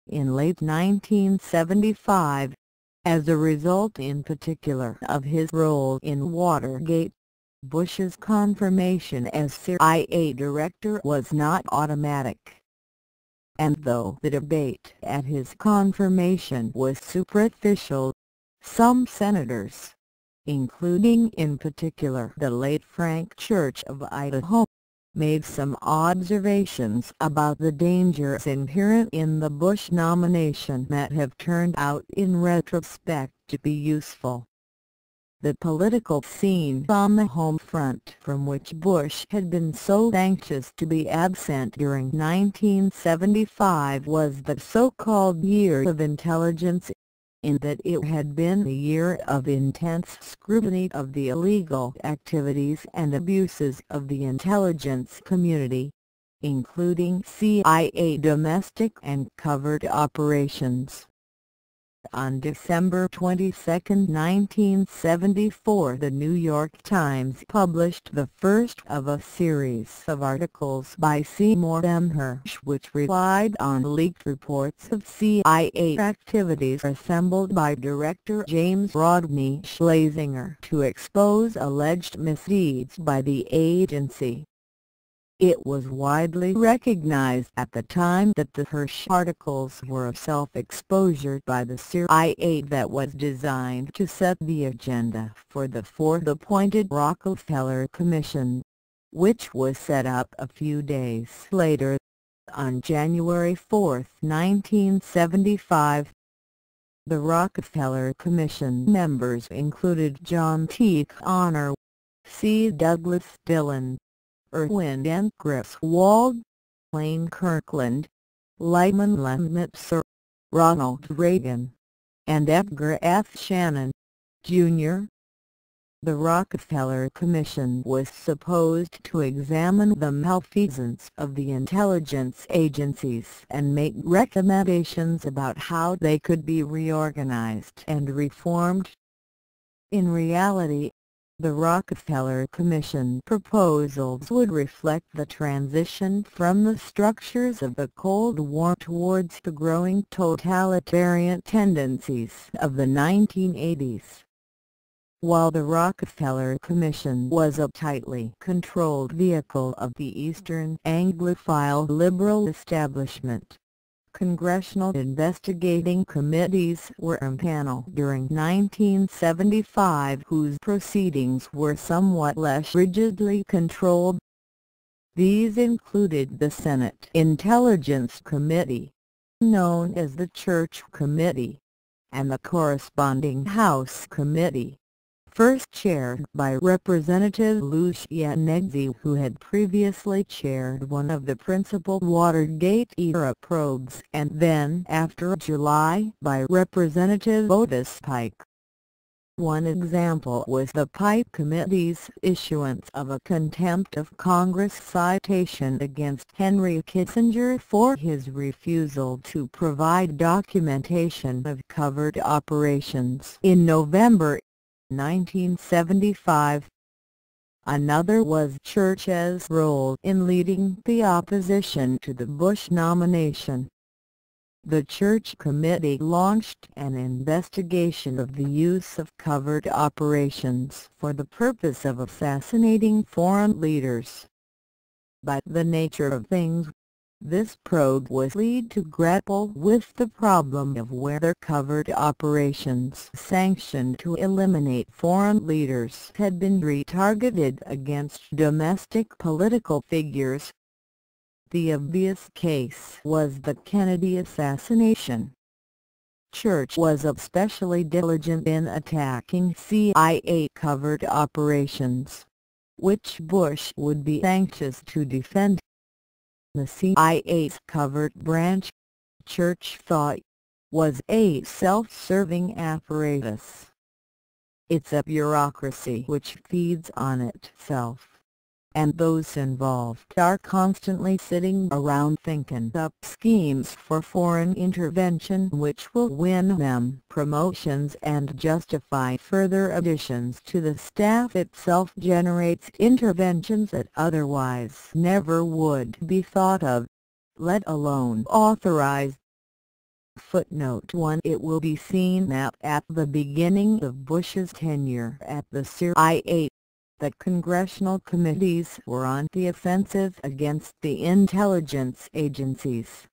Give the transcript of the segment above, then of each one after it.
in late 1975, as a result in particular of his role in Watergate. Bush's confirmation as CIA director was not automatic. And though the debate at his confirmation was superficial, some senators, including in particular the late Frank Church of Idaho, made some observations about the dangers inherent in the Bush nomination that have turned out in retrospect to be useful. The political scene on the home front, from which Bush had been so anxious to be absent during 1975, was the so-called year of intelligence, in that it had been a year of intense scrutiny of the illegal activities and abuses of the intelligence community, including CIA domestic and covert operations. On December 22, 1974, the New York Times published the first of a series of articles by Seymour M. Hersh which relied on leaked reports of CIA activities assembled by Director James Rodney Schlesinger to expose alleged misdeeds by the agency. It was widely recognized at the time that the Hersh articles were a self-exposure by the CIA that was designed to set the agenda for the fourth appointed Rockefeller Commission, which was set up a few days later, on January 4, 1975. The Rockefeller Commission members included John T. Connor, C. Douglas Dillon, Erwin N. Griswold, Lane Kirkland, Lyman Lemnitzer, Ronald Reagan, and Edgar F. Shannon, Jr. The Rockefeller Commission was supposed to examine the malfeasance of the intelligence agencies and make recommendations about how they could be reorganized and reformed. In reality, the Rockefeller Commission proposals would reflect the transition from the structures of the Cold War towards the growing totalitarian tendencies of the 1980s. While the Rockefeller Commission was a tightly controlled vehicle of the Eastern Anglophile liberal establishment, congressional investigating committees were impaneled during 1975 whose proceedings were somewhat less rigidly controlled. These included the Senate Intelligence Committee, known as the Church Committee, and the corresponding House Committee, first chaired by Representative Lucia Negzi, who had previously chaired one of the principal Watergate-era probes, and then after July by Representative Otis Pike. One example was the Pike Committee's issuance of a contempt of Congress citation against Henry Kissinger for his refusal to provide documentation of covert operations in November 1975. Another was Church's role in leading the opposition to the Bush nomination. The Church Committee launched an investigation of the use of covert operations for the purpose of assassinating foreign leaders. By the nature of things, this probe was lead to grapple with the problem of whether covert operations sanctioned to eliminate foreign leaders had been retargeted against domestic political figures. The obvious case was the Kennedy assassination. Church was especially diligent in attacking CIA covert operations, which Bush would be anxious to defend. The CIA's covert branch, Church thought, was a self-serving apparatus. It's a bureaucracy which feeds on itself, and those involved are constantly sitting around thinking up schemes for foreign intervention which will win them promotions and justify further additions to the staff itself, generates interventions that otherwise never would be thought of, let alone authorized. Footnote 1. It will be seen that at the beginning of Bush's tenure at the CIA, the congressional committees were on the offensive against the intelligence agencies.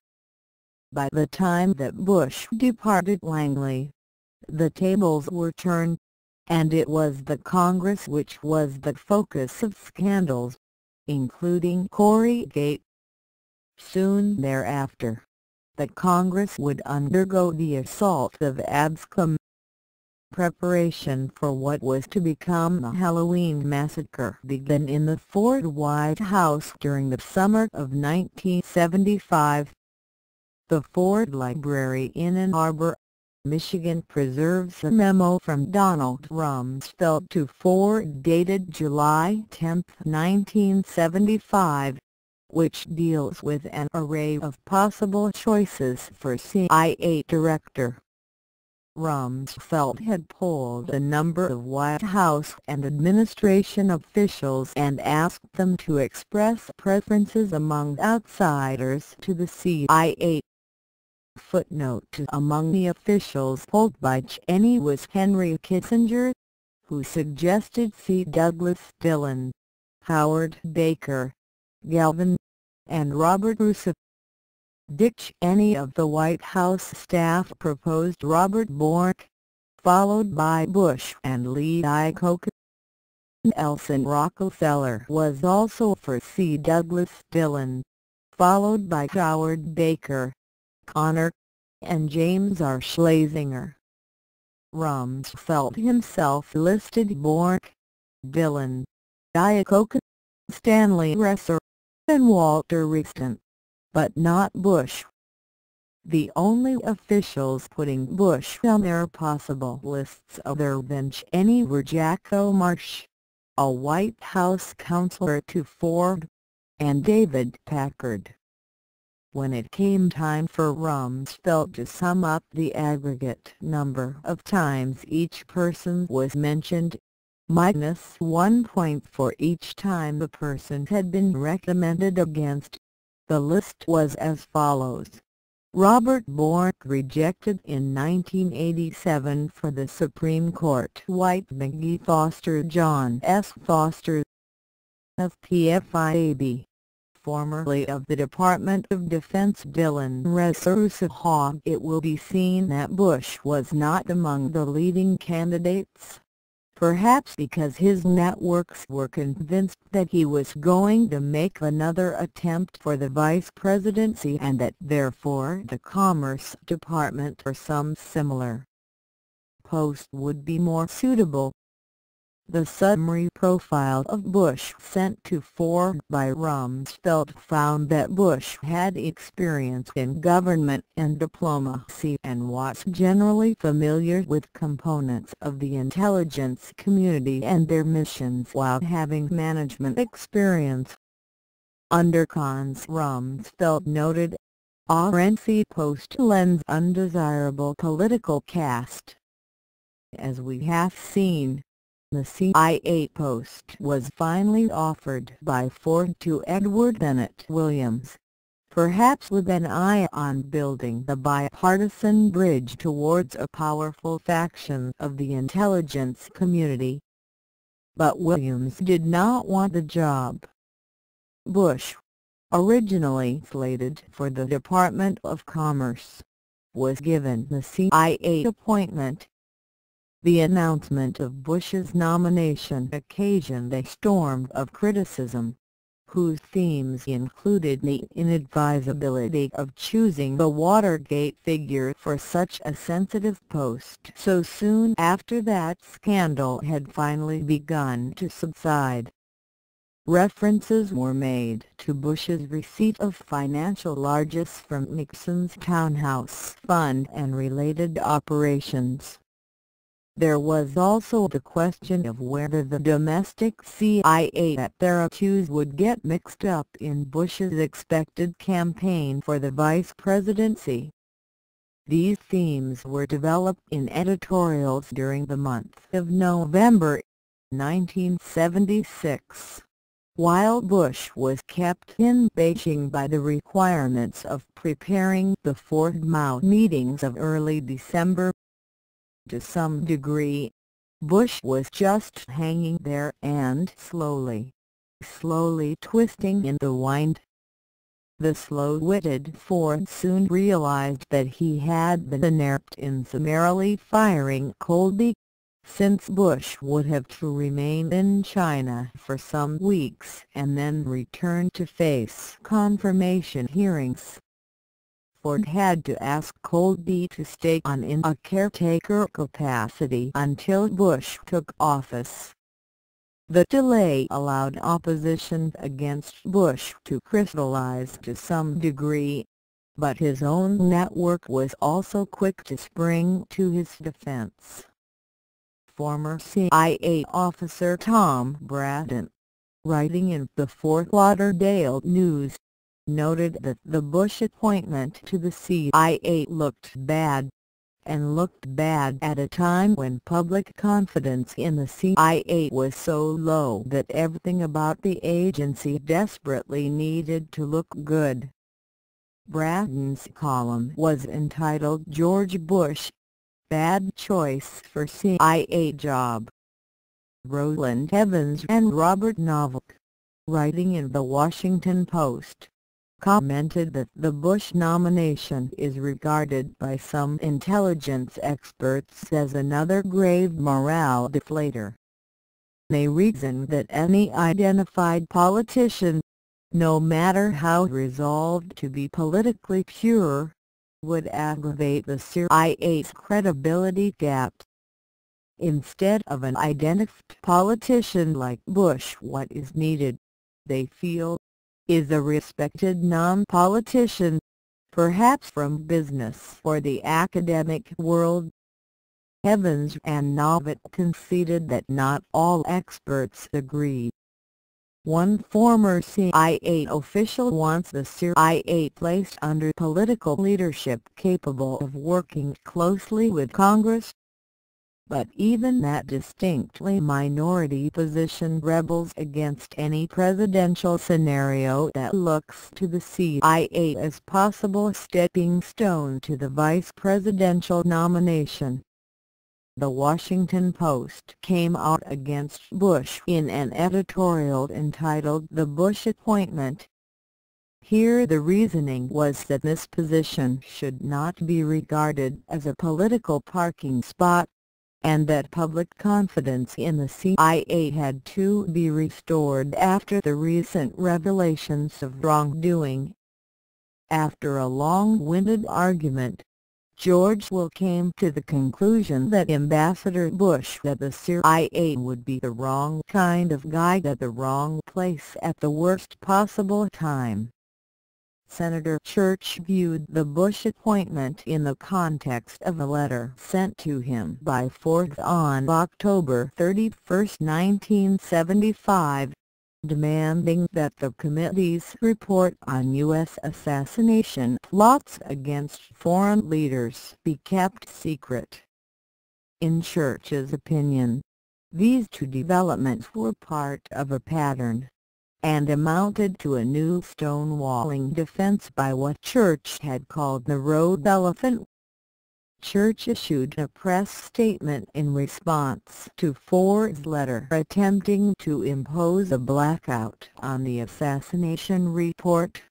By the time that Bush departed Langley, the tables were turned, and it was the Congress which was the focus of scandals, including Corrygate. Soon thereafter, the Congress would undergo the assault of Abscom. Preparation for what was to become the Halloween massacre began in the Ford White House during the summer of 1975. The Ford Library in Ann Arbor, Michigan preserves a memo from Donald Rumsfeld to Ford dated July 10, 1975, which deals with an array of possible choices for CIA director. Rumsfeld had polled a number of White House and administration officials and asked them to express preferences among outsiders to the CIA. Footnote 2. Among the officials polled by Cheney was Henry Kissinger, who suggested C. Douglas Dillon, Howard Baker, Galvin, and Robert Russo. Dick Cheney of the White House staff proposed Robert Bork, followed by Bush and Lee Iacocca. Nelson Rockefeller was also for C. Douglas Dillon, followed by Howard Baker, Connor, and James R. Schlesinger. Rumsfeld himself listed Bork, Dillon, Iacocca, Stanley Resser, and Walter Wriston, but not Bush. The only officials putting Bush on their possible lists other than Cheney were Jacko Marsh, a White House counselor to Ford, and David Packard. When it came time for Rumsfeld to sum up the aggregate number of times each person was mentioned, minus 1 point for each time the person had been recommended against, the list was as follows. Robert Bork rejected in 1987 for the Supreme Court. Dwight McGee Foster, John S. Foster of PFIAB, formerly of the Department of Defense. Dillon Resser. It will be seen that Bush was not among the leading candidates, perhaps because his networks were convinced that he was going to make another attempt for the vice presidency and that therefore the Commerce Department or some similar post would be more suitable. The summary profile of Bush sent to Ford by Rumsfeld found that Bush had experience in government and diplomacy and was generally familiar with components of the intelligence community and their missions while having management experience. Under cons, Rumsfeld noted, RNC post lends undesirable political cast. As we have seen, the CIA post was finally offered by Ford to Edward Bennett Williams, perhaps with an eye on building the bipartisan bridge towards a powerful faction of the intelligence community. But Williams did not want the job. Bush, originally slated for the Department of Commerce, was given the CIA appointment. The announcement of Bush's nomination occasioned a storm of criticism, whose themes included the inadvisability of choosing the Watergate figure for such a sensitive post so soon after that scandal had finally begun to subside. References were made to Bush's receipt of financial largesse from Nixon's townhouse fund and related operations. There was also the question of whether the domestic CIA apparatus would get mixed up in Bush's expected campaign for the vice presidency. These themes were developed in editorials during the month of November 1976. while Bush was kept in Beijing by the requirements of preparing the fourth Mao meetings of early December. To some degree, Bush was just hanging there and slowly twisting in the wind. The slow-witted Ford soon realized that he had been inept in summarily firing Colby, since Bush would have to remain in China for some weeks and then return to face confirmation hearings. Ford had to ask Colby to stay on in a caretaker capacity until Bush took office. The delay allowed opposition against Bush to crystallize to some degree, but his own network was also quick to spring to his defense. Former CIA officer Tom Bradden, writing in the Fort Lauderdale News, noted that the Bush appointment to the CIA looked bad at a time when public confidence in the CIA was so low that everything about the agency desperately needed to look good. Bradden's column was entitled "George Bush, Bad Choice for CIA Job." Roland Evans and Robert Novick, writing in The Washington Post, commented that the Bush nomination is regarded by some intelligence experts as another grave morale deflator. They reasoned that any identified politician, no matter how resolved to be politically pure, would aggravate the CIA's credibility gap. Instead of an identified politician like Bush, what is needed, they feel, is a respected non-politician, perhaps from business or the academic world. Evans and Novick conceded that not all experts agree. One former CIA official wants the CIA placed under political leadership capable of working closely with Congress. But even that distinctly minority position rebels against any presidential scenario that looks to the CIA as possible stepping stone to the vice presidential nomination. The Washington Post came out against Bush in an editorial entitled "The Bush Appointment." Here the reasoning was that this position should not be regarded as a political parking spot, and that public confidence in the CIA had to be restored after the recent revelations of wrongdoing. After a long-winded argument, George Will came to the conclusion that Ambassador Bush at the CIA would be the wrong kind of guy at the wrong place at the worst possible time. Senator Church viewed the Bush appointment in the context of a letter sent to him by Ford on October 31, 1975, demanding that the committee's report on U.S. assassination plots against foreign leaders be kept secret. In Church's opinion, these two developments were part of a pattern, and amounted to a new stonewalling defense by what Church had called the road elephant. Church issued a press statement in response to Ford's letter attempting to impose a blackout on the assassination report.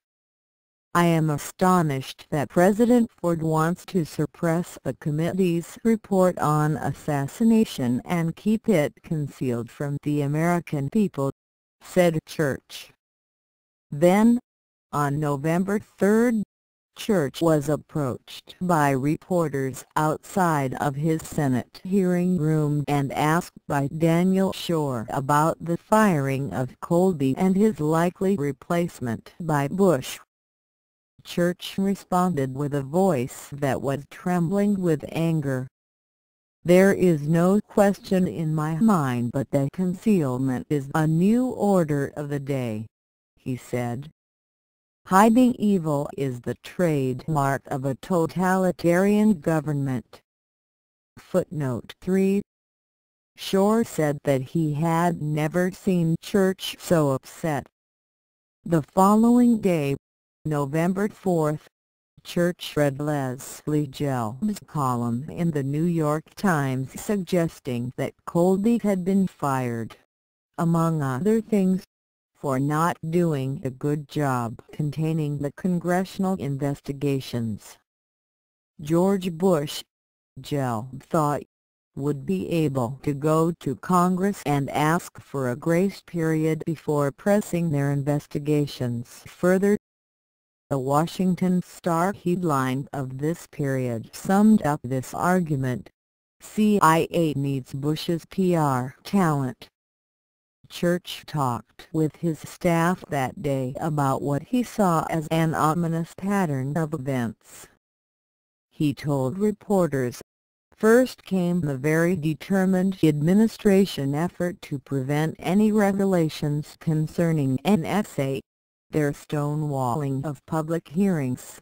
"I am astonished that President Ford wants to suppress the committee's report on assassination and keep it concealed from the American people," said Church. Then, on November 3, Church was approached by reporters outside of his Senate hearing room and asked by Daniel Shore about the firing of Colby and his likely replacement by Bush. Church responded with a voice that was trembling with anger. "There is no question in my mind but that concealment is a new order of the day," he said. "Hiding evil is the trademark of a totalitarian government." Footnote 3 Shore said that he had never seen Church so upset. The following day, November 4, Church read Leslie Gelb's column in the New York Times suggesting that Colby had been fired, among other things, for not doing a good job containing the congressional investigations. George Bush, Gelb thought, would be able to go to Congress and ask for a grace period before pressing their investigations further. The Washington Star headline of this period summed up this argument: CIA needs Bush's PR talent. Church talked with his staff that day about what he saw as an ominous pattern of events. He told reporters, first came the very determined administration effort to prevent any revelations concerning NSA, their stonewalling of public hearings.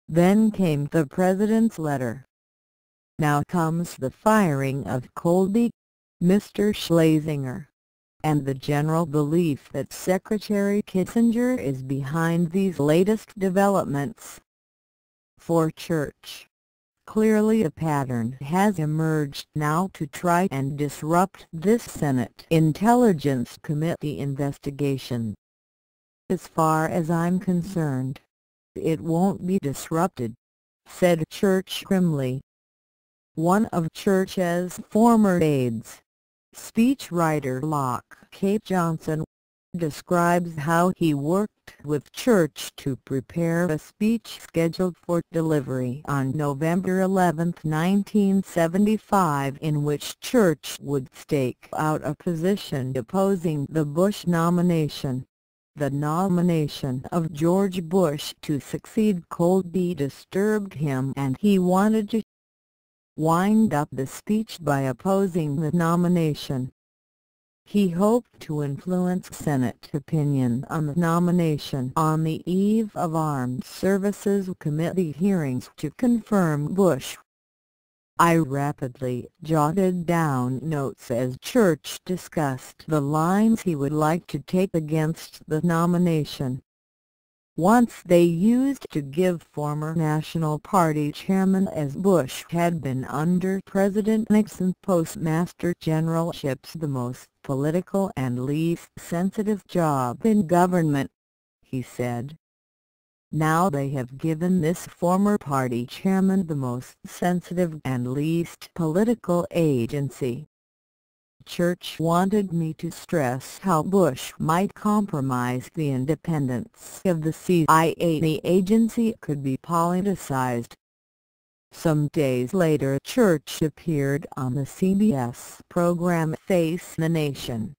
Then came the President's letter. Now comes the firing of Colby, Mr. Schlesinger, and the general belief that Secretary Kissinger is behind these latest developments. For Church, clearly a pattern has emerged now to try and disrupt this Senate Intelligence Committee investigation. As far as I'm concerned, it won't be disrupted, said Church grimly. One of Church's former aides, speechwriter Locke K. Johnson, describes how he worked with Church to prepare a speech scheduled for delivery on November 11, 1975, in which Church would stake out a position opposing the Bush nomination. The nomination of George Bush to succeed Colby disturbed him, and he wanted to wind up the speech by opposing the nomination. He hoped to influence Senate opinion on the nomination on the eve of Armed Services Committee hearings to confirm Bush. I rapidly jotted down notes as Church discussed the lines he would like to take against the nomination. Once they used to give former National Party chairman, as Bush had been under President Nixon, postmaster generalships, the most political and least sensitive job in government, he said. Now they have given this former party chairman the most sensitive and least political agency. Church wanted me to stress how Bush might compromise the independence of the CIA. The agency could be politicized. Some days later, Church appeared on the CBS program Face the Nation.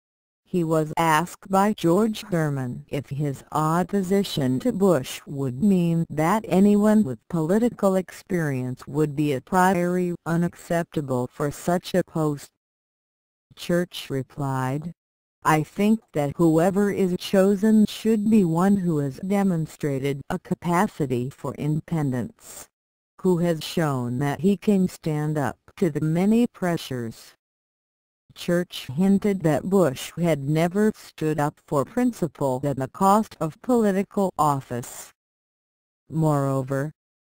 He was asked by George Herman if his opposition to Bush would mean that anyone with political experience would be a priori unacceptable for such a post. Church replied, "I think that whoever is chosen should be one who has demonstrated a capacity for independence, who has shown that he can stand up to the many pressures." Church hinted that Bush had never stood up for principle at the cost of political office. Moreover,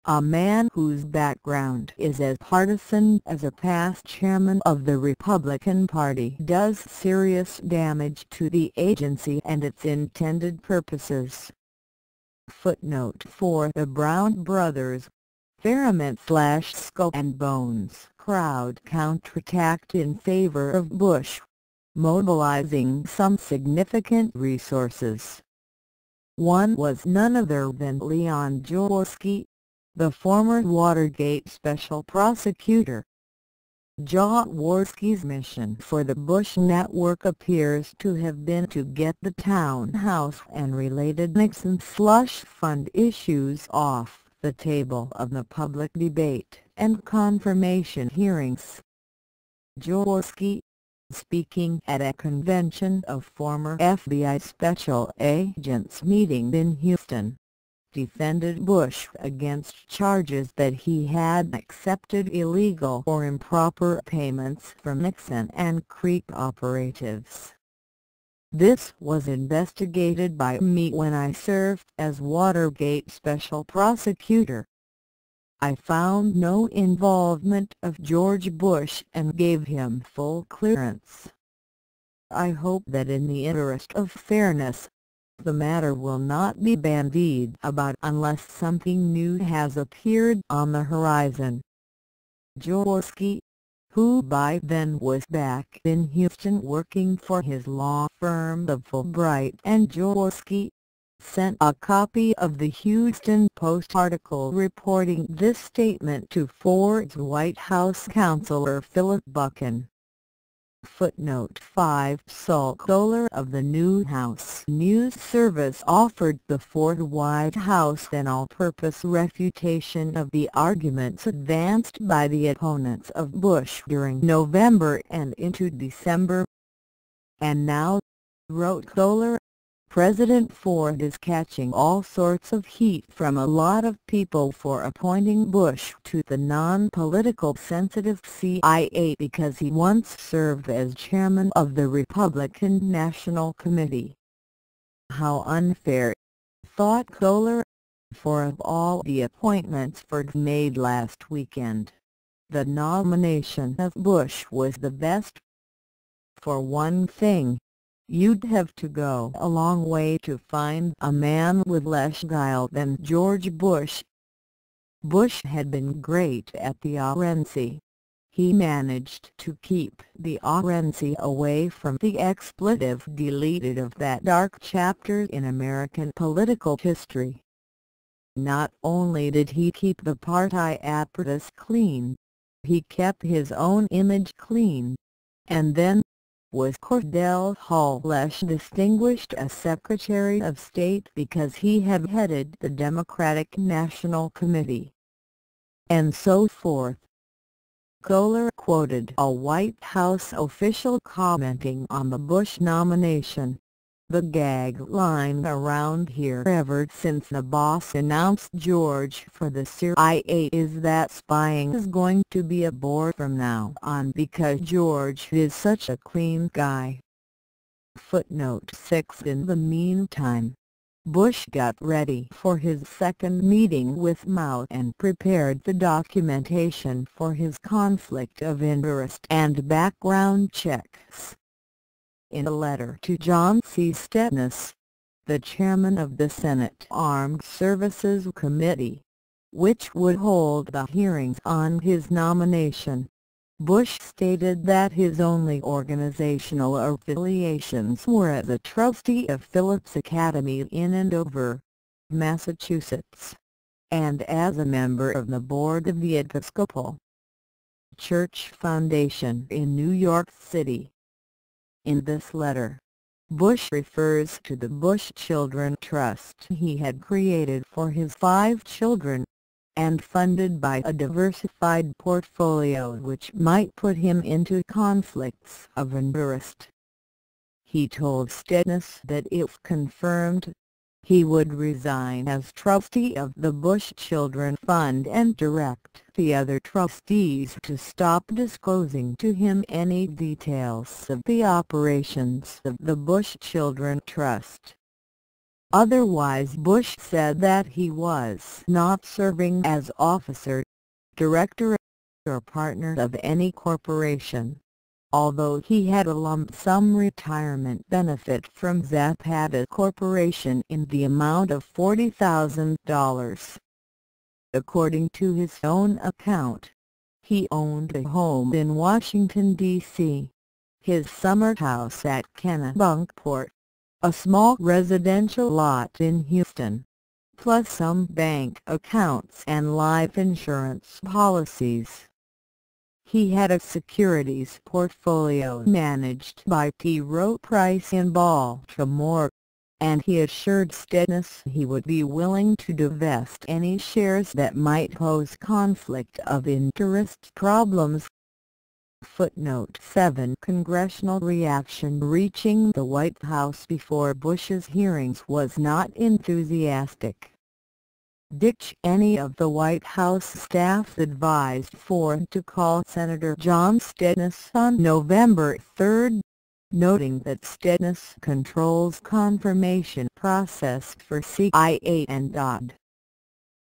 a man whose background is as partisan as a past chairman of the Republican Party does serious damage to the agency and its intended purposes. Footnote 4. The Brown Brothers, Fairmont/Skull and Bones crowd counterattacked in favor of Bush, mobilizing some significant resources. One was none other than Leon Jaworski, the former Watergate special prosecutor. Jaworski's mission for the Bush network appears to have been to get the townhouse and related Nixon slush fund issues off the table of the public debate and confirmation hearings. Jaworski, speaking at a convention of former FBI special agents meeting in Houston, defended Bush against charges that he had accepted illegal or improper payments from Nixon and creep operatives. This was investigated by me when I served as Watergate Special Prosecutor. I found no involvement of George Bush and gave him full clearance. I hope that in the interest of fairness, the matter will not be bandied about unless something new has appeared on the horizon. Jaworski, who by then was back in Houston working for his law firm of Fulbright and Jaworski, sent a copy of the Houston Post article reporting this statement to Ford's White House counselor Philip Buchan. Footnote 5. Saul Kohler of the Newhouse News Service offered the Ford White House an all-purpose refutation of the arguments advanced by the opponents of Bush during November and into December. "And now," wrote Kohler, "President Ford is catching all sorts of heat from a lot of people for appointing Bush to the non-political sensitive CIA because he once served as chairman of the Republican National Committee. How unfair," thought Kohler, for of all the appointments Ford made last weekend, the nomination of Bush was the best. For one thing, you'd have to go a long way to find a man with less guile than George Bush. Bush had been great at the RNC. He managed to keep the RNC away from the expletive deleted of that dark chapter in American political history. Not only did he keep the party apparatus clean, he kept his own image clean, and then was Cordell Hull less distinguished as Secretary of State because he had headed the Democratic National Committee, and so forth. Kohler quoted a White House official commenting on the Bush nomination. "The gag line around here ever since the boss announced George for the CIA is that spying is going to be a bore from now on because George is such a clean guy." Footnote 6. In the meantime, Bush got ready for his second meeting with Mao and prepared the documentation for his conflict of interest and background checks. In a letter to John C. Stettnes, the chairman of the Senate Armed Services Committee, which would hold the hearings on his nomination, Bush stated that his only organizational affiliations were as a trustee of Phillips Academy in Andover, Massachusetts, and as a member of the board of the Episcopal Church Foundation in New York City. In this letter, Bush refers to the Bush Children Trust he had created for his 5 children, and funded by a diversified portfolio which might put him into conflicts of interest. He told Stettnes that if confirmed, he would resign as trustee of the Bush Children Fund and direct the other trustees to stop disclosing to him any details of the operations of the Bush Children Trust. Otherwise, Bush said that he was not serving as officer, director, or partner of any corporation, although he had a lump sum retirement benefit from Zapata Corporation in the amount of $40,000. According to his own account, he owned a home in Washington, D.C., his summer house at Kennebunkport, a small residential lot in Houston, plus some bank accounts and life insurance policies. He had a securities portfolio managed by T. Rowe Price in Baltimore, and he assured Stettnes he would be willing to divest any shares that might pose conflict of interest problems. Footnote 7. Congressional reaction reaching the White House before Bush's hearings was not enthusiastic. ditch any of the White House staff advised Ford to call Senator John Stenis on November 3, noting that Stenis controls confirmation process for CIA and DOD.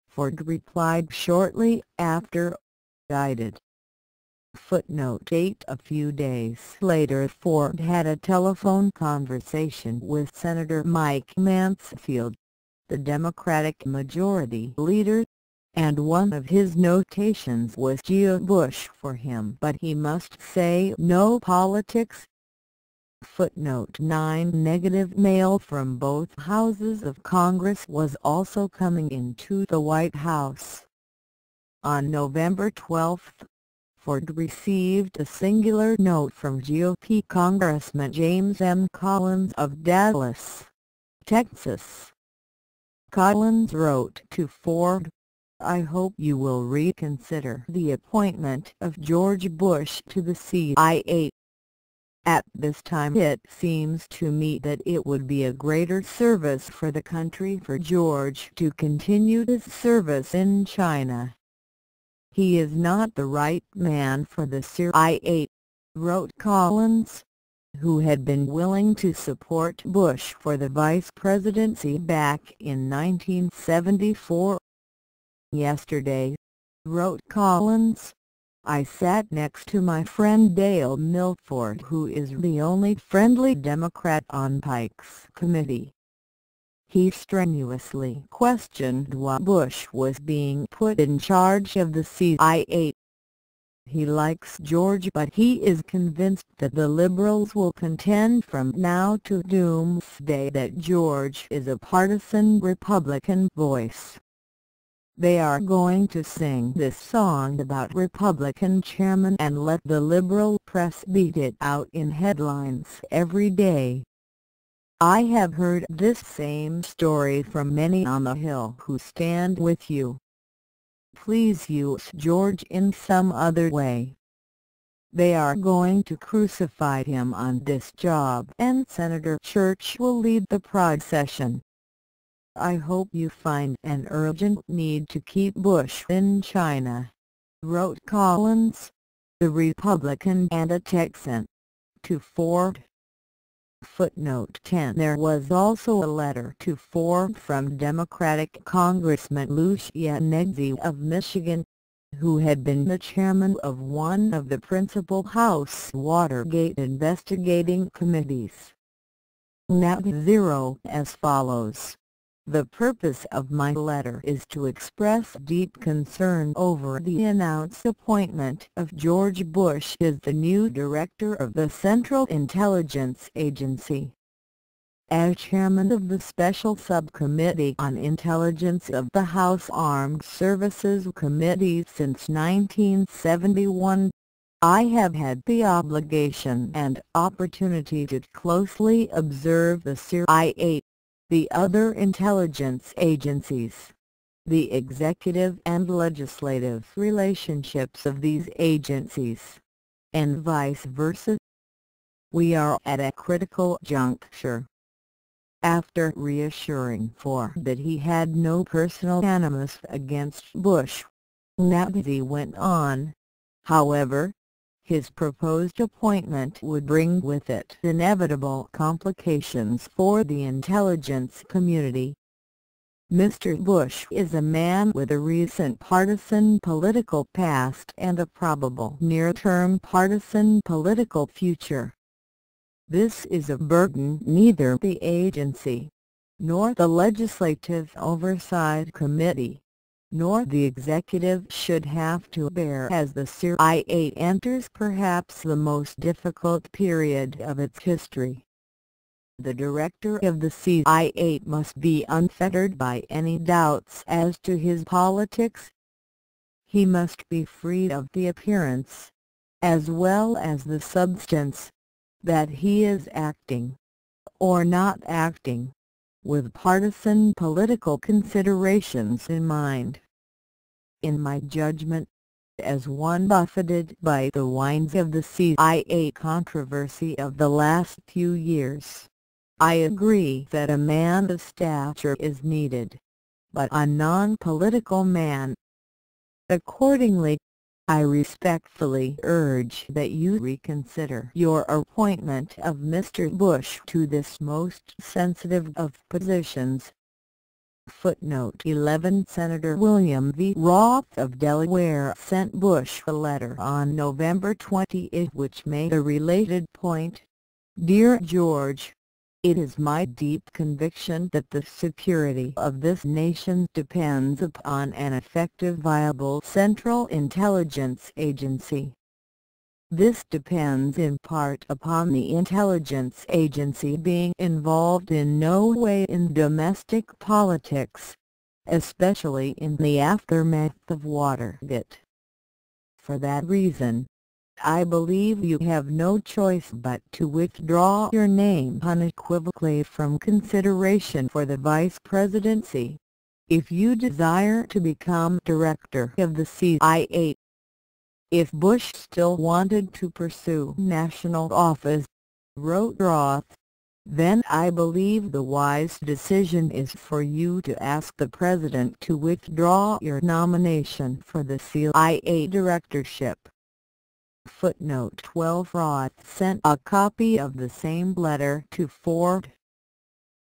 Ford replied shortly after, guided. Footnote 8. A few days later, Ford had a telephone conversation with Senator Mike Mansfield, the Democratic Majority Leader, and one of his notations was "Geo Bush for him, but he must say no politics." Footnote 9. Negative mail from both houses of Congress was also coming into the White House. On November 12, Ford received a singular note from GOP Congressman James M. Collins of Dallas, Texas. Collins wrote to Ford, "I hope you will reconsider the appointment of George Bush to the CIA. At this time it seems to me that it would be a greater service for the country for George to continue his service in China. He is not the right man for the CIA," wrote Collins, who had been willing to support Bush for the vice presidency back in 1974. "Yesterday," wrote Collins, "I sat next to my friend Dale Milford, who is the only friendly Democrat on Pike's committee. He strenuously questioned why Bush was being put in charge of the CIA. He likes George, but he is convinced that the Liberals will contend from now to doomsday that George is a partisan Republican voice. They are going to sing this song about Republican chairmen and let the liberal press beat it out in headlines every day. I have heard this same story from many on the Hill who stand with you. Please use George in some other way. They are going to crucify him on this job, and Senator Church will lead the procession. I hope you find an urgent need to keep Bush in China," wrote Collins, the Republican and a Texan, to Ford. Footnote 10. There was also a letter to Ford from Democratic Congressman Lucia Negzi of Michigan, who had been the chairman of one of the principal House Watergate investigating committees. Negzi as follows: "The purpose of my letter is to express deep concern over the announced appointment of George Bush as the new director of the Central Intelligence Agency. As chairman of the Special Subcommittee on Intelligence of the House Armed Services Committee since 1971, I have had the obligation and opportunity to closely observe the CIA, the other intelligence agencies, the executive and legislative relationships of these agencies, and vice versa. We are at a critical juncture." After reassuring Ford that he had no personal animus against Bush, Negzi went on, "However, his proposed appointment would bring with it inevitable complications for the intelligence community. Mr. Bush is a man with a recent partisan political past and a probable near-term partisan political future. This is a burden neither the agency, nor the Legislative Oversight Committee, nor the executive should have to bear as the CIA enters perhaps the most difficult period of its history. The director of the CIA must be unfettered by any doubts as to his politics. He must be freed of the appearance, as well as the substance, that he is acting, or not acting, with partisan political considerations in mind. In my judgment, as one buffeted by the winds of the CIA controversy of the last few years, I agree that a man of stature is needed, but a non-political man. Accordingly, I respectfully urge that you reconsider your appointment of Mr. Bush to this most sensitive of positions. Footnote 11. Senator William V. Roth of Delaware sent Bush a letter on November 20 which made a related point. Dear George, it is my deep conviction that the security of this nation depends upon an effective, viable Central Intelligence Agency. This depends in part upon the intelligence agency being involved in no way in domestic politics, especially in the aftermath of Watergate. For that reason, I believe you have no choice but to withdraw your name unequivocally from consideration for the vice presidency, if you desire to become director of the CIA. If Bush still wanted to pursue national office, wrote Roth, then I believe the wise decision is for you to ask the President to withdraw your nomination for the CIA directorship. Footnote 12. Roth sent a copy of the same letter to Ford.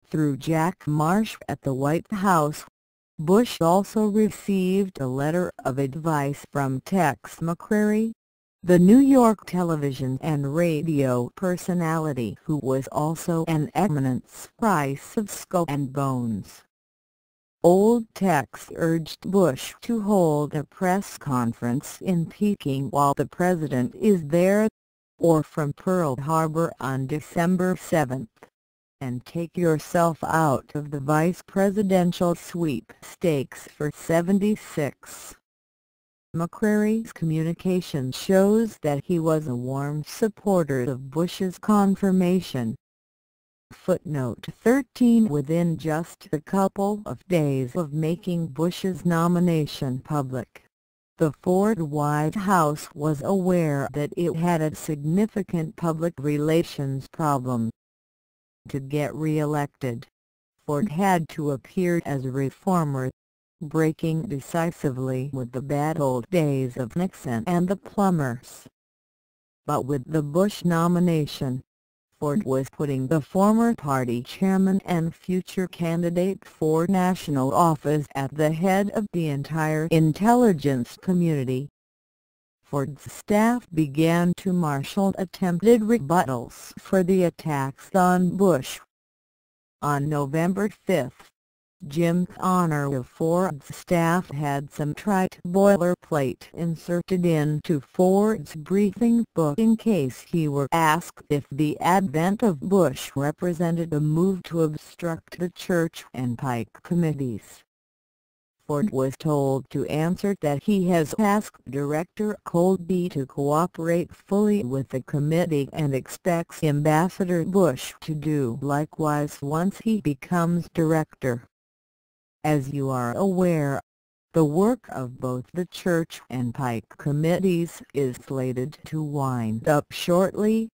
Through Jack Marsh at the White House, Bush also received a letter of advice from Tex McCrary, the New York television and radio personality who was also an eminence price of skull and bones. Old Tex urged Bush to hold a press conference in Peking while the president is there, or from Pearl Harbor on December 7. And take yourself out of the vice presidential sweepstakes for '76. McCrary's communication shows that he was a warm supporter of Bush's confirmation. Footnote 13. Within just a couple of days of making Bush's nomination public, the Ford White House was aware that it had a significant public relations problem. To get re-elected, Ford had to appear as a reformer, breaking decisively with the bad old days of Nixon and the Plumbers. But with the Bush nomination, Ford was putting the former party chairman and future candidate for national office at the head of the entire intelligence community. Ford's staff began to marshal attempted rebuttals for the attacks on Bush. On November 5, Jim Connor of Ford's staff had some trite boilerplate inserted into Ford's briefing book in case he were asked if the advent of Bush represented a move to obstruct the Church and Pike committees. Ford was told to answer that he has asked Director Colby to cooperate fully with the committee and expects Ambassador Bush to do likewise once he becomes director. As you are aware, the work of both the Church and Pike committees is slated to wind up shortly.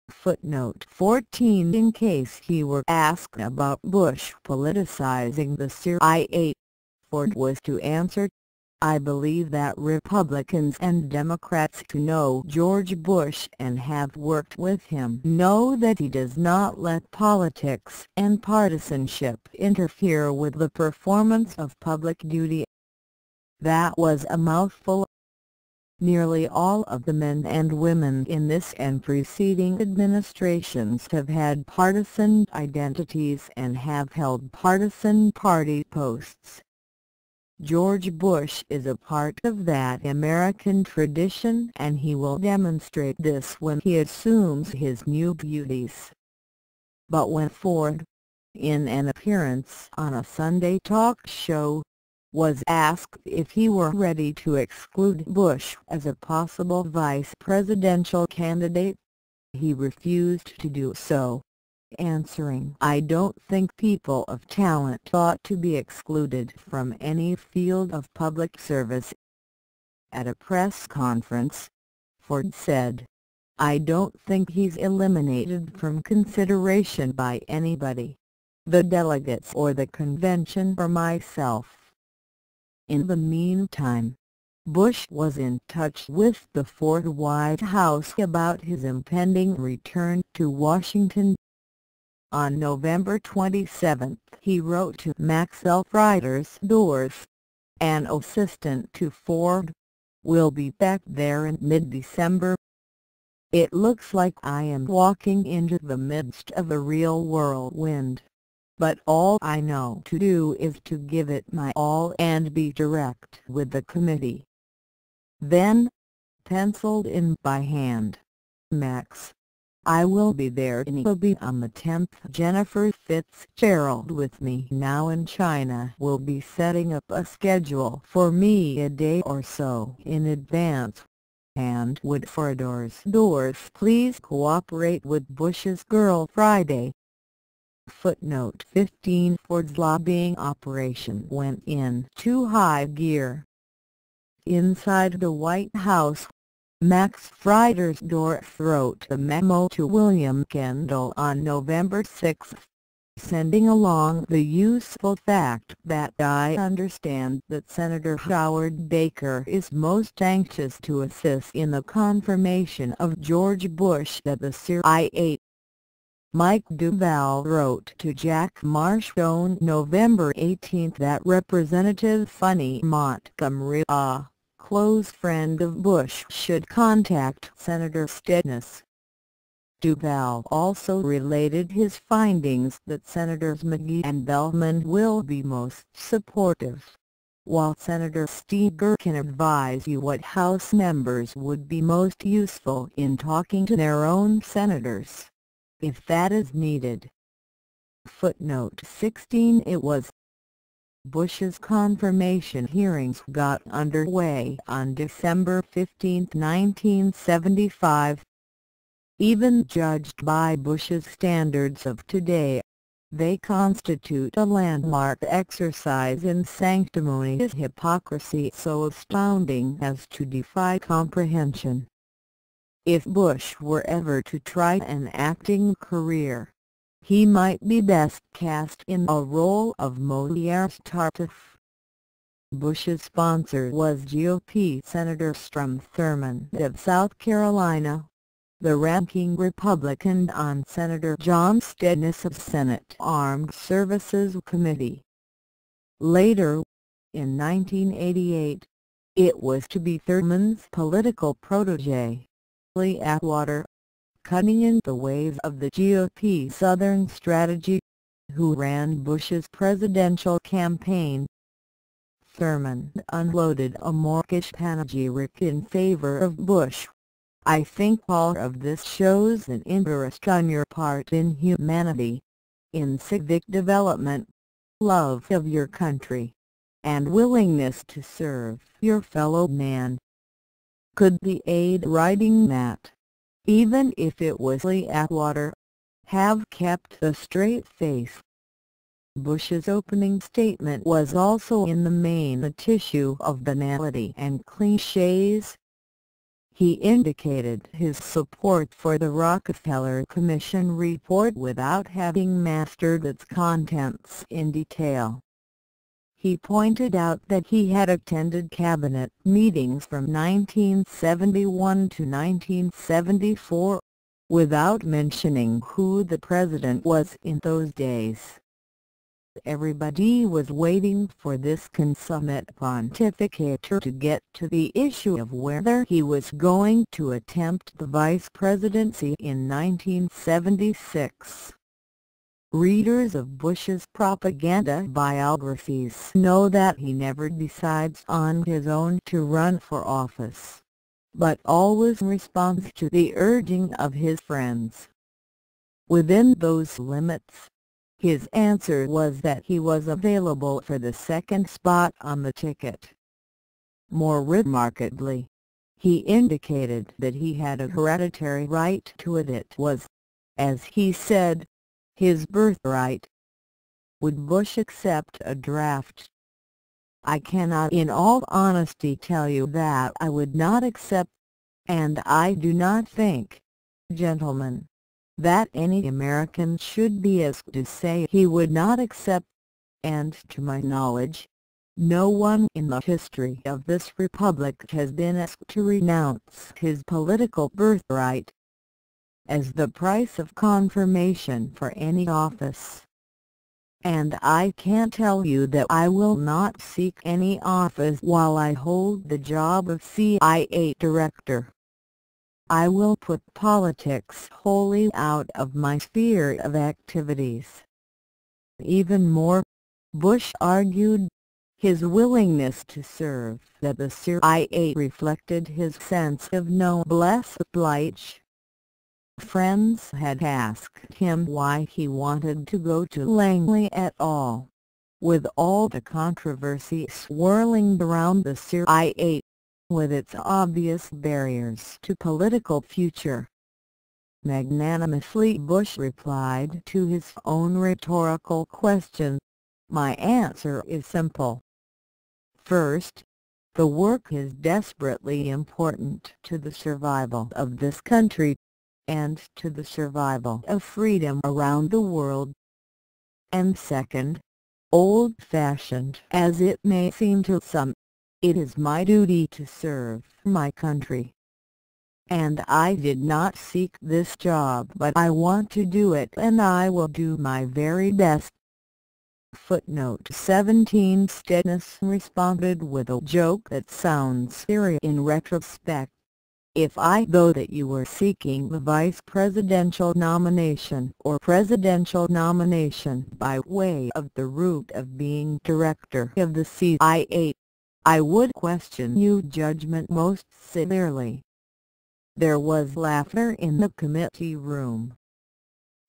Footnote 14. In case he were asked about Bush politicizing the CIA, Ford was to answer, I believe that Republicans and Democrats who know George Bush and have worked with him know that he does not let politics and partisanship interfere with the performance of public duty. That was a mouthful. Nearly all of the men and women in this and preceding administrations have had partisan identities and have held partisan party posts. George Bush is a part of that American tradition, and he will demonstrate this when he assumes his new duties. But when Ford, in an appearance on a Sunday talk show, was asked if he were ready to exclude Bush as a possible vice presidential candidate, he refused to do so, answering, I don't think people of talent ought to be excluded from any field of public service. At a press conference, Ford said, I don't think he's eliminated from consideration by anybody. the delegates or the convention or myself. In the meantime, Bush was in touch with the fourth White House about his impending return to Washington. On November 27, he wrote to Maxwell Frieders Doors, an assistant to Ford, "We'll be back there in mid-December. It looks like I am walking into the midst of a real whirlwind. But all I know to do is to give it my all and be direct with the committee." Then, penciled in by hand, "Max, I will be there in Kobe on the 10th. Jennifer Fitzgerald with me now in China will be setting up a schedule for me a day or so in advance. And would Frieders Doors please cooperate with Bush's Girl Friday?" Footnote 15. Ford's lobbying operation went into high gear. Inside the White House, Max Frieders Doors wrote a memo to William Kendall on November 6, sending along the useful fact that "I understand that Senator Howard Baker is most anxious to assist in the confirmation of George Bush at the CIA." Mike Duvall wrote to Jack Marsh on November 18 that Representative Funny Montgomery, a close friend of Bush, should contact Senator Steadness. Duvall also related his findings that Senators McGee and Bellman will be most supportive, while Senator Steger can advise you what House members would be most useful in talking to their own senators, if that is needed. Footnote 16. It was Bush's confirmation hearings got underway on December 15, 1975. Even judged by Bush's standards of today, they constitute a landmark exercise in sanctimonious hypocrisy so astounding as to defy comprehension. If Bush were ever to try an acting career, he might be best cast in a role of Moliere's Tartuffe. Bush's sponsor was GOP Senator Strom Thurmond of South Carolina, the ranking Republican on Senator John Steadness of Senate Armed Services Committee. Later, in 1988, it was to be Thurmond's political protege, Lee Atwater, cutting in the waves of the GOP Southern strategy, who ran Bush's presidential campaign. Thurmond unloaded a mawkish panegyric in favor of Bush. "I think all of this shows an interest on your part in humanity, in civic development, love of your country, and willingness to serve your fellow man." Could the aide writing that, even if it was Lee Atwater, have kept a straight face? Bush's opening statement was also in the main a tissue of banality and clichés. He indicated his support for the Rockefeller Commission report without having mastered its contents in detail. He pointed out that he had attended cabinet meetings from 1971 to 1974, without mentioning who the president was in those days. Everybody was waiting for this consummate pontificator to get to the issue of whether he was going to attempt the vice presidency in 1976. Readers of Bush's propaganda biographies know that he never decides on his own to run for office, but always responds to the urging of his friends. Within those limits, his answer was that he was available for the second spot on the ticket. More remarkably, he indicated that he had a hereditary right to it. It was, as he said, his birthright. Would Bush accept a draft? "I cannot in all honesty tell you that I would not accept, and I do not think, gentlemen, that any American should be asked to say he would not accept, and to my knowledge, no one in the history of this republic has been asked to renounce his political birthright as the price of confirmation for any office. And I can tell you that I will not seek any office while I hold the job of CIA Director. I will put politics wholly out of my sphere of activities. Even more, Bush argued, his willingness to serve at the CIA reflected his sense of noblesse oblige. Friends had asked him why he wanted to go to Langley at all, with all the controversy swirling around the CIA, with its obvious barriers to political future. Magnanimously Bush replied to his own rhetorical question, "My answer is simple. First, the work is desperately important to the survival of this country, and to the survival of freedom around the world. And second, old-fashioned as it may seem to some, it is my duty to serve my country. And I did not seek this job, but I want to do it, and I will do my very best." Footnote 17. Stennis responded with a joke that sounds silly in retrospect. "If I know that you were seeking the vice presidential nomination or presidential nomination by way of the route of being director of the CIA, I would question your judgment most severely." There was laughter in the committee room.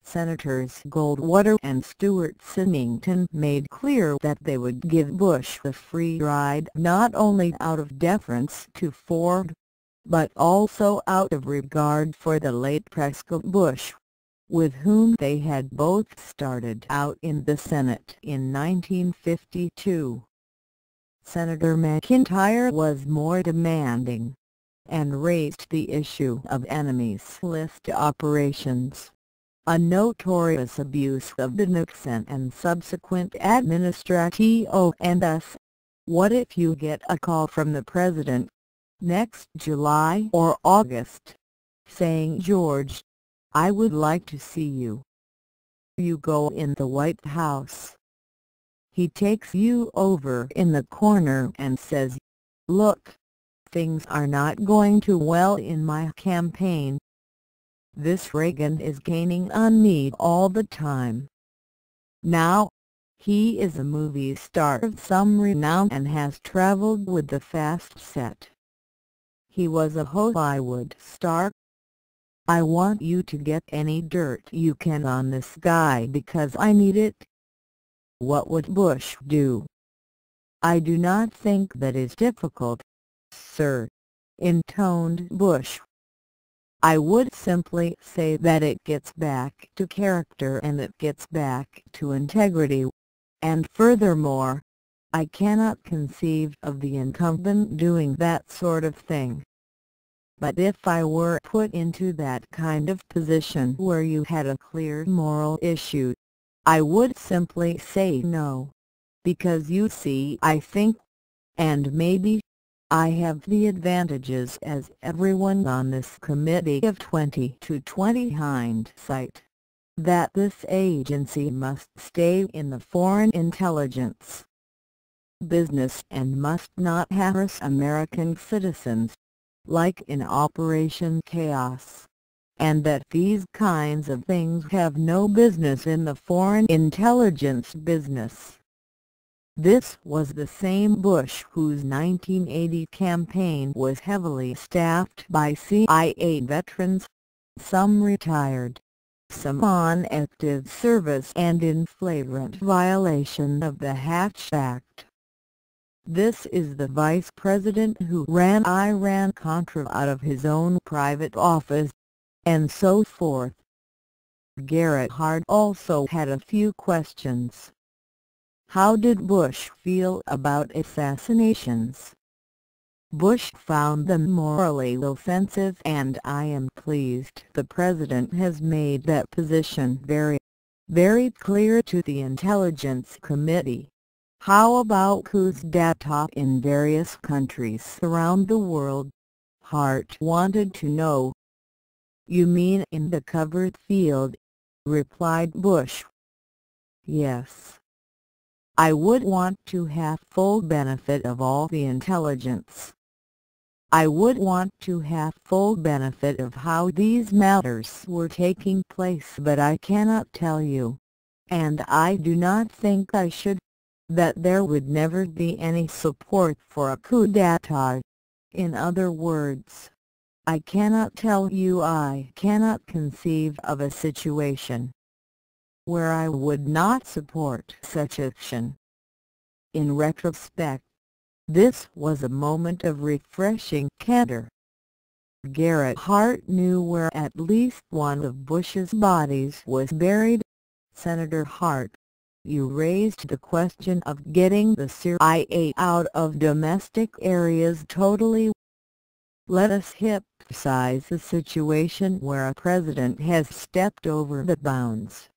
Senators Goldwater and Stuart Symington made clear that they would give Bush the free ride not only out of deference to Ford, but also out of regard for the late Prescott Bush, with whom they had both started out in the Senate in 1952. Senator McIntyre was more demanding, and raised the issue of enemies list operations, a notorious abuse of the Nixon and subsequent administration. And thus, what if you get a call from the President, next July or August, saying, "George, I would like to see you." You go in the White House. He takes you over in the corner and says, "Look, things are not going too well in my campaign. This Reagan is gaining on me all the time." Now, he is a movie star of some renown and has traveled with the fast set. He was a Hollywood star. "I want you to get any dirt you can on this guy because I need it." What would Bush do? "I do not think that is difficult, sir," intoned Bush. "I would simply say that it gets back to character and it gets back to integrity. And furthermore, I cannot conceive of the incumbent doing that sort of thing. But if I were put into that kind of position where you had a clear moral issue, I would simply say no. Because you see, I think, and maybe, I have the advantages as everyone on this committee of 20/20 hindsight, that this agency must stay in the foreign intelligence business and must not harass American citizens, like in Operation Chaos, and that these kinds of things have no business in the foreign intelligence business." This was the same Bush whose 1980 campaign was heavily staffed by CIA veterans, some retired, some on active service and in flagrant violation of the Hatch Act. This is the vice president who ran Iran-Contra out of his own private office, and so forth. Garrett Hard also had a few questions. How did Bush feel about assassinations? Bush found them morally offensive, and I am pleased the President has made that position very clear to the Intelligence Committee. How about coups d'etat in various countries around the world? Hart wanted to know. You mean in the covered field? Replied Bush. Yes. I would want to have full benefit of all the intelligence. I would want to have full benefit of how these matters were taking place, but I cannot tell you, and I do not think I should, that there would never be any support for a coup d'etat. In other words, I cannot tell you, I cannot conceive of a situation where I would not support such action. In retrospect, this was a moment of refreshing candor. Garrett Hart knew where at least one of Bush's bodies was buried. Senator Hart, you raised the question of getting the CIA out of domestic areas totally. Let us hypothesize a situation where a president has stepped over the bounds.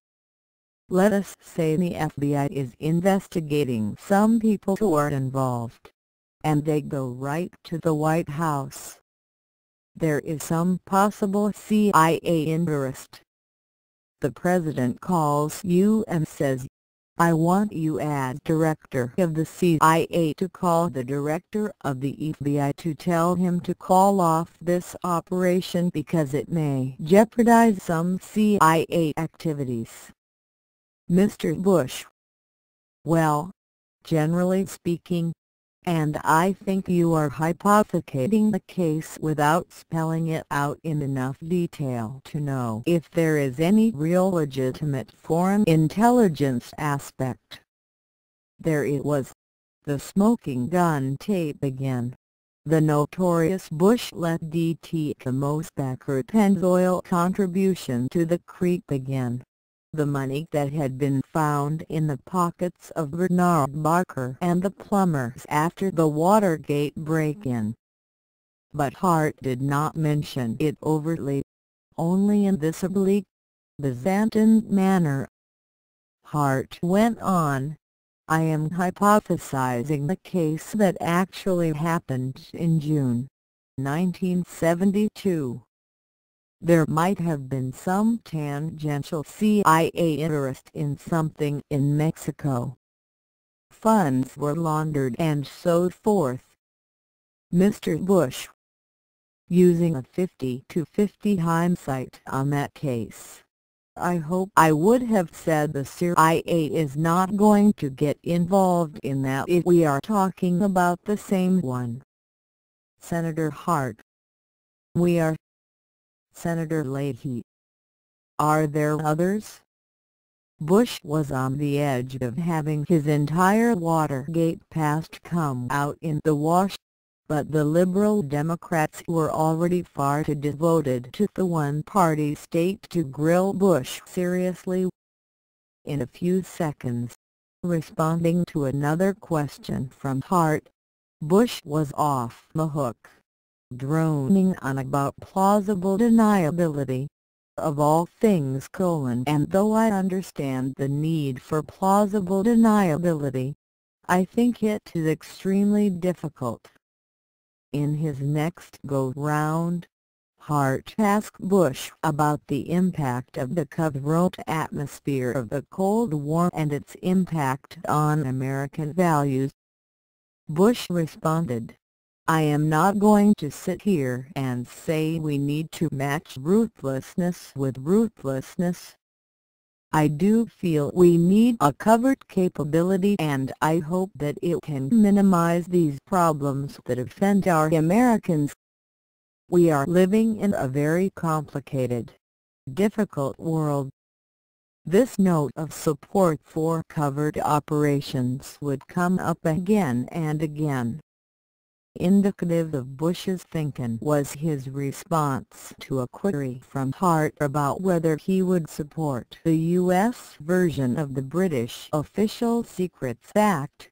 Let us say the FBI is investigating some people who are involved, and they go right to the White House. There is some possible CIA interest. The President calls you and says, I want you as director of the CIA to call the director of the FBI to tell him to call off this operation because it may jeopardize some CIA activities. Mr. Bush. Well, generally speaking, and I think you are hypothecating the case without spelling it out in enough detail to know if there is any real legitimate foreign intelligence aspect. There it was, the smoking gun tape again. The notorious Bush-led DT Amos Becker Pennzoil contribution to the creep again. The money that had been found in the pockets of Bernard Barker and the plumbers after the Watergate break-in. But Hart did not mention it overtly, only in this oblique, Byzantine manner. Hart went on, I am hypothesizing the case that actually happened in June 1972. There might have been some tangential CIA interest in something in Mexico. Funds were laundered and so forth. Mr. Bush, using a 50-50 hindsight on that case, I hope I would have said the CIA is not going to get involved in that if we are talking about the same one. Senator Hart. We are. Senator Leahy. Are there others? Bush was on the edge of having his entire Watergate past come out in the wash, but the Liberal Democrats were already far too devoted to the one-party state to grill Bush seriously. In a few seconds, responding to another question from Hart, Bush was off the hook, droning on about plausible deniability, of all things: and though I understand the need for plausible deniability, I think it is extremely difficult. In his next go-round, Hart asked Bush about the impact of the cutthroat atmosphere of the Cold War and its impact on American values. Bush responded, I am not going to sit here and say we need to match ruthlessness with ruthlessness. I do feel we need a covert capability, and I hope that it can minimize these problems that offend our Americans. We are living in a very complicated, difficult world. This note of support for covert operations would come up again and again. Indicative of Bush's thinking was his response to a query from Hart about whether he would support the U.S. version of the British Official Secrets Act.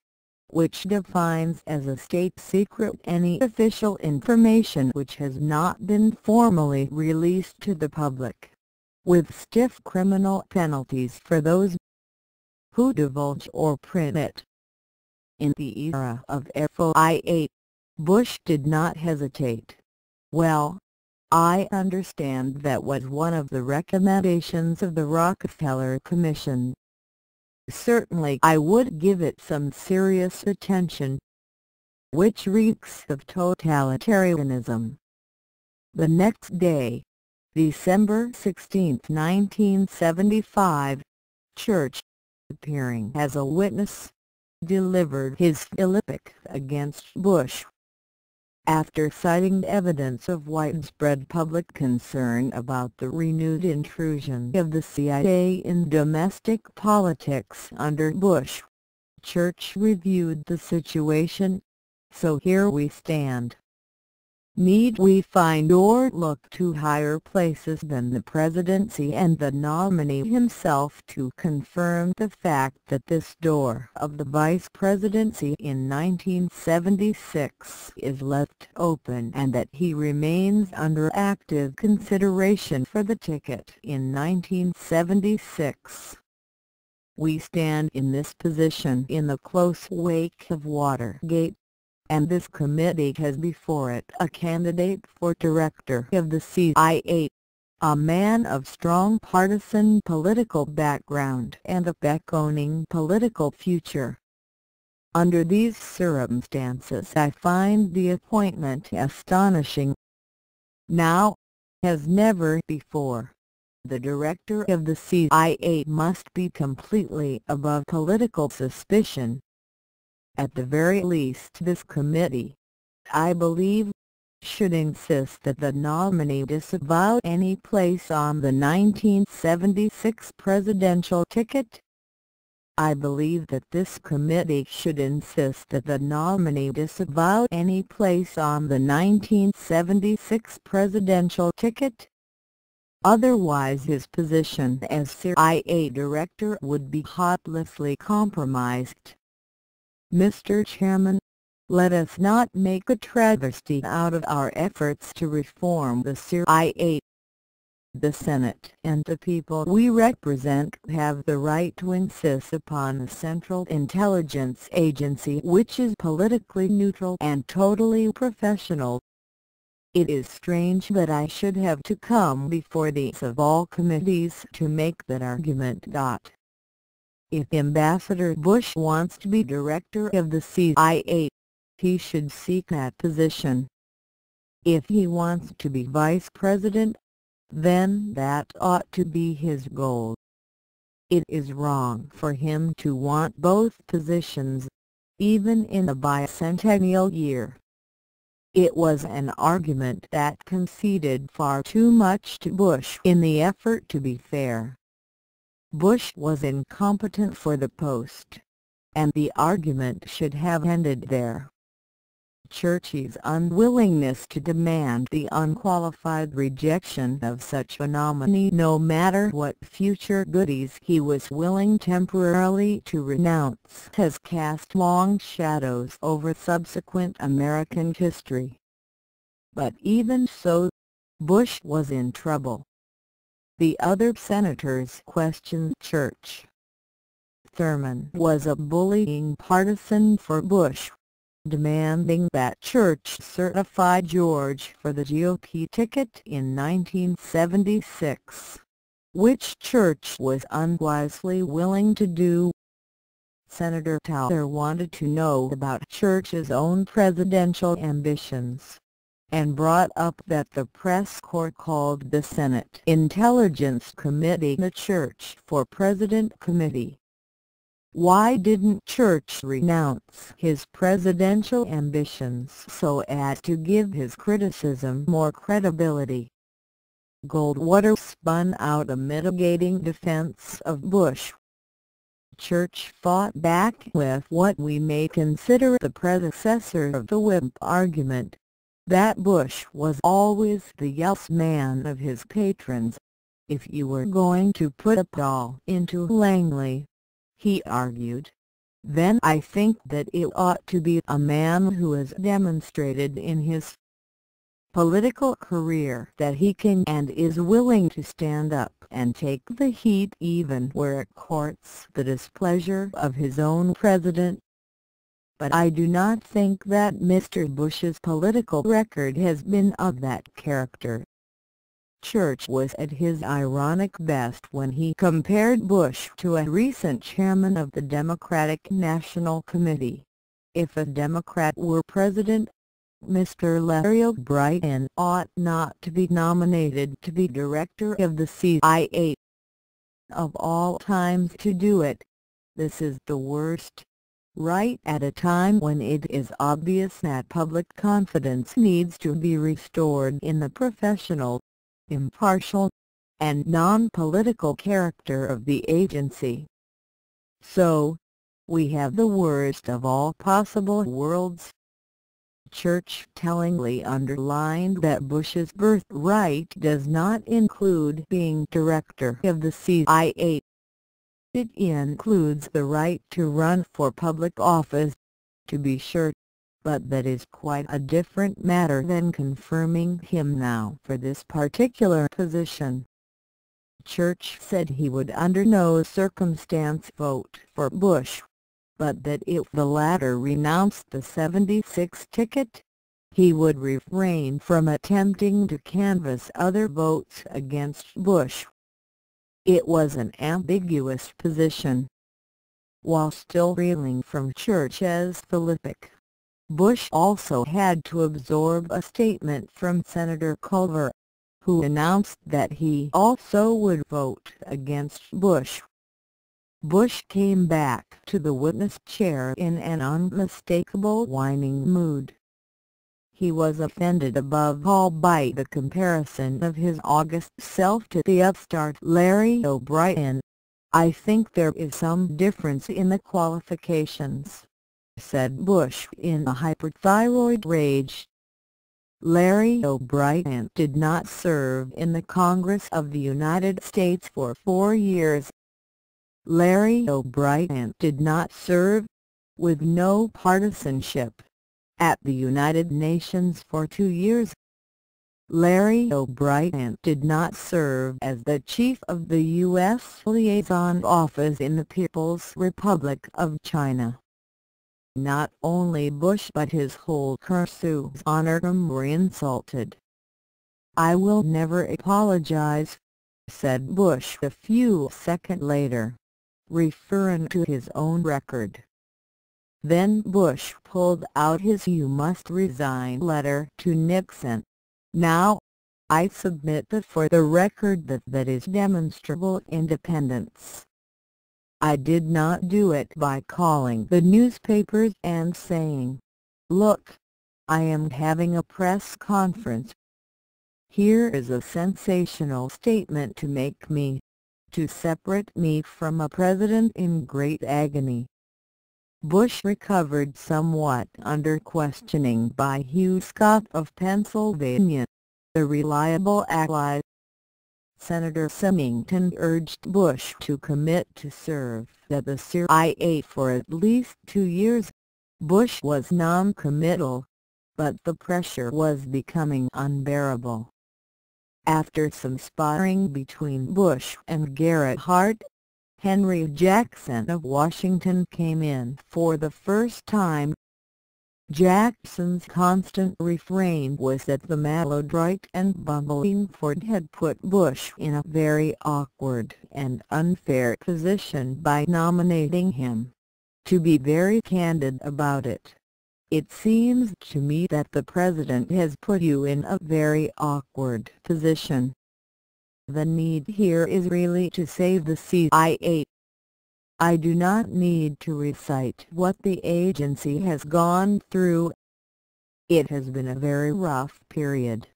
which defines as a state secret any official information which has not been formally released to the public, with stiff criminal penalties for those who divulge or print it. In the era of FOIA, Bush did not hesitate. Well, I understand that was one of the recommendations of the Rockefeller Commission. Certainly I would give it some serious attention, which reeks of totalitarianism. The next day, December 16, 1975, Church, appearing as a witness, delivered his philippic against Bush. After citing evidence of widespread public concern about the renewed intrusion of the CIA in domestic politics under Bush, Church reviewed the situation. So here we stand. Need we find or look to higher places than the presidency and the nominee himself to confirm the fact that this door of the vice presidency in 1976 is left open and that he remains under active consideration for the ticket in 1976? We stand in this position in the close wake of Watergate, and this committee has before it a candidate for director of the CIA, a man of strong partisan political background and a beckoning political future. Under these circumstances I find the appointment astonishing. Now, as never before, the director of the CIA must be completely above political suspicion. At the very least this committee, I believe, should insist that the nominee disavow any place on the 1976 presidential ticket. I believe that this committee should insist that the nominee disavow any place on the 1976 presidential ticket. Otherwise his position as CIA director would be hopelessly compromised. Mr. Chairman, let us not make a travesty out of our efforts to reform the CIA. The Senate and the people we represent have the right to insist upon a central intelligence agency which is politically neutral and totally professional. It is strange that I should have to come before these of all committees to make that argument. If Ambassador Bush wants to be director of the CIA, he should seek that position. If he wants to be vice president, then that ought to be his goal. It is wrong for him to want both positions, even in the bicentennial year. It was an argument that conceded far too much to Bush in the effort to be fair. Bush was incompetent for the post, and the argument should have ended there. Church's unwillingness to demand the unqualified rejection of such a nominee no matter what future goodies he was willing temporarily to renounce has cast long shadows over subsequent American history. But even so, Bush was in trouble. The other senators questioned Church. Thurman was a bullying partisan for Bush, demanding that Church certify George for the GOP ticket in 1976, which Church was unwisely willing to do. Senator Tyler wanted to know about Church's own presidential ambitions, and brought up that the press corps called the Senate Intelligence Committee the Church for President Committee. Why didn't Church renounce his presidential ambitions so as to give his criticism more credibility? Goldwater spun out a mitigating defense of Bush. Church fought back with what we may consider the predecessor of the wimp argument, that Bush was always the yes man of his patrons. If you were going to put a doll into Langley, he argued, then I think that it ought to be a man who has demonstrated in his political career that he can and is willing to stand up and take the heat even where it courts the displeasure of his own president. But I do not think that Mr. Bush's political record has been of that character. Church was at his ironic best when he compared Bush to a recent chairman of the Democratic National Committee. If a Democrat were president, Mr. Larry O'Brien ought not to be nominated to be director of the CIA. Of all times to do it, this is the worst. Right at a time when it is obvious that public confidence needs to be restored in the professional, impartial, and non-political character of the agency. So, we have the worst of all possible worlds. Church tellingly underlined that Bush's birthright does not include being director of the CIA. It includes the right to run for public office, to be sure, but that is quite a different matter than confirming him now for this particular position. Church said he would under no circumstance vote for Bush, but that if the latter renounced the '76 ticket, he would refrain from attempting to canvass other votes against Bush. It was an ambiguous position. While still reeling from Church's Philippic, Bush also had to absorb a statement from Senator Culver, who announced that he also would vote against Bush. Bush came back to the witness chair in an unmistakable whining mood. He was offended above all by the comparison of his August self to the upstart Larry O'Brien. "I think there is some difference in the qualifications," said Bush in a hyperthyroid rage. Larry O'Brien did not serve in the Congress of the United States for 4 years. Larry O'Brien did not serve, with no partisanship, at the United Nations for 2 years. Larry O'Brien did not serve as the chief of the U.S. Liaison Office in the People's Republic of China. Not only Bush but his whole pursuit honor were insulted. "I will never apologize," said Bush a few seconds later, referring to his own record. Then Bush pulled out his "You must resign" letter to Nixon. "Now, I submit that for the record that is demonstrable independence. I did not do it by calling the newspapers and saying, 'Look, I am having a press conference. Here is a sensational statement to make me, to separate me from a president in great agony.'" Bush recovered somewhat under questioning by Hugh Scott of Pennsylvania, a reliable ally. Senator Symington urged Bush to commit to serve at the CIA for at least 2 years. Bush was non-committal, but the pressure was becoming unbearable. After some sparring between Bush and Garrett Hart, Henry Jackson of Washington came in for the first time. Jackson's constant refrain was that the maladroit and bumbling Ford had put Bush in a very awkward and unfair position by nominating him. "To be very candid about it, it seems to me that the President has put you in a very awkward position. The need here is really to save the CIA. I do not need to recite what the agency has gone through. It has been a very rough period.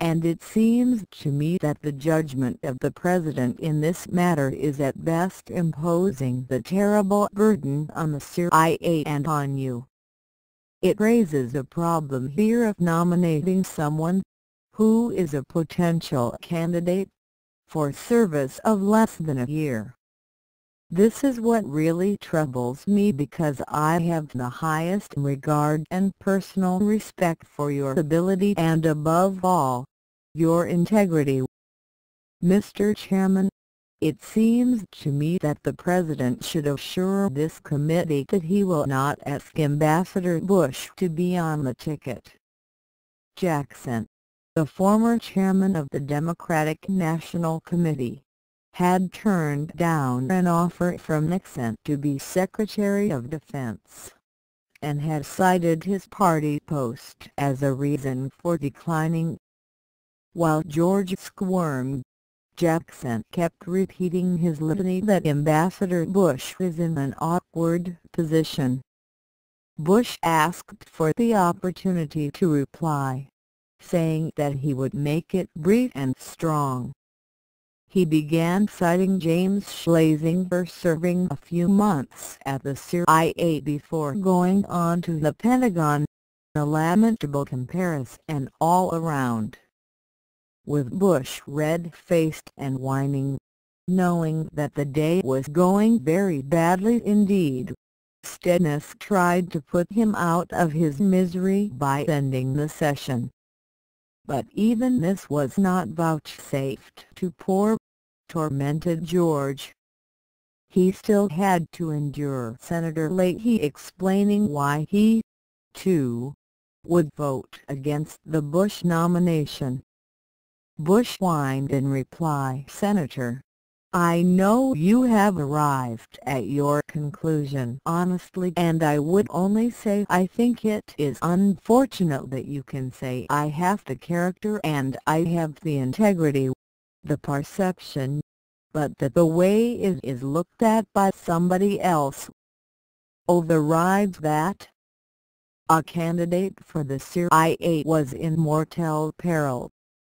And it seems to me that the judgment of the President in this matter is at best imposing the terrible burden on the CIA and on you. It raises a problem here of nominating someone who is a potential candidate for service of less than a year. This is what really troubles me, because I have the highest regard and personal respect for your ability and, above all, your integrity. Mr. Chairman, it seems to me that the President should assure this committee that he will not ask Ambassador Bush to be on the ticket. Jackson, the former chairman of the Democratic National Committee, had turned down an offer from Nixon to be Secretary of Defense, and had cited his party post as a reason for declining. While George squirmed, Jackson kept repeating his litany that Ambassador Bush is in an awkward position. Bush asked for the opportunity to reply, saying that he would make it brief and strong. He began citing James Schlesinger serving a few months at the CIA before going on to the Pentagon, a lamentable comparison all around. With Bush red-faced and whining, knowing that the day was going very badly indeed, Stennis tried to put him out of his misery by ending the session. But even this was not vouchsafed to poor, tormented George. He still had to endure Senator Leahy explaining why he, too, would vote against the Bush nomination. Bush whined in reply, "Senator, I know you have arrived at your conclusion honestly, and I would only say I think it is unfortunate that you can say I have the character and I have the integrity, the perception, but that the way it is looked at by somebody else overrides that." A candidate for the CIA was in mortal peril,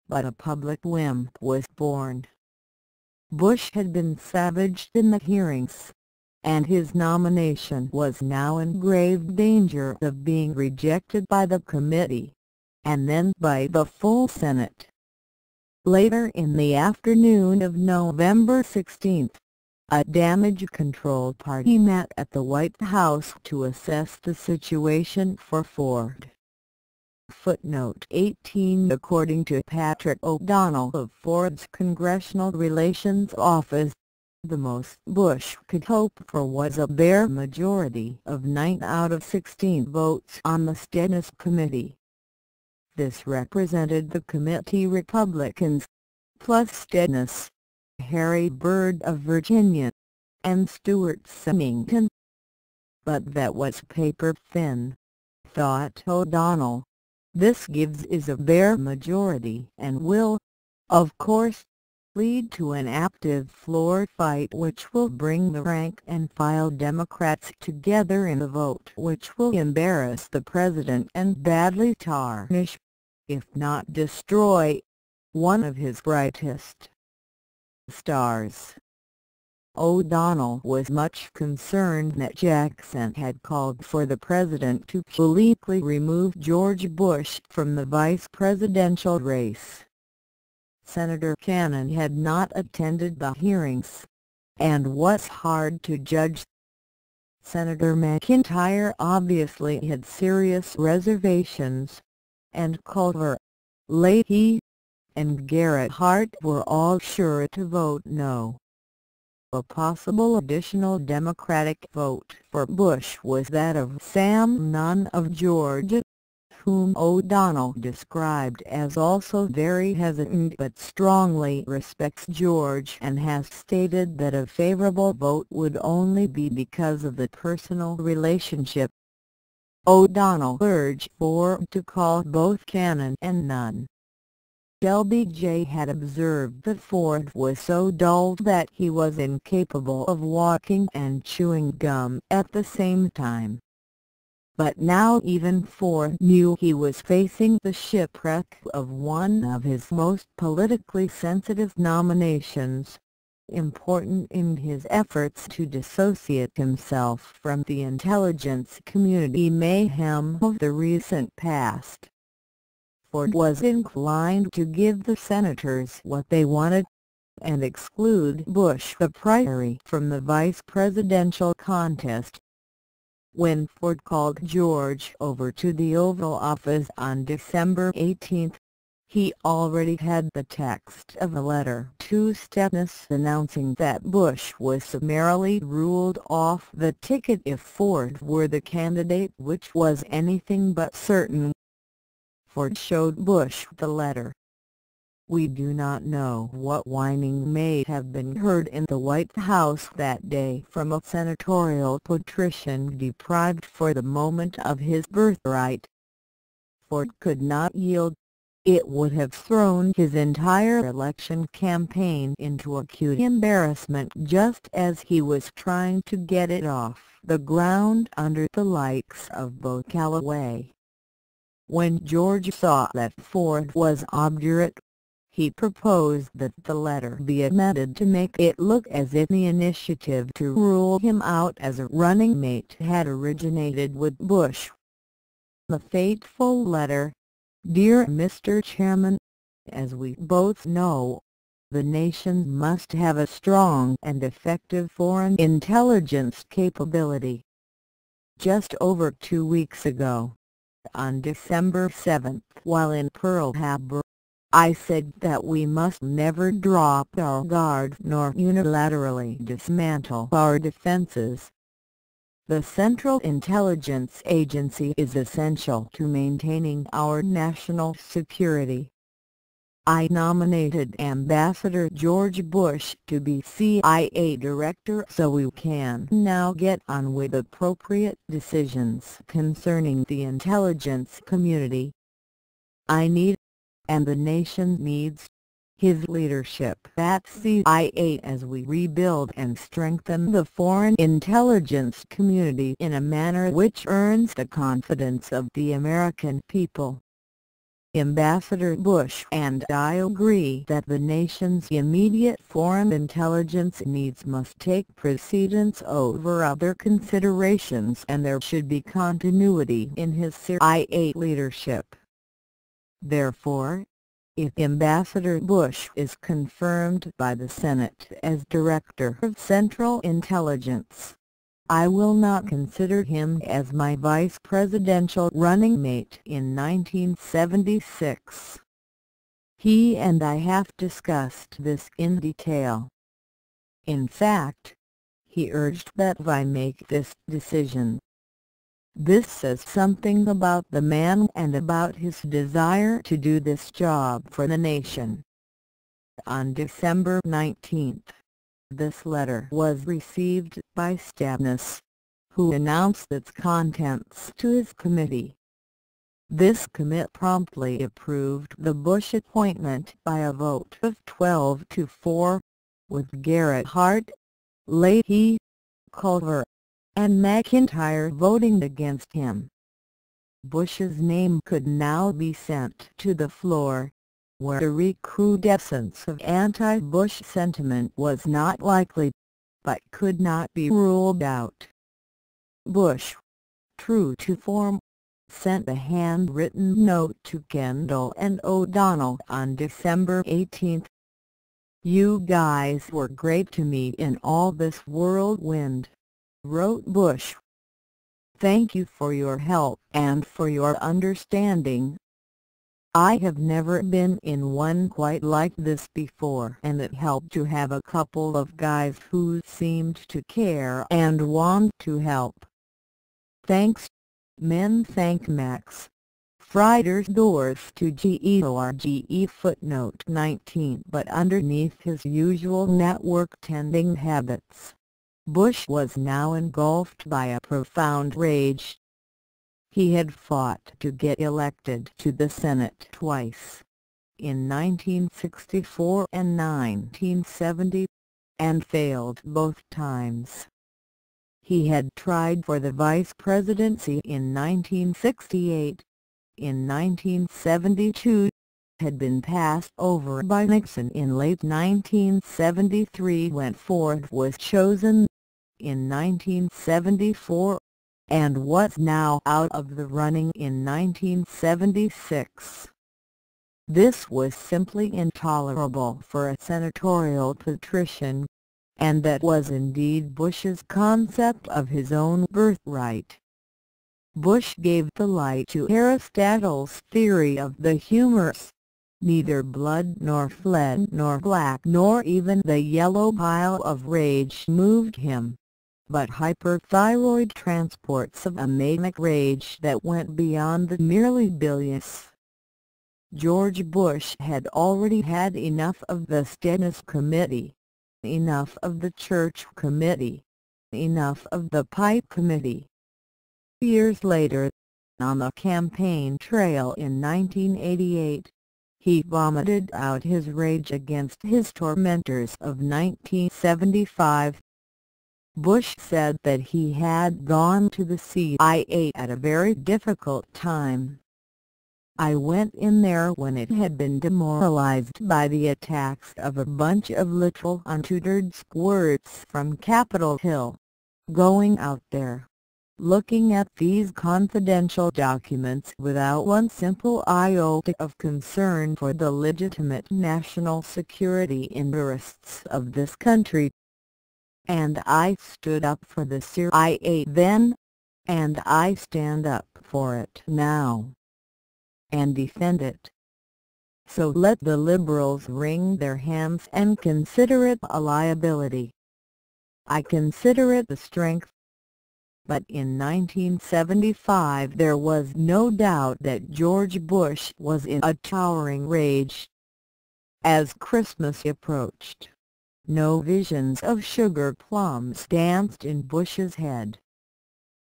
but a public whim was born. Bush had been savaged in the hearings, and his nomination was now in grave danger of being rejected by the committee, and then by the full Senate. Later in the afternoon of November 16, a damage control party met at the White House to assess the situation for Ford. Footnote 18. According to Patrick O'Donnell of Ford's Congressional Relations Office, the most Bush could hope for was a bare majority of 9 out of 16 votes on the Stennis Committee. This represented the committee Republicans, plus Stennis, Harry Byrd of Virginia, and Stuart Symington. But that was paper thin, thought O'Donnell. This gives is a bare majority and will, of course, lead to an active floor fight which will bring the rank-and-file Democrats together in a vote which will embarrass the President and badly tarnish, if not destroy, one of his brightest stars. O'Donnell was much concerned that Jackson had called for the President to publicly remove George Bush from the vice presidential race. Senator Cannon had not attended the hearings, and was hard to judge. Senator McIntyre obviously had serious reservations, and Culver, Leahy, and Garrett Hart were all sure to vote no. A possible additional Democratic vote for Bush was that of Sam Nunn of Georgia, whom O'Donnell described as also very hesitant but strongly respects George and has stated that a favorable vote would only be because of the personal relationship. O'Donnell urged Ford to call both Cannon and Nunn. LBJ had observed that Ford was so dull that he was incapable of walking and chewing gum at the same time. But now even Ford knew he was facing the shipwreck of one of his most politically sensitive nominations, important in his efforts to dissociate himself from the intelligence community mayhem of the recent past. Ford was inclined to give the senators what they wanted, and exclude Bush the primary from the vice presidential contest. When Ford called George over to the Oval Office on December 18, he already had the text of a letter to Stepnis announcing that Bush was summarily ruled off the ticket if Ford were the candidate, which was anything but certain. Ford showed Bush the letter. We do not know what whining may have been heard in the White House that day from a senatorial patrician deprived for the moment of his birthright. Ford could not yield. It would have thrown his entire election campaign into acute embarrassment just as he was trying to get it off the ground under the likes of both Callaway. When George saw that Ford was obdurate, he proposed that the letter be amended to make it look as if the initiative to rule him out as a running mate had originated with Bush. The fateful letter: Dear Mr. Chairman, as we both know, the nation must have a strong and effective foreign intelligence capability. Just over 2 weeks ago, on December 7, while in Pearl Harbor, I said that we must never drop our guard nor unilaterally dismantle our defenses. The Central Intelligence Agency is essential to maintaining our national security. I nominated Ambassador George Bush to be CIA Director so we can now get on with appropriate decisions concerning the intelligence community. I need, and the nation needs, his leadership at CIA as we rebuild and strengthen the foreign intelligence community in a manner which earns the confidence of the American people. Ambassador Bush and I agree that the nation's immediate foreign intelligence needs must take precedence over other considerations and there should be continuity in his CIA leadership. Therefore, if Ambassador Bush is confirmed by the Senate as Director of Central Intelligence, I will not consider him as my vice presidential running mate in 1976. He and I have discussed this in detail. In fact, he urged that I make this decision. This says something about the man and about his desire to do this job for the nation. On December 19, this letter was received by Stepnis, who announced its contents to his committee. This committee promptly approved the Bush appointment by a vote of 12-4, with Garrett Hart, Leahy, Culver, and McIntyre voting against him. Bush's name could now be sent to the floor, where a recrudescence of anti-Bush sentiment was not likely, but could not be ruled out. Bush, true to form, sent a handwritten note to Kendall and O'Donnell on December 18. "You guys were great to me in all this whirlwind," wrote Bush. "Thank you for your help and for your understanding. I have never been in one quite like this before and it helped to have a couple of guys who seemed to care and want to help. Thanks, men." Thank Max. Frieders Doors to George footnote 19. But underneath his usual network-tending habits, Bush was now engulfed by a profound rage. He had fought to get elected to the Senate twice, in 1964 and 1970, and failed both times. He had tried for the vice presidency in 1968, in 1972, had been passed over by Nixon in late 1973 when Ford was chosen, in 1974, and was now out of the running in 1976. This was simply intolerable for a senatorial patrician, and that was indeed Bush's concept of his own birthright. Bush gave the lie to Aristotle's theory of the humorous. Neither blood nor fled nor black nor even the yellow pile of rage moved him, but hyperthyroid transports of a manic rage that went beyond the merely bilious. George Bush had already had enough of the Stennis Committee, enough of the Church Committee, enough of the Pipe Committee. Years later, on the campaign trail in 1988, he vomited out his rage against his tormentors of 1975. Bush said that he had gone to the CIA at a very difficult time. "I went in there when it had been demoralized by the attacks of a bunch of little untutored squirts from Capitol Hill. Going out there, looking at these confidential documents without one simple iota of concern for the legitimate national security interests of this country. And I stood up for the CIA then, and I stand up for it now, and defend it. So let the liberals wring their hands and consider it a liability. I consider it a strength." But in 1975 there was no doubt that George Bush was in a towering rage. As Christmas approached, no visions of sugar plums danced in Bush's head.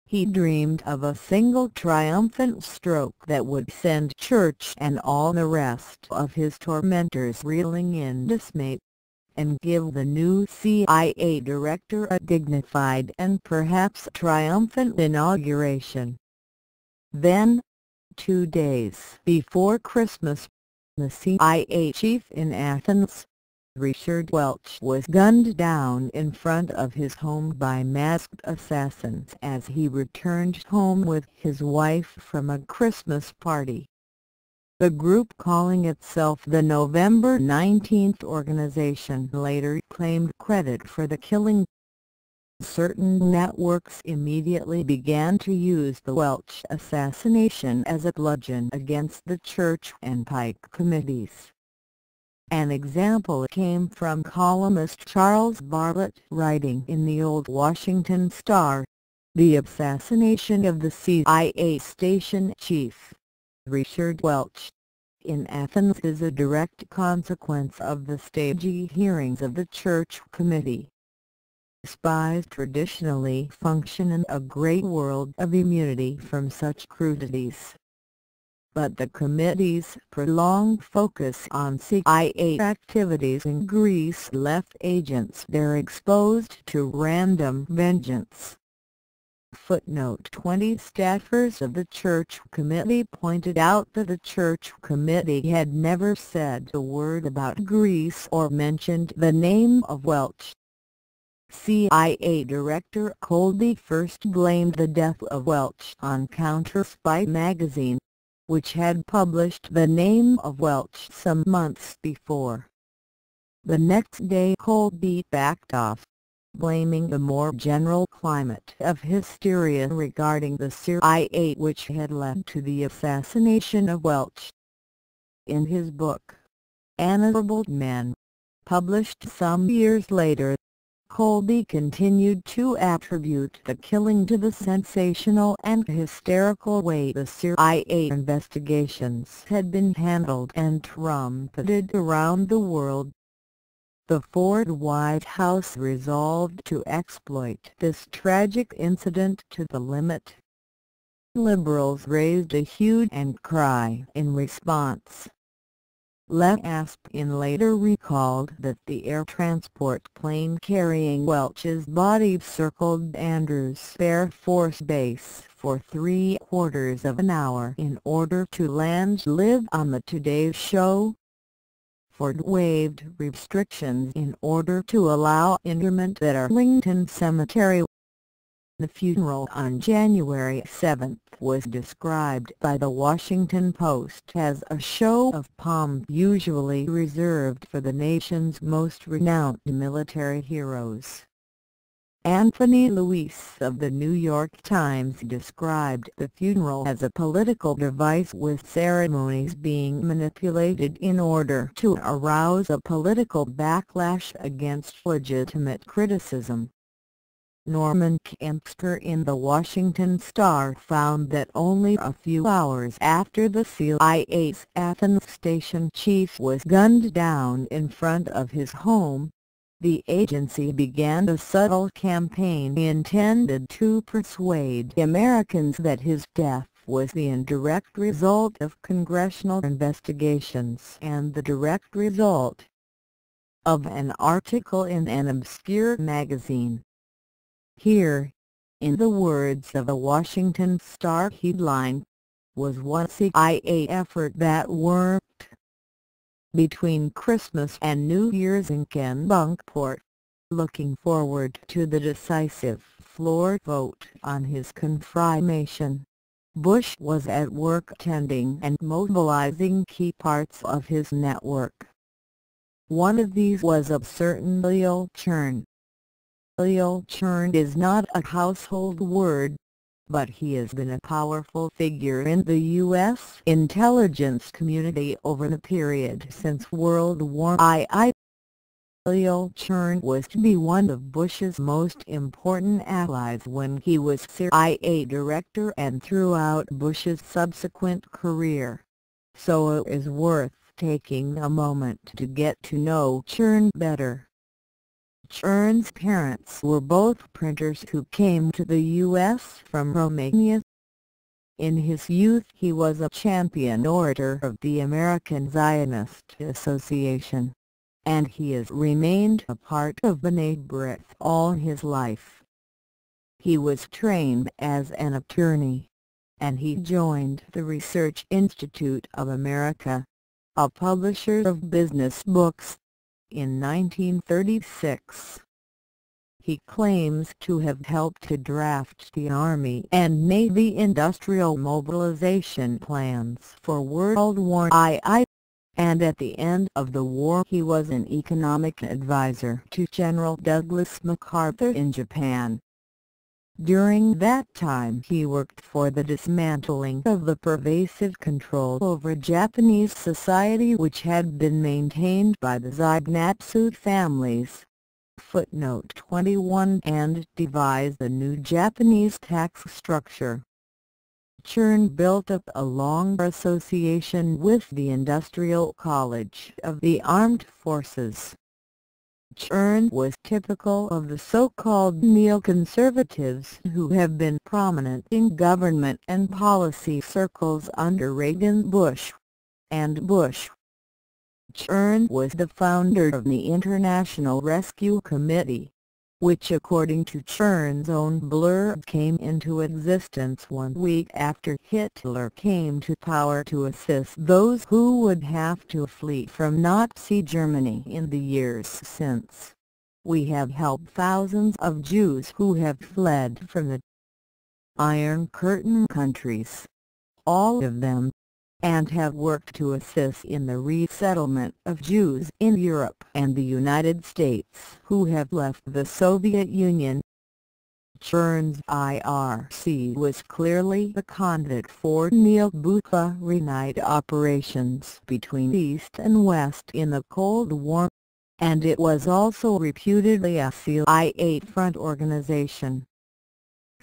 He dreamed of a single triumphant stroke that would send Church and all the rest of his tormentors reeling in dismay, and give the new CIA director a dignified and perhaps triumphant inauguration. Then, 2 days before Christmas, the CIA chief in Athens, Richard Welch, was gunned down in front of his home by masked assassins as he returned home with his wife from a Christmas party. The group, calling itself the November 19th Organization, later claimed credit for the killing. Certain networks immediately began to use the Welch assassination as a bludgeon against the Church and Pike committees. An example came from columnist Charles Bartlett, writing in the Old Washington Star: "The assassination of the CIA station chief, Richard Welch, in Athens is a direct consequence of the stagey hearings of the Church Committee." Spies traditionally function in a great world of immunity from such crudities. But the committee's prolonged focus on CIA activities in Greece left agents there exposed to random vengeance. Footnote 20: Staffers of the Church Committee pointed out that the Church Committee had never said a word about Greece or mentioned the name of Welch. CIA Director Colby first blamed the death of Welch on Counter-Spy magazine, which had published the name of Welch some months before. The next day Colby backed off, blaming the more general climate of hysteria regarding the CIA which had led to the assassination of Welch. In his book, Honorable Men, published some years later, Colby continued to attribute the killing to the sensational and hysterical way the CIA investigations had been handled and trumpeted around the world. The Ford White House resolved to exploit this tragic incident to the limit. Liberals raised a hue and cry in response. Lev Aspin later recalled that the air transport plane carrying Welch's body circled Andrews Air Force Base for 3/4 of an hour in order to land live on the Today Show. Ford waived restrictions in order to allow interment at Arlington Cemetery. The funeral on January 7 was described by the Washington Post as a show of pomp usually reserved for the nation's most renowned military heroes. Anthony Lewis of the New York Times described the funeral as a political device with ceremonies being manipulated in order to arouse a political backlash against legitimate criticism. Norman Kempster in the Washington Star found that only a few hours after the CIA's Athens station chief was gunned down in front of his home, the agency began a subtle campaign intended to persuade Americans that his death was the indirect result of congressional investigations and the direct result of an article in an obscure magazine. Here, in the words of a Washington Star headline, was one CIA effort that worked. Between Christmas and New Year's in Kennebunkport, looking forward to the decisive floor vote on his confirmation, Bush was at work tending and mobilizing key parts of his network. One of these was a certain Leo Chern. Leo Chern is not a household word, but he has been a powerful figure in the U.S. intelligence community over the period since World War II. Leo Chern was to be one of Bush's most important allies when he was CIA director and throughout Bush's subsequent career, so it is worth taking a moment to get to know Chern better. Chern's parents were both printers who came to the U.S. from Romania. In his youth he was a champion orator of the American Zionist Association, and he has remained a part of B'nai B'rith all his life. He was trained as an attorney, and he joined the Research Institute of America, a publisher of business books, in 1936. He claims to have helped to draft the Army and Navy industrial mobilization plans for World War II, and at the end of the war he was an economic advisor to General Douglas MacArthur in Japan. During that time he worked for the dismantling of the pervasive control over Japanese society which had been maintained by the Zaignatsu families. Footnote 21, and devised a new Japanese tax structure. Chern built up a long association with the Industrial College of the Armed Forces. Chern was typical of the so-called neoconservatives who have been prominent in government and policy circles under Reagan, Bush, and Bush. Chern was the founder of the International Rescue Committee, which according to Chern's own blurb came into existence 1 week after Hitler came to power to assist those who would have to flee from Nazi Germany in the years since. We have helped thousands of Jews who have fled from the Iron Curtain countries, all of them, and have worked to assist in the resettlement of Jews in Europe and the United States who have left the Soviet Union. Chern's IRC was clearly the conduit for neo-Bukharinite operations between East and West in the Cold War, and it was also reputedly a CIA front organization.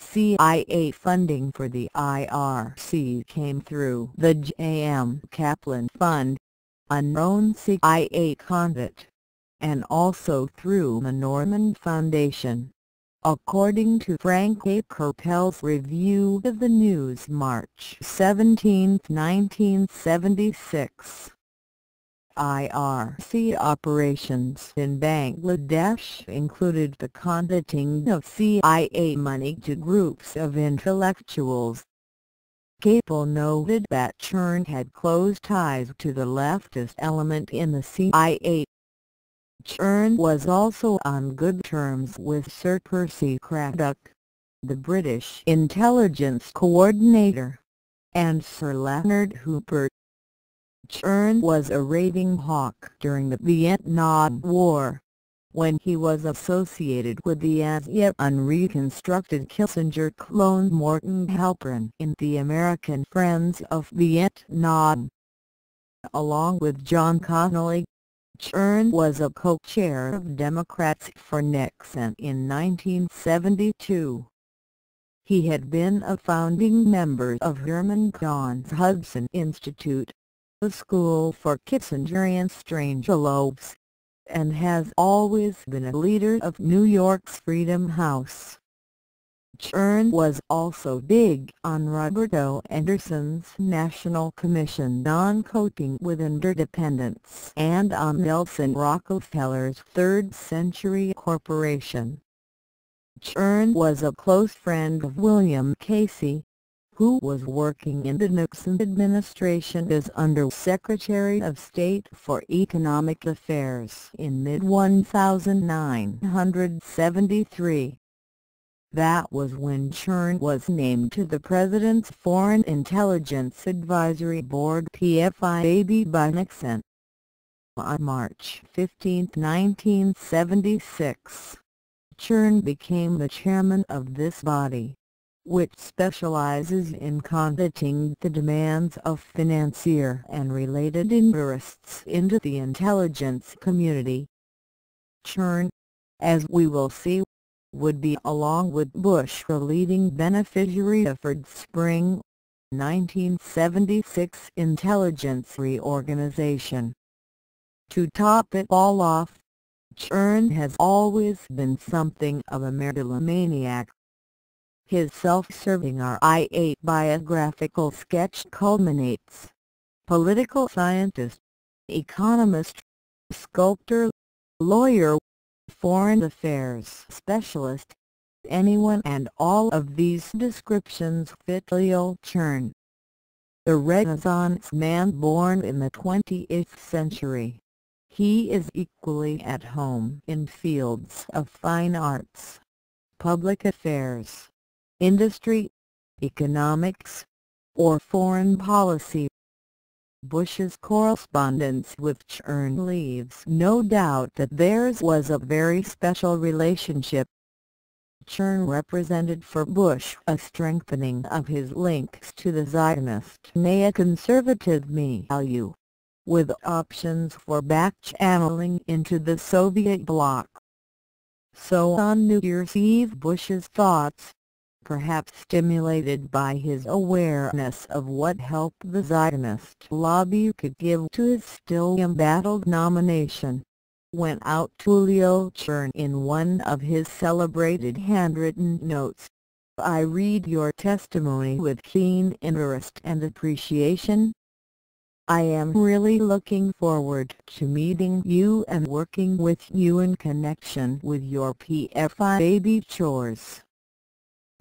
CIA funding for the IRC came through the J.M. Kaplan Fund, a known CIA conduit, and also through the Norman Foundation, according to Frank A. Kerpel's review of the news March 17, 1976. IRC operations in Bangladesh included the conducting of CIA money to groups of intellectuals. Kapel noted that Chern had close ties to the leftist element in the CIA. Chern was also on good terms with Sir Percy Craddock, the British intelligence coordinator, and Sir Leonard Hooper. Chern was a raiding hawk during the Vietnam War, when he was associated with the as yet unreconstructed Kissinger clone Morton Halperin in the American Friends of Vietnam. Along with John Connally, Chern was a co-chair of Democrats for Nixon in 1972. He had been a founding member of Herman Cahn's Hudson Institute, a school for Kissingerian strangeloves, and has always been a leader of New York's Freedom House. Chern was also big on Roberto Anderson's National Commission on Coping with Interdependence and on Nelson Rockefeller's Third Century Corporation. Chern was a close friend of William Casey, who was working in the Nixon administration as Under-Secretary of State for Economic Affairs in mid-1973. That was when Chern was named to the President's Foreign Intelligence Advisory Board (PFIAB) by Nixon. On March 15, 1976, Chern became the chairman of this body, which specializes in conducting the demands of financier and related interests into the intelligence community. Chern, as we will see, would be along with Bush the leading beneficiary of the Spring 1976 intelligence reorganization. To top it all off, Chern has always been something of a megalomaniac. His self-serving RI-8 biographical sketch culminates: political scientist, economist, sculptor, lawyer, foreign affairs specialist. Anyone and all of these descriptions fit Leo Chern, the Renaissance man born in the 20th century. He is equally at home in fields of fine arts, public affairs, industry, economics, or foreign policy. Bush's correspondence with Chern leaves no doubt that theirs was a very special relationship. Chern represented for Bush a strengthening of his links to the Zionist neoconservative milieu, with options for back-channeling into the Soviet bloc. So on New Year's Eve, Bush's thoughts, perhaps stimulated by his awareness of what help the Zionist lobby could give to his still embattled nomination, went out to Leo Chern in one of his celebrated handwritten notes. "I read your testimony with keen interest and appreciation. I am really looking forward to meeting you and working with you in connection with your PFIAB chores.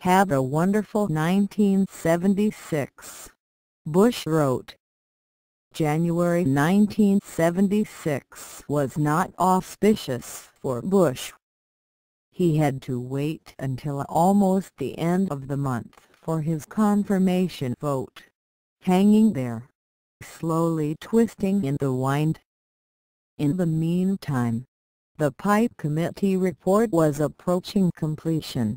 Have a wonderful 1976." Bush wrote. January 1976 was not auspicious for Bush. He had to wait until almost the end of the month for his confirmation vote, hanging there, slowly twisting in the wind. In the meantime, the Pipe Committee report was approaching completion,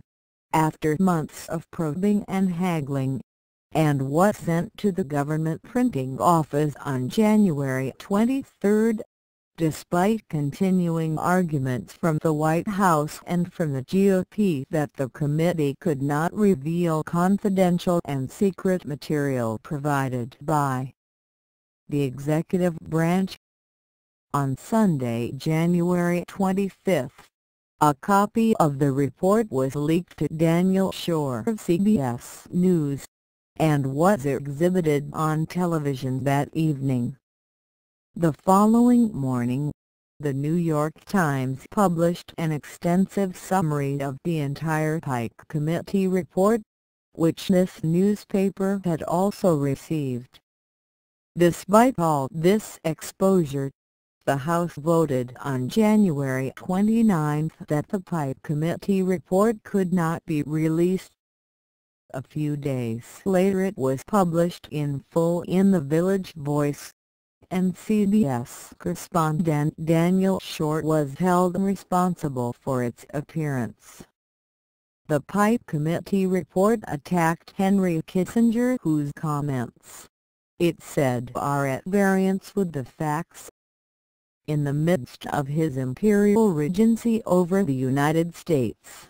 after months of probing and haggling, and was sent to the government printing office on January 23, despite continuing arguments from the White House and from the GOP that the committee could not reveal confidential and secret material provided by the executive branch. On Sunday, January 25, a copy of the report was leaked to Daniel Schorr of CBS News, and was exhibited on television that evening. The following morning, the New York Times published an extensive summary of the entire Pike Committee report, which this newspaper had also received. Despite all this exposure, The House voted on January 29 that the Pike Committee report could not be released. A few days later it was published in full in the Village Voice, and CBS correspondent Daniel Short was held responsible for its appearance. The Pike Committee report attacked Henry Kissinger, whose comments, it said, are at variance with the facts. In the midst of his imperial regency over the United States,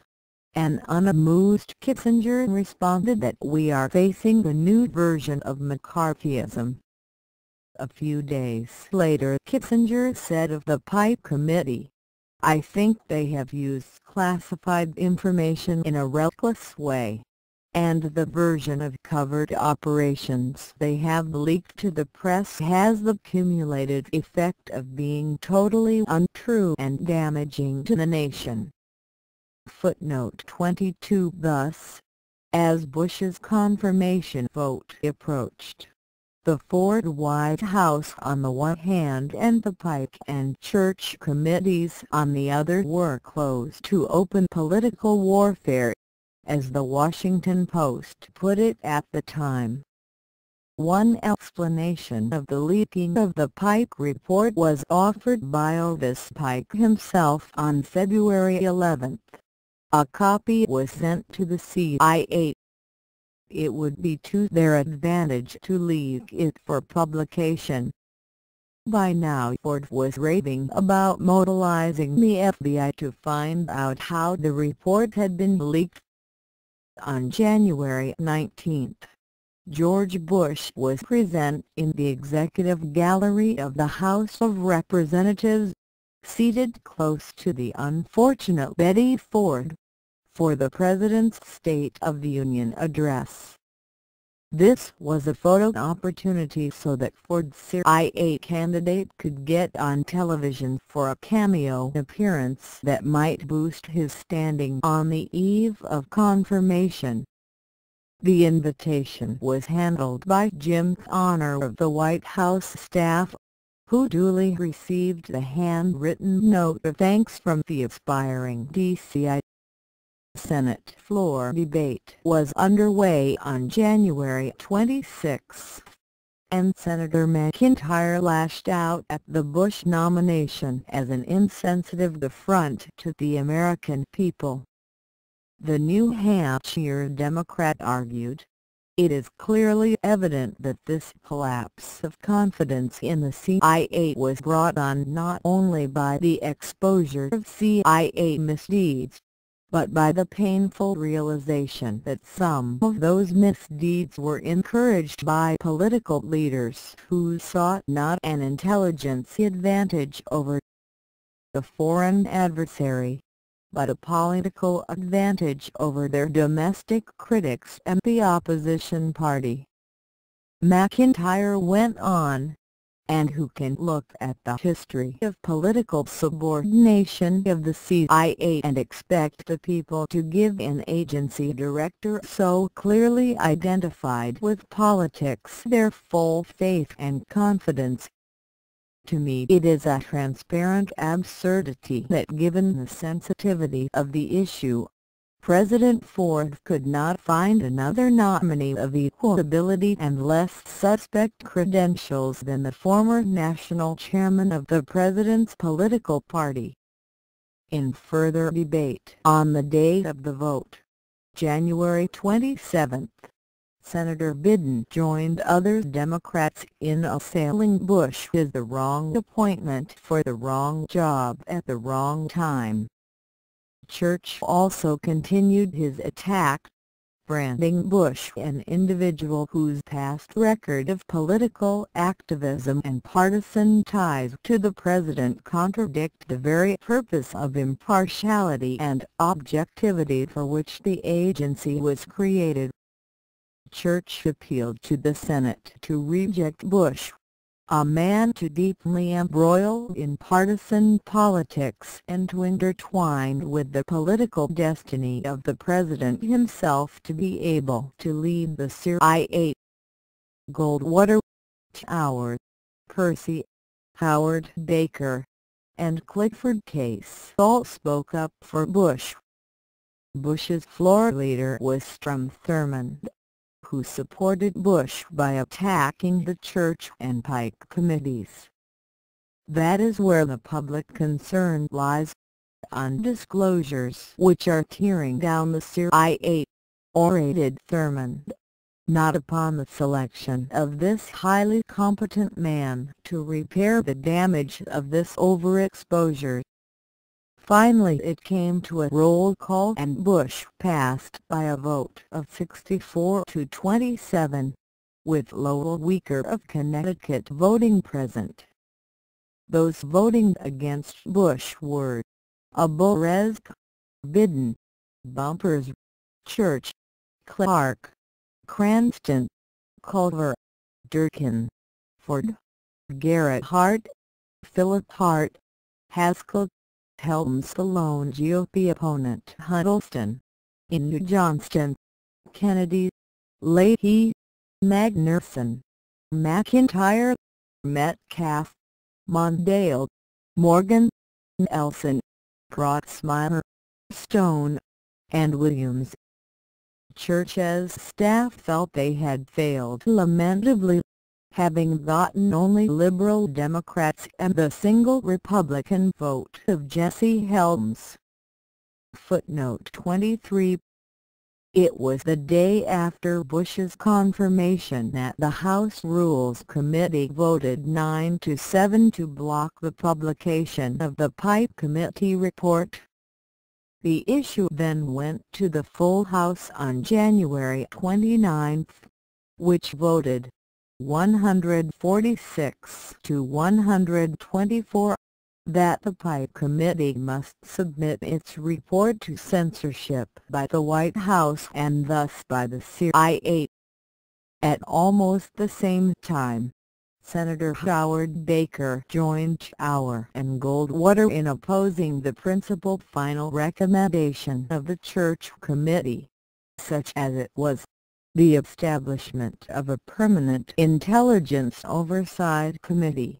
an unamused Kissinger responded that we are facing a new version of McCarthyism. A few days later Kissinger said of the Pike Committee, I think they have used classified information in a reckless way, and the version of covert operations they have leaked to the press has the cumulative effect of being totally untrue and damaging to the nation. Footnote 22. Thus, as Bush's confirmation vote approached, the Ford White House on the one hand and the Pike and Church committees on the other were closed to open political warfare, as the Washington Post put it at the time. One explanation of the leaking of the Pike report was offered by Otis Pike himself on February 11. A copy was sent to the CIA. It would be to their advantage to leak it for publication. By now Ford was raving about mobilizing the FBI to find out how the report had been leaked. On January 19, George Bush was present in the executive gallery of the House of Representatives, seated close to the unfortunate Betty Ford, for the President's State of the Union address. This was a photo opportunity so that Ford's CIA candidate could get on television for a cameo appearance that might boost his standing on the eve of confirmation. The invitation was handled by Jim Connor of the White House staff, who duly received the handwritten note of thanks from the aspiring DCI. Senate floor debate was underway on January 26, and Senator McIntyre lashed out at the Bush nomination as an insensitive affront to the American people. The New Hampshire Democrat argued, it is clearly evident that this collapse of confidence in the CIA was brought on not only by the exposure of CIA misdeeds, but by the painful realization that some of those misdeeds were encouraged by political leaders who sought not an intelligence advantage over the foreign adversary, but a political advantage over their domestic critics and the opposition party. McIntyre went on, and who can look at the history of political subordination of the CIA and expect the people to give an agency director so clearly identified with politics their full faith and confidence? To me it is a transparent absurdity that given the sensitivity of the issue, President Ford could not find another nominee of equal ability and less suspect credentials than the former national chairman of the President's political party. In further debate on the day of the vote, January 27, Senator Biden joined other Democrats in assailing Bush as the wrong appointment for the wrong job at the wrong time. Church also continued his attack, branding Bush an individual whose past record of political activism and partisan ties to the president contradict the very purpose of impartiality and objectivity for which the agency was created. Church appealed to the Senate to reject Bush, a man too deeply embroiled in partisan politics and to intertwine with the political destiny of the president himself to be able to lead the CIA. Goldwater, Tower, Percy, Howard Baker, and Clifford Case all spoke up for Bush. Bush's floor leader was Strom Thurmond, who supported Bush by attacking the Church and Pike committees. That is where the public concern lies, on disclosures which are tearing down the CIA, orated Thurmond, not upon the selection of this highly competent man to repair the damage of this overexposure. Finally it came to a roll call and Bush passed by a vote of 64 to 27, with Lowell Weaker of Connecticut voting present. Those voting against Bush were Aborezk, Bidden, Bumpers, Church, Clark, Cranston, Culver, Durkin, Ford, Garrett Hart, Philip Hart, Haskell, Helms the lone GOP opponent Huddleston, Indu Johnston, Kennedy, Leahy, Magnuson, McIntyre, Metcalf, Mondale, Morgan, Nelson, Proxmire, Stone, and Williams. Church's staff felt they had failed lamentably, having gotten only Liberal Democrats and the single Republican vote of Jesse Helms. Footnote 23. It was the day after Bush's confirmation that the House Rules Committee voted 9-7 to block the publication of the Pike Committee report. The issue then went to the full House on January 29, which voted 146-124, that the Pike Committee must submit its report to censorship by the White House and thus by the CIA. At almost the same time, Senator Howard Baker joined Auer and Goldwater in opposing the principal final recommendation of the Church Committee, such as it was, the establishment of a permanent intelligence oversight committee.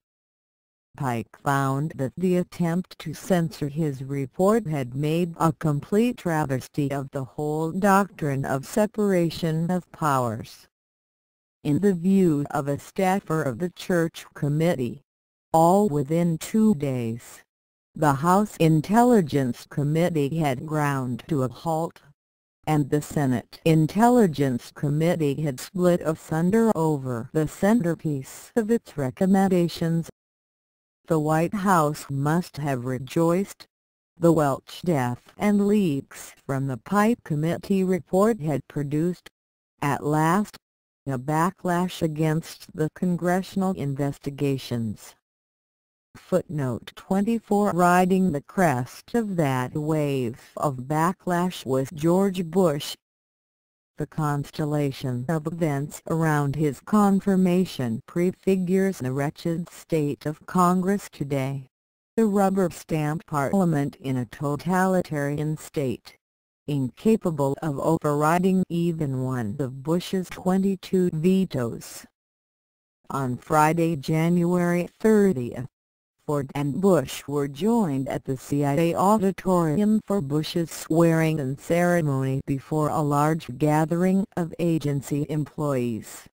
Pike found that the attempt to censor his report had made a complete travesty of the whole doctrine of separation of powers. In the view of a staffer of the Church Committee, all within 2 days, the House Intelligence Committee had ground to a halt, and the Senate Intelligence Committee had split asunder over the centerpiece of its recommendations. The White House must have rejoiced. The Welch death and leaks from the Pike Committee report had produced, at last, a backlash against the congressional investigations. Footnote 24. Riding the crest of that wave of backlash was George Bush. The constellation of events around his confirmation prefigures the wretched state of Congress today, the rubber-stamp parliament in a totalitarian state, incapable of overriding even one of Bush's 22 vetoes. On Friday, January 30th, Ford and Bush were joined at the CIA auditorium for Bush's swearing-in ceremony before a large gathering of agency employees.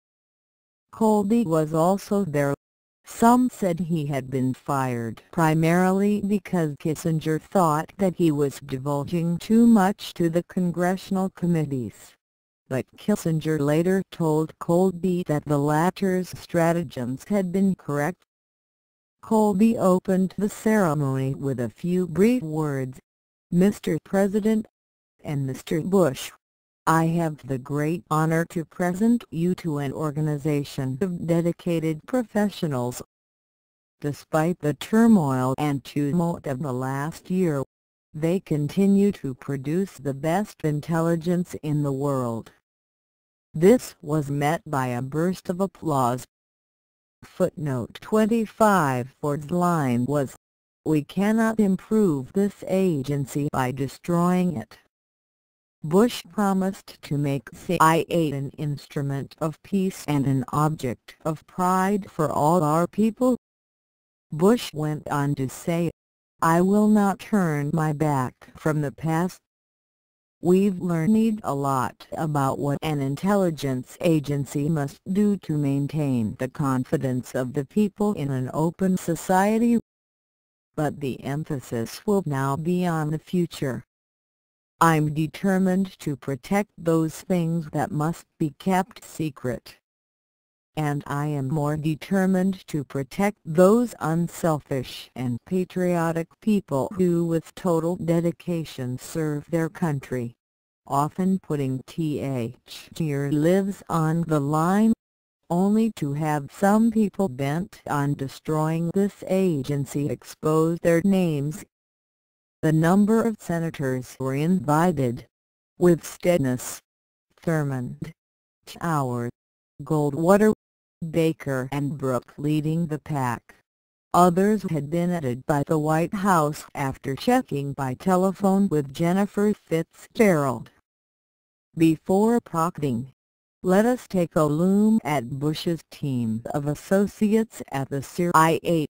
Colby was also there. Some said he had been fired primarily because Kissinger thought that he was divulging too much to the congressional committees, but Kissinger later told Colby that the latter's stratagems had been correct. Colby opened the ceremony with a few brief words. "Mr. President and Mr. Bush, I have the great honor to present you to an organization of dedicated professionals. Despite the turmoil and tumult of the last year, they continue to produce the best intelligence in the world." This was met by a burst of applause. Footnote 25. Ford's line was, "We cannot improve this agency by destroying it." Bush promised to make CIA an instrument of peace and an object of pride for all our people. Bush went on to say, "I will not turn my back from the past. We've learned a lot about what an intelligence agency must do to maintain the confidence of the people in an open society. But the emphasis will now be on the future. I'm determined to protect those things that must be kept secret. And I am more determined to protect those unselfish and patriotic people who with total dedication serve their country, often putting their lives on the line, only to have some people bent on destroying this agency expose their names." The number of senators were invited, with Steadness, Thurmond, Tower, Goldwater, Baker and Brooke leading the pack. Others had been added by the White House after checking by telephone with Jennifer Fitzgerald. Before proceeding, let us take a look at Bush's team of associates at the CIA,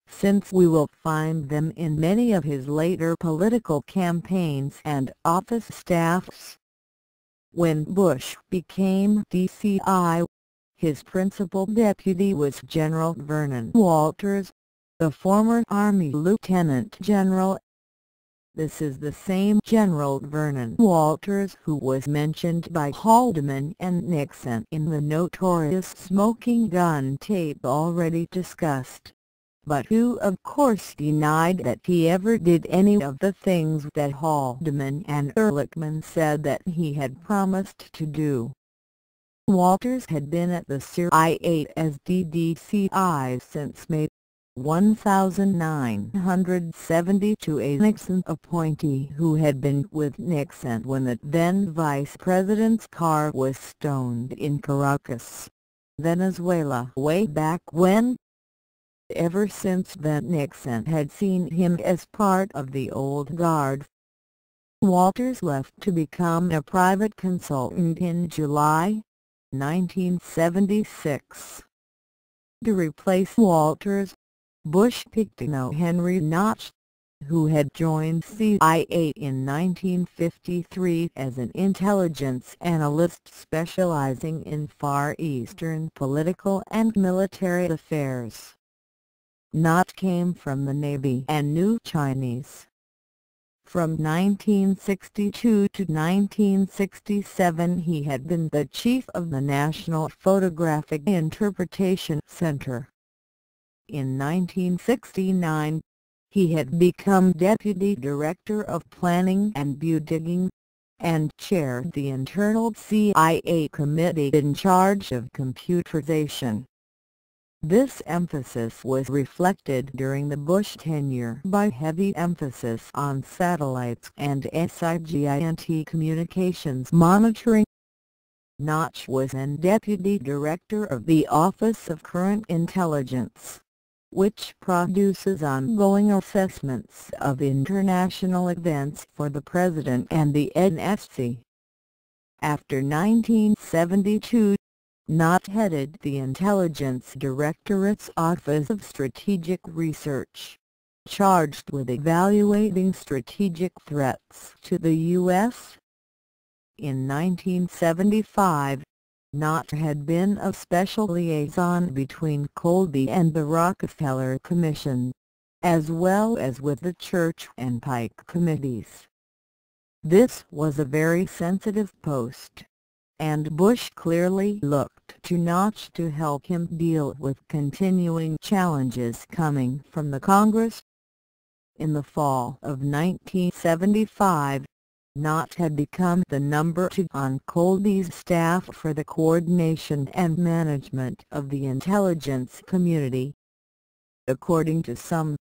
since we will find them in many of his later political campaigns and office staffs. When Bush became DCI, his principal deputy was General Vernon Walters, the former Army Lieutenant General. This is the same General Vernon Walters who was mentioned by Haldeman and Nixon in the notorious smoking gun tape already discussed, but who of course denied that he ever did any of the things that Haldeman and Ehrlichman said that he had promised to do. Walters had been at the CIA as DDCI since May 1972, a Nixon appointee who had been with Nixon when the then Vice President's car was stoned in Caracas, Venezuela way back when. Ever since then Nixon had seen him as part of the old guard. Walters left to become a private consultant in July 1976. To replace Walters, Bush picked Henry Notch, who had joined CIA in 1953 as an intelligence analyst specializing in Far Eastern political and military affairs. Notch came from the Navy and knew Chinese. From 1962 to 1967 he had been the chief of the National Photographic Interpretation Center. In 1969, he had become Deputy Director of Planning and Building, and chaired the internal CIA committee in charge of computerization. This emphasis was reflected during the Bush tenure by heavy emphasis on satellites and SIGINT communications monitoring. Notch was then Deputy Director of the Office of Current Intelligence, which produces ongoing assessments of international events for the President and the NSC. After 1972, Notch headed the Intelligence Directorate's Office of Strategic Research, charged with evaluating strategic threats to the U.S. In 1975, Notch had been a special liaison between Colby and the Rockefeller Commission, as well as with the Church and Pike committees. This was a very sensitive post, and Bush clearly looked to Notch to help him deal with continuing challenges coming from the Congress. In the fall of 1975, Notch had become the number 2 on Colby's staff for the coordination and management of the intelligence community. According to some,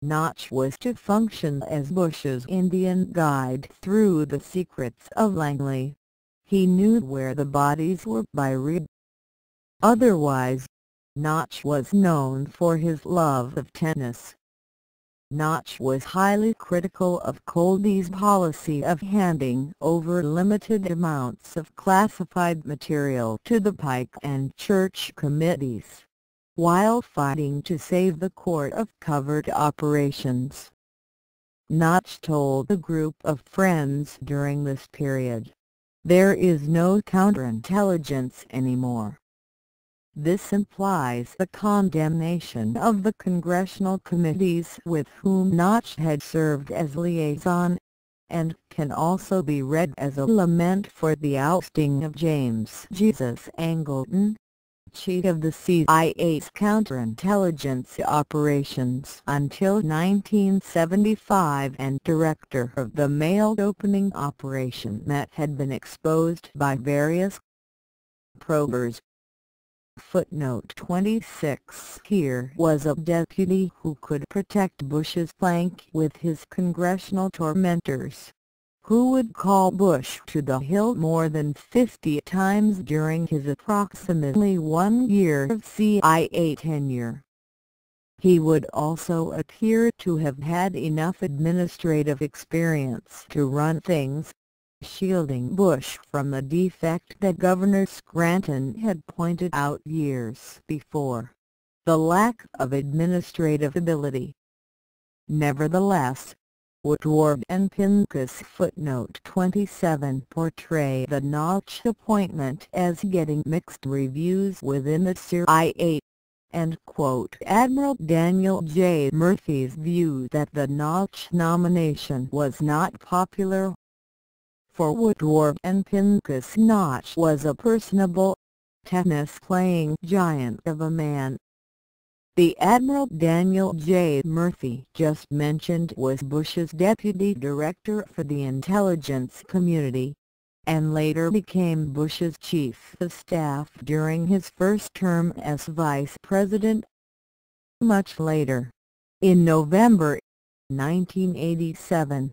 Notch was to function as Bush's Indian guide through the secrets of Langley. He knew where the bodies were buried. Otherwise, Notch was known for his love of tennis. Notch was highly critical of Colby's policy of handing over limited amounts of classified material to the Pike and Church committees. while fighting to save the court of covert operations. Notch told a group of friends during this period, "There is no counterintelligence anymore." This implies the condemnation of the congressional committees with whom Notch had served as liaison, and can also be read as a lament for the ousting of James Jesus Angleton, chief of the CIA's counterintelligence operations until 1975 and director of the mail opening operation that had been exposed by various probers. Footnote 26. Here was a deputy who could protect Bush's flank with his congressional tormentors, who would call Bush to the Hill more than 50 times during his approximately 1 year of CIA tenure. He would also appear to have had enough administrative experience to run things, shielding Bush from the defect that Governor Scranton had pointed out years before: the lack of administrative ability. Nevertheless, Woodward and Pincus footnote 27 portray the Notch appointment as getting mixed reviews within the CIA, and quote Admiral Daniel J. Murphy's view that the Notch nomination was not popular. For Woodward and Pincus, Notch was a personable, tennis-playing giant of a man. The Admiral Daniel J. Murphy just mentioned was Bush's deputy director for the intelligence community, and later became Bush's chief of staff during his first term as vice president. Much later, in November 1987,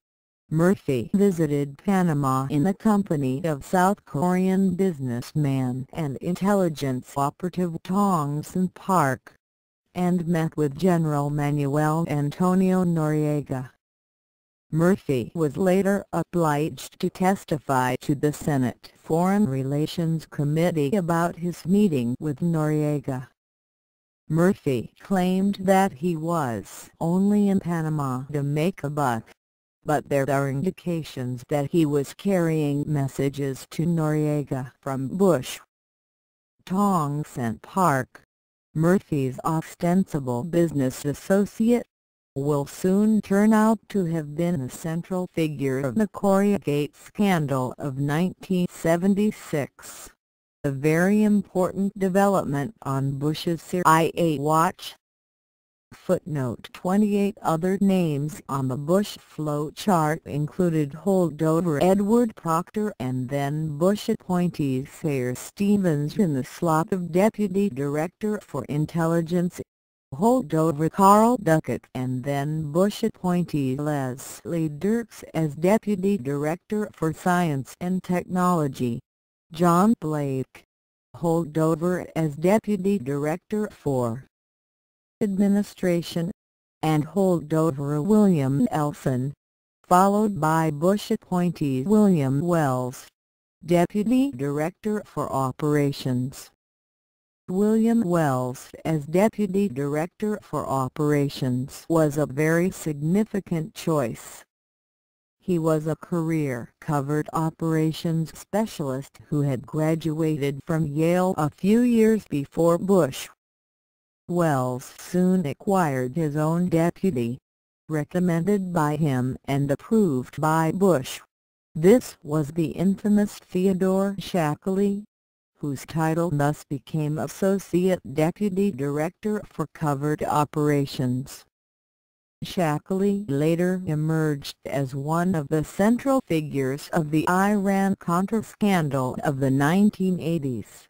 Murphy visited Panama in the company of South Korean businessman and intelligence operative Tongson Park, and met with General Manuel Antonio Noriega. Murphy was later obliged to testify to the Senate Foreign Relations Committee about his meeting with Noriega. Murphy claimed that he was only in Panama to make a buck, but there are indications that he was carrying messages to Noriega from Bush. Tongson Park, Murphy's ostensible business associate, will soon turn out to have been a central figure of the Koreagate scandal of 1976, a very important development on Bush's CIA watch. Footnote 28. Other names on the Bush flow chart included holdover Edward Proctor and then Bush appointee Thayer Stevens in the slot of Deputy Director for Intelligence, holdover Carl Duckett and then Bush appointee Leslie Dirks as Deputy Director for Science and Technology, John Blake, holdover as Deputy Director for Administration, and holdover William Elson, followed by Bush appointee William Wells, Deputy Director for Operations. William Wells as Deputy Director for Operations was a very significant choice. He was a career covert operations specialist who had graduated from Yale a few years before Bush. Wells soon acquired his own deputy, recommended by him and approved by Bush. This was the infamous Theodore Shackley, whose title thus became Associate Deputy Director for Covert Operations. Shackley later emerged as one of the central figures of the Iran-Contra scandal of the 1980s.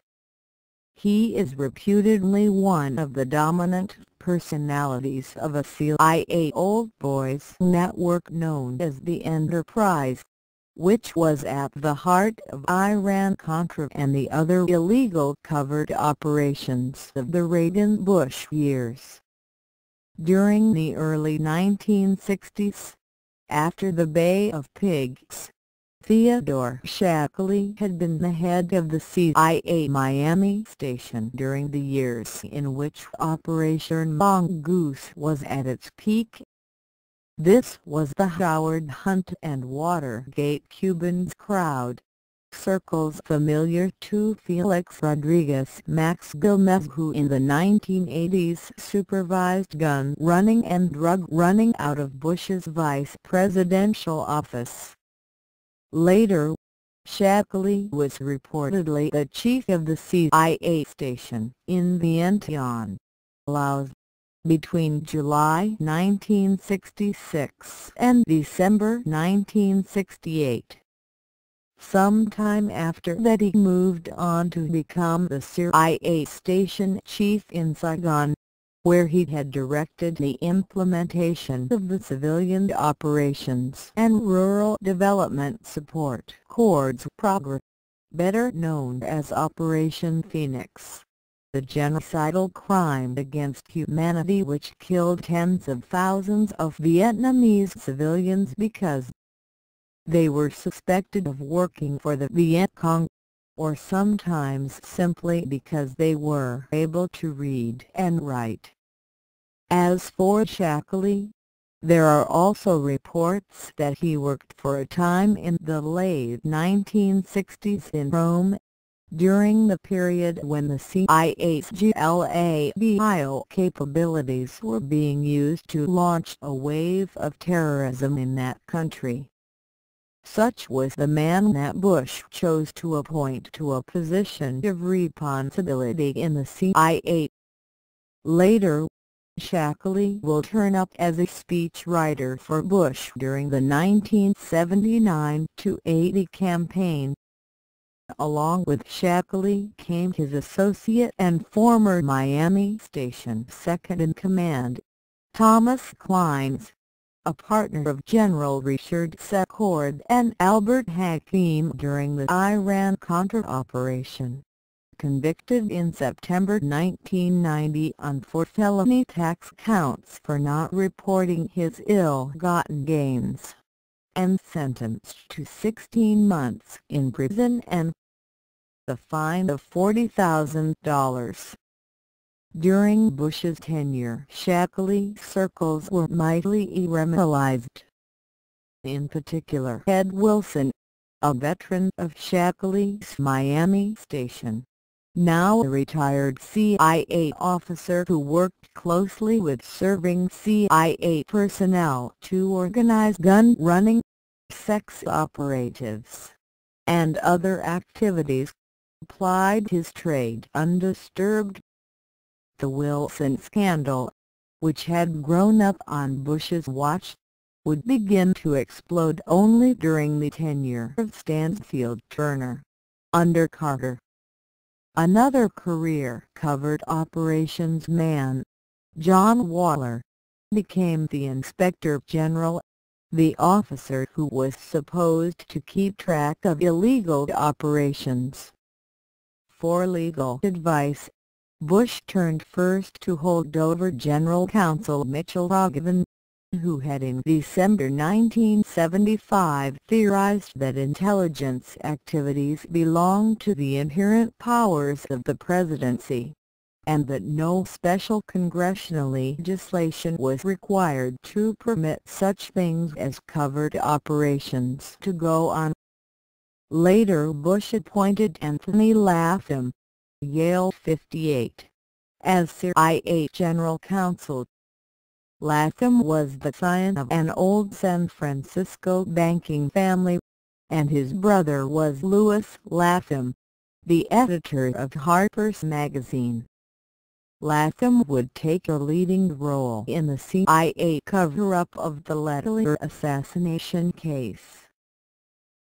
He is reputedly one of the dominant personalities of a CIA old boys network known as the Enterprise, which was at the heart of Iran-Contra and the other illegal covert operations of the Reagan-Bush years. During the early 1960s, after the Bay of Pigs Theodore Shackley had been the head of the CIA Miami station during the years in which Operation Mongoose was at its peak. This was the Howard Hunt and Watergate Cubans crowd, circles familiar to Felix Rodriguez Max Gomez, who in the 1980s supervised gun running and drug running out of Bush's vice presidential office. Later, Shackley was reportedly the chief of the CIA station in the Anton, Laos, between July 1966 and December 1968. Sometime after that he moved on to become the CIA station chief in Saigon, where he had directed the implementation of the Civilian Operations and Rural Development Support Corps program, better known as Operation Phoenix, the genocidal crime against humanity which killed tens of thousands of Vietnamese civilians because they were suspected of working for the Viet Cong, or sometimes simply because they were able to read and write. As for Shackley, there are also reports that he worked for a time in the late 1960s in Rome, during the period when the CIA's GLABIO capabilities were being used to launch a wave of terrorism in that country. Such was the man that Bush chose to appoint to a position of responsibility in the CIA. Later, Shackley will turn up as a speechwriter for Bush during the 1979-80 campaign. Along with Shackley came his associate and former Miami station second-in-command, Thomas Clines, a partner of General Richard Secord and Albert Hakim during the Iran-Contra operation. Convicted in September 1990 on 4 felony tax counts for not reporting his ill-gotten gains, and sentenced to 16 months in prison and the fine of $40,000. During Bush's tenure, Shackley circles were mightily irrealized. In particular, Ed Wilson, a veteran of Shackley's Miami station, now a retired CIA officer who worked closely with serving CIA personnel to organize gun running, sex operatives, and other activities, plied his trade undisturbed. The Wilson scandal, which had grown up on Bush's watch, would begin to explode only during the tenure of Stansfield Turner, under Carter. Another career-covered operations man, John Waller, became the Inspector General, the officer who was supposed to keep track of illegal operations. For legal advice, Bush turned first to holdover General Counsel Mitchell Rogovan, who had in December 1975 theorized that intelligence activities belonged to the inherent powers of the presidency, and that no special congressional legislation was required to permit such things as covert operations to go on. Later Bush appointed Anthony Latham, Yale 58, as CIA General Counsel. Latham was the son of an old San Francisco banking family, and his brother was Louis Latham, the editor of Harper's Magazine. Latham would take a leading role in the CIA cover-up of the Letelier assassination case.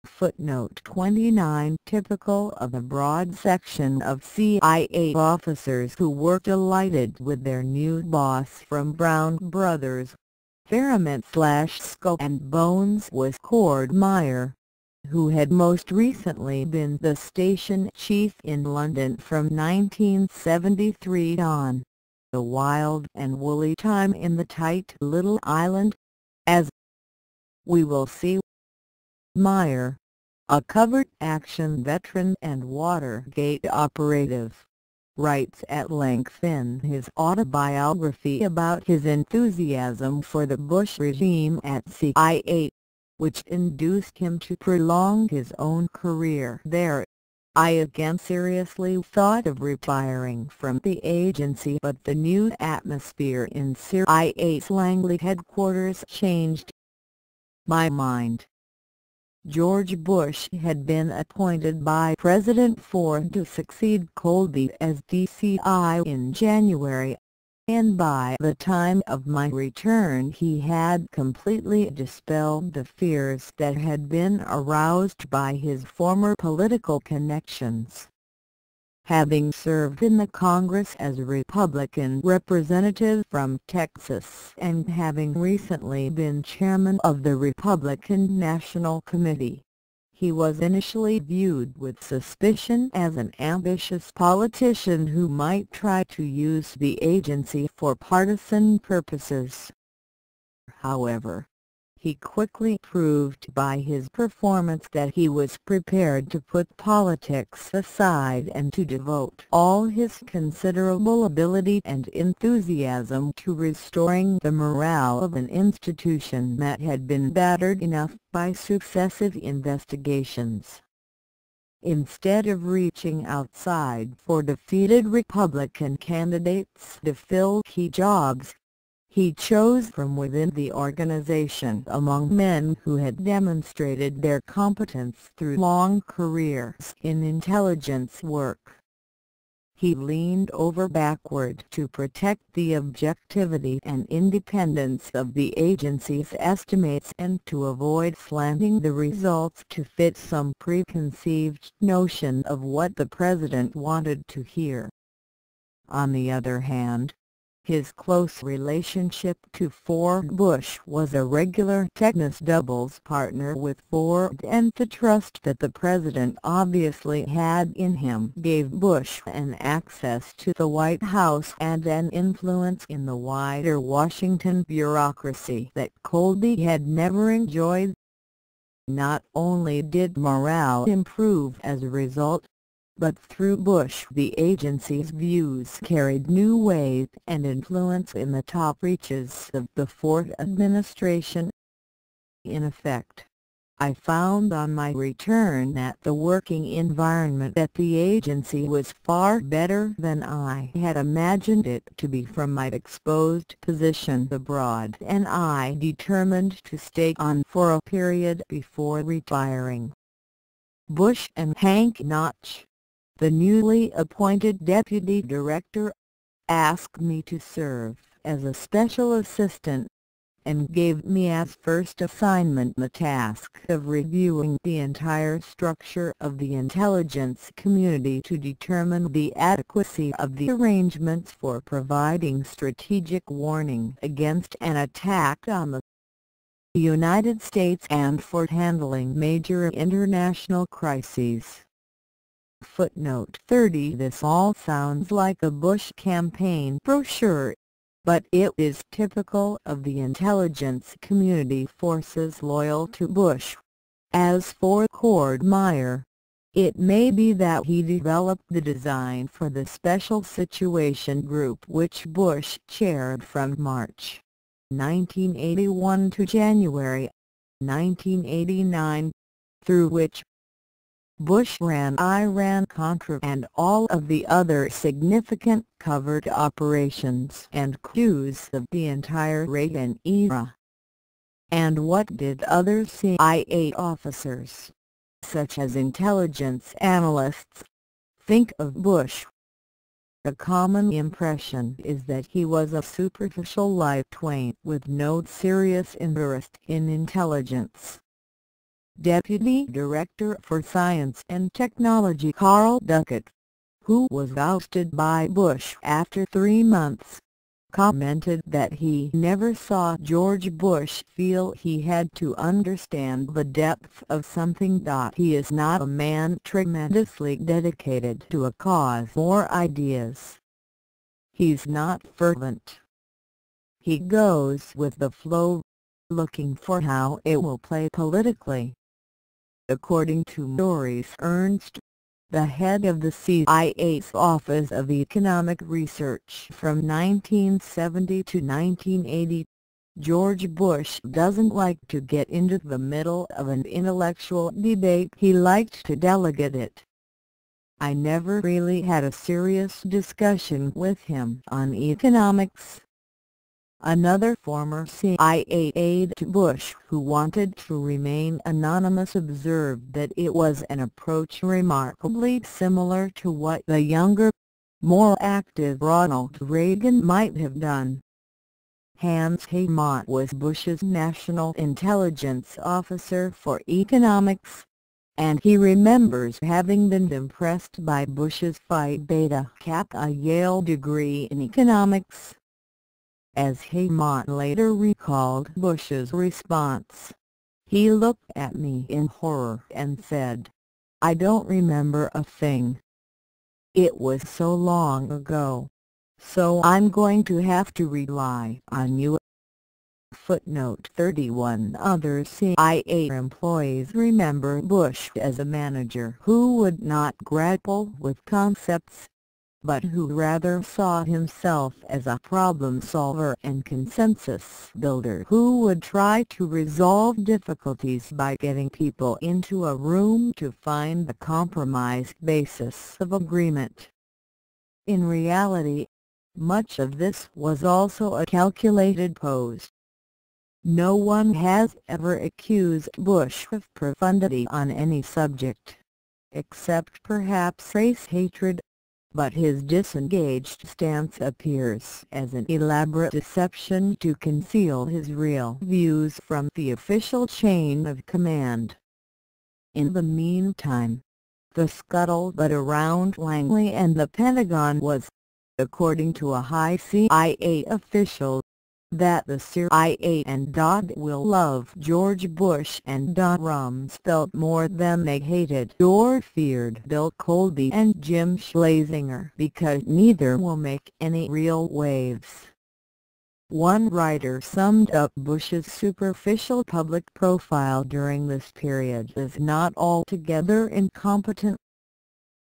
Footnote 29. Typical of a broad section of CIA officers who were delighted with their new boss from Brown Brothers, Fairmont/Skull and Bones was Cord Meyer, who had most recently been the station chief in London from 1973 on. A wild and woolly time in the tight little island, as we will see. Meyer, a covert action veteran and Watergate operative, writes at length in his autobiography about his enthusiasm for the Bush regime at CIA, which induced him to prolong his own career there. I again seriously thought of retiring from the agency, but the new atmosphere in CIA's Langley headquarters changed my mind. George Bush had been appointed by President Ford to succeed Colby as DCI in January, and by the time of my return he had completely dispelled the fears that had been aroused by his former political connections. Having served in the Congress as a Republican representative from Texas and having recently been chairman of the Republican National Committee, he was initially viewed with suspicion as an ambitious politician who might try to use the agency for partisan purposes. However, he quickly proved by his performance that he was prepared to put politics aside and to devote all his considerable ability and enthusiasm to restoring the morale of an institution that had been battered enough by successive investigations. Instead of reaching outside for defeated Republican candidates to fill key jobs, he chose from within the organization among men who had demonstrated their competence through long careers in intelligence work. He leaned over backward to protect the objectivity and independence of the agency's estimates and to avoid slanting the results to fit some preconceived notion of what the president wanted to hear. On the other hand, his close relationship to Ford Bush was a regular Technos doubles partner with Ford, and the trust that the president obviously had in him gave Bush an access to the White House and an influence in the wider Washington bureaucracy that Colby had never enjoyed. Not only did morale improve as a result, but through Bush the agency's views carried new weight and influence in the top reaches of the Ford administration. In effect, I found on my return that the working environment at the agency was far better than I had imagined it to be from my exposed position abroad, and I determined to stay on for a period before retiring. Bush and Hank Notch, the newly appointed deputy director, asked me to serve as a special assistant, and gave me as first assignment the task of reviewing the entire structure of the intelligence community to determine the adequacy of the arrangements for providing strategic warning against an attack on the United States and for handling major international crises. Footnote 30. This all sounds like a Bush campaign brochure, but it is typical of the intelligence community forces loyal to Bush. As for Cordmeyer, it may be that he developed the design for the Special Situation Group which Bush chaired from March 1981 to January 1989, through which Bush ran Iran-Contra and all of the other significant covert operations and coups of the entire Reagan era. And what did other CIA officers, such as intelligence analysts, think of Bush? A common impression is that he was a superficial light-weight with no serious interest in intelligence. Deputy Director for Science and Technology Carl Duckett, who was ousted by Bush after 3 months, commented that he never saw George Bush feel he had to understand the depth of something. He is not a man tremendously dedicated to a cause or ideas. He's not fervent. He goes with the flow, looking for how it will play politically. according to Maurice Ernst, the head of the CIA's Office of Economic Research from 1970 to 1980. George Bush doesn't like to get into the middle of an intellectual debate. He liked to delegate it. I never really had a serious discussion with him on economics. Another former CIA aide to Bush who wanted to remain anonymous observed that it was an approach remarkably similar to what the younger, more active Ronald Reagan might have done. Hans Haymont was Bush's National Intelligence Officer for Economics, and he remembers having been impressed by Bush's Phi Beta Kappa Yale degree in economics. As Haymont later recalled Bush's response, he looked at me in horror and said, "I don't remember a thing. It was so long ago. So I'm going to have to rely on you." Footnote 31. Other CIA employees remember Bush as a manager who would not grapple with concepts, but who rather saw himself as a problem solver and consensus builder who would try to resolve difficulties by getting people into a room to find the compromise basis of agreement. In reality, much of this was also a calculated pose. No one has ever accused Bush of profundity on any subject, except perhaps race hatred, but his disengaged stance appears as an elaborate deception to conceal his real views from the official chain of command. In the meantime, the scuttlebutt around Langley and the Pentagon was, according to a high CIA official, that the CIA and will love George Bush and Rumsfeld more than they hated or feared Bill Colby and Jim Schlesinger because neither will make any real waves. One writer summed up Bush's superficial public profile during this period as not altogether incompetent.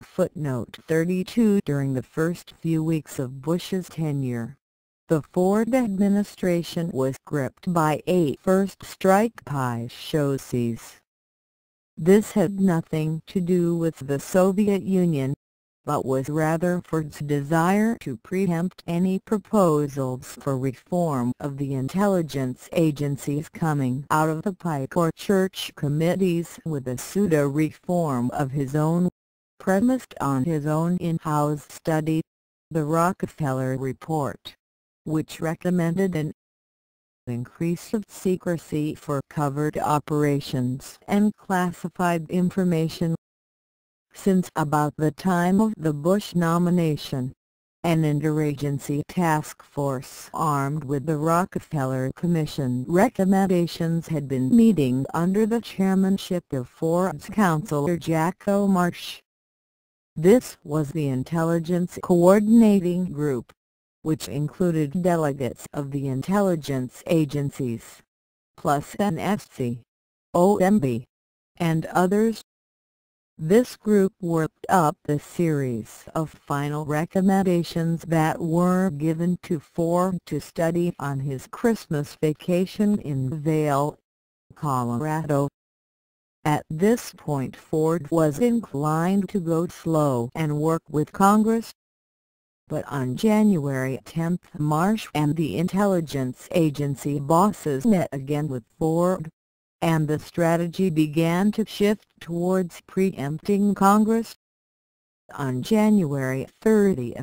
Footnote 32. During the first few weeks of Bush's tenure, the Ford administration was gripped by a first strike psychosis. This had nothing to do with the Soviet Union, but was rather Ford's desire to preempt any proposals for reform of the intelligence agencies coming out of the Pike or Church committees with a pseudo-reform of his own, premised on his own in-house study, the Rockefeller Report, which recommended an increase of secrecy for covert operations and classified information. Since about the time of the Bush nomination, an interagency task force armed with the Rockefeller Commission recommendations had been meeting under the chairmanship of Ford's counselor Jacko Marsh. This was the Intelligence Coordinating Group, which included delegates of the intelligence agencies, plus NSC, OMB, and others. This group worked up a series of final recommendations that were given to Ford to study on his Christmas vacation in Vail, Colorado. At this point Ford was inclined to go slow and work with Congress. But on January 10, Marsh and the intelligence agency bosses met again with Ford, and the strategy began to shift towards preempting Congress. On January 30,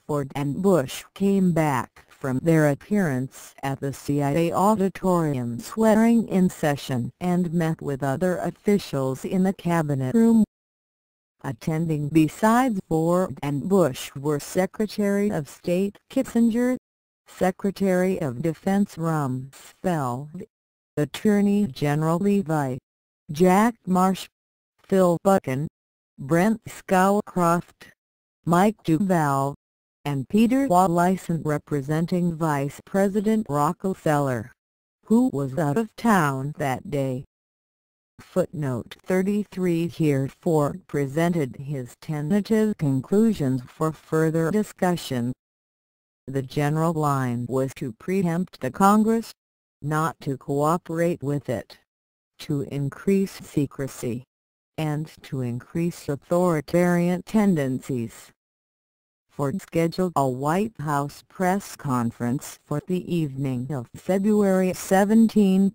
Ford and Bush came back from their appearance at the CIA auditorium swearing-in session and met with other officials in the cabinet room. Attending besides Ford and Bush were Secretary of State Kissinger, Secretary of Defense Rumsfeld, Attorney General Levi, Jack Marsh, Phil Buchan, Brent Scowcroft, Mike Duval, and Peter Wallace representing Vice President Rockefeller, who was out of town that day. Footnote 33 here Ford presented his tentative conclusions for further discussion. The general line was to preempt the Congress, not to cooperate with it, to increase secrecy, and to increase authoritarian tendencies. Ford scheduled a White House press conference for the evening of February 17.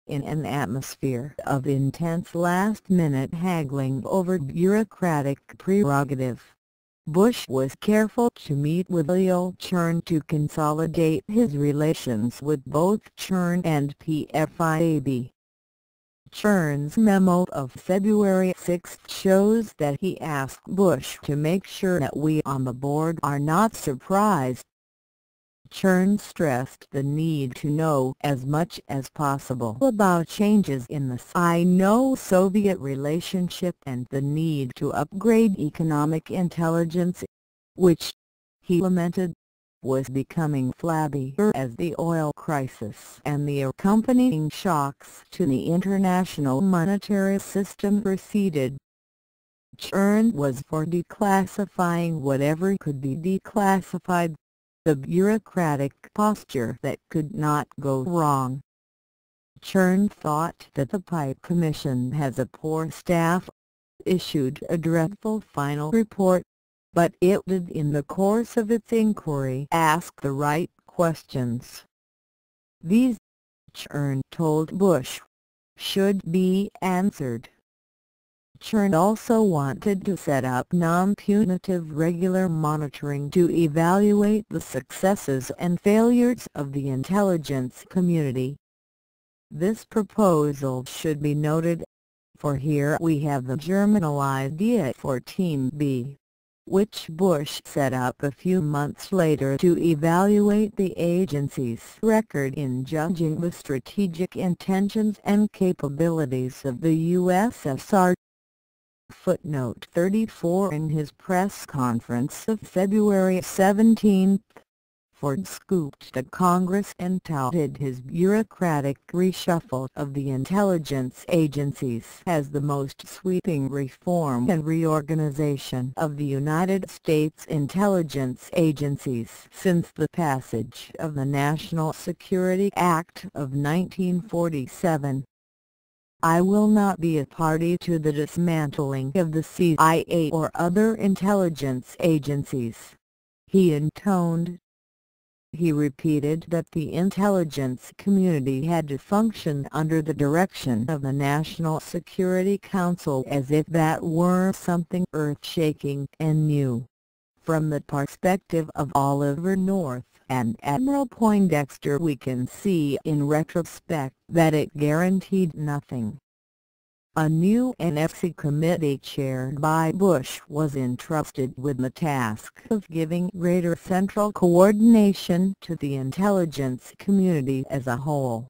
In an atmosphere of intense last-minute haggling over bureaucratic prerogative, Bush was careful to meet with Leo Chern to consolidate his relations with both Chern and PFIAB. Chern's memo of February 6 shows that he asked Bush to make sure that we on the board are not surprised. Chern stressed the need to know as much as possible about changes in the Sino-Soviet relationship and the need to upgrade economic intelligence, which, he lamented, was becoming flabbier as the oil crisis and the accompanying shocks to the international monetary system receded. Chern was for declassifying whatever could be declassified, the bureaucratic posture that could not go wrong. Chern thought that the Pipe Commission has a poor staff, issued a dreadful final report, but it did in the course of its inquiry ask the right questions. These, Chern told Bush, should be answered. Chern also wanted to set up non-punitive regular monitoring to evaluate the successes and failures of the intelligence community. This proposal should be noted, for here we have the Germinal idea for Team B, which Bush set up a few months later to evaluate the agency's record in judging the strategic intentions and capabilities of the USSR. Footnote 34 in his press conference of February 17, Ford scooped the Congress and touted his bureaucratic reshuffle of the intelligence agencies as the most sweeping reform and reorganization of the United States intelligence agencies since the passage of the National Security Act of 1947. I will not be a party to the dismantling of the CIA or other intelligence agencies, he intoned. He repeated that the intelligence community had to function under the direction of the National Security Council as if that were something earth-shaking and new. From the perspective of Oliver North and Admiral Poindexter, we can see in retrospect that it guaranteed nothing. A new NFC committee chaired by Bush was entrusted with the task of giving greater central coordination to the intelligence community as a whole.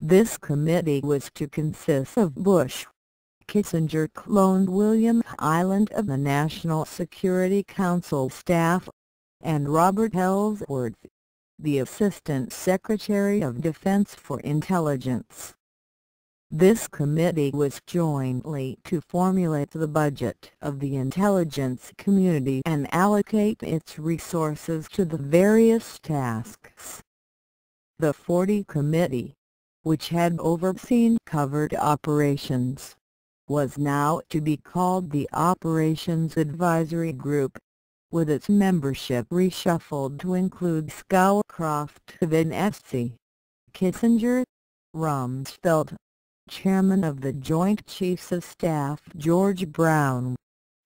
This committee was to consist of Bush. Kissinger cloned William Hyland of the National Security Council staff, and Robert Ellsworth, the Assistant Secretary of Defense for Intelligence. This committee was jointly to formulate the budget of the intelligence community and allocate its resources to the various tasks. The 40 Committee, which had overseen covert operations, was now to be called the Operations Advisory Group, with its membership reshuffled to include Scowcroft of NSC, Kissinger, Rumsfeld, Chairman of the Joint Chiefs of Staff George Brown,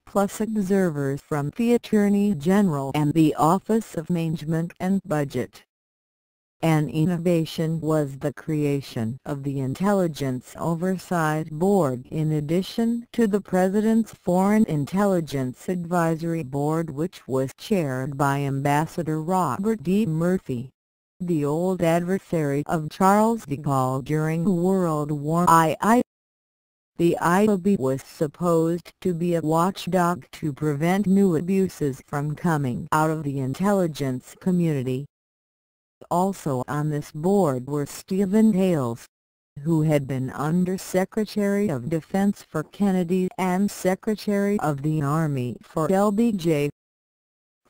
plus observers from the Attorney General and the Office of Management and Budget. An innovation was the creation of the Intelligence Oversight Board in addition to the President's Foreign Intelligence Advisory Board, which was chaired by Ambassador Robert D. Murphy, the old adversary of Charles de Gaulle during World War II. The IOB was supposed to be a watchdog to prevent new abuses from coming out of the intelligence community. Also on this board were Stephen Hales, who had been Under-Secretary of Defense for Kennedy and Secretary of the Army for LBJ.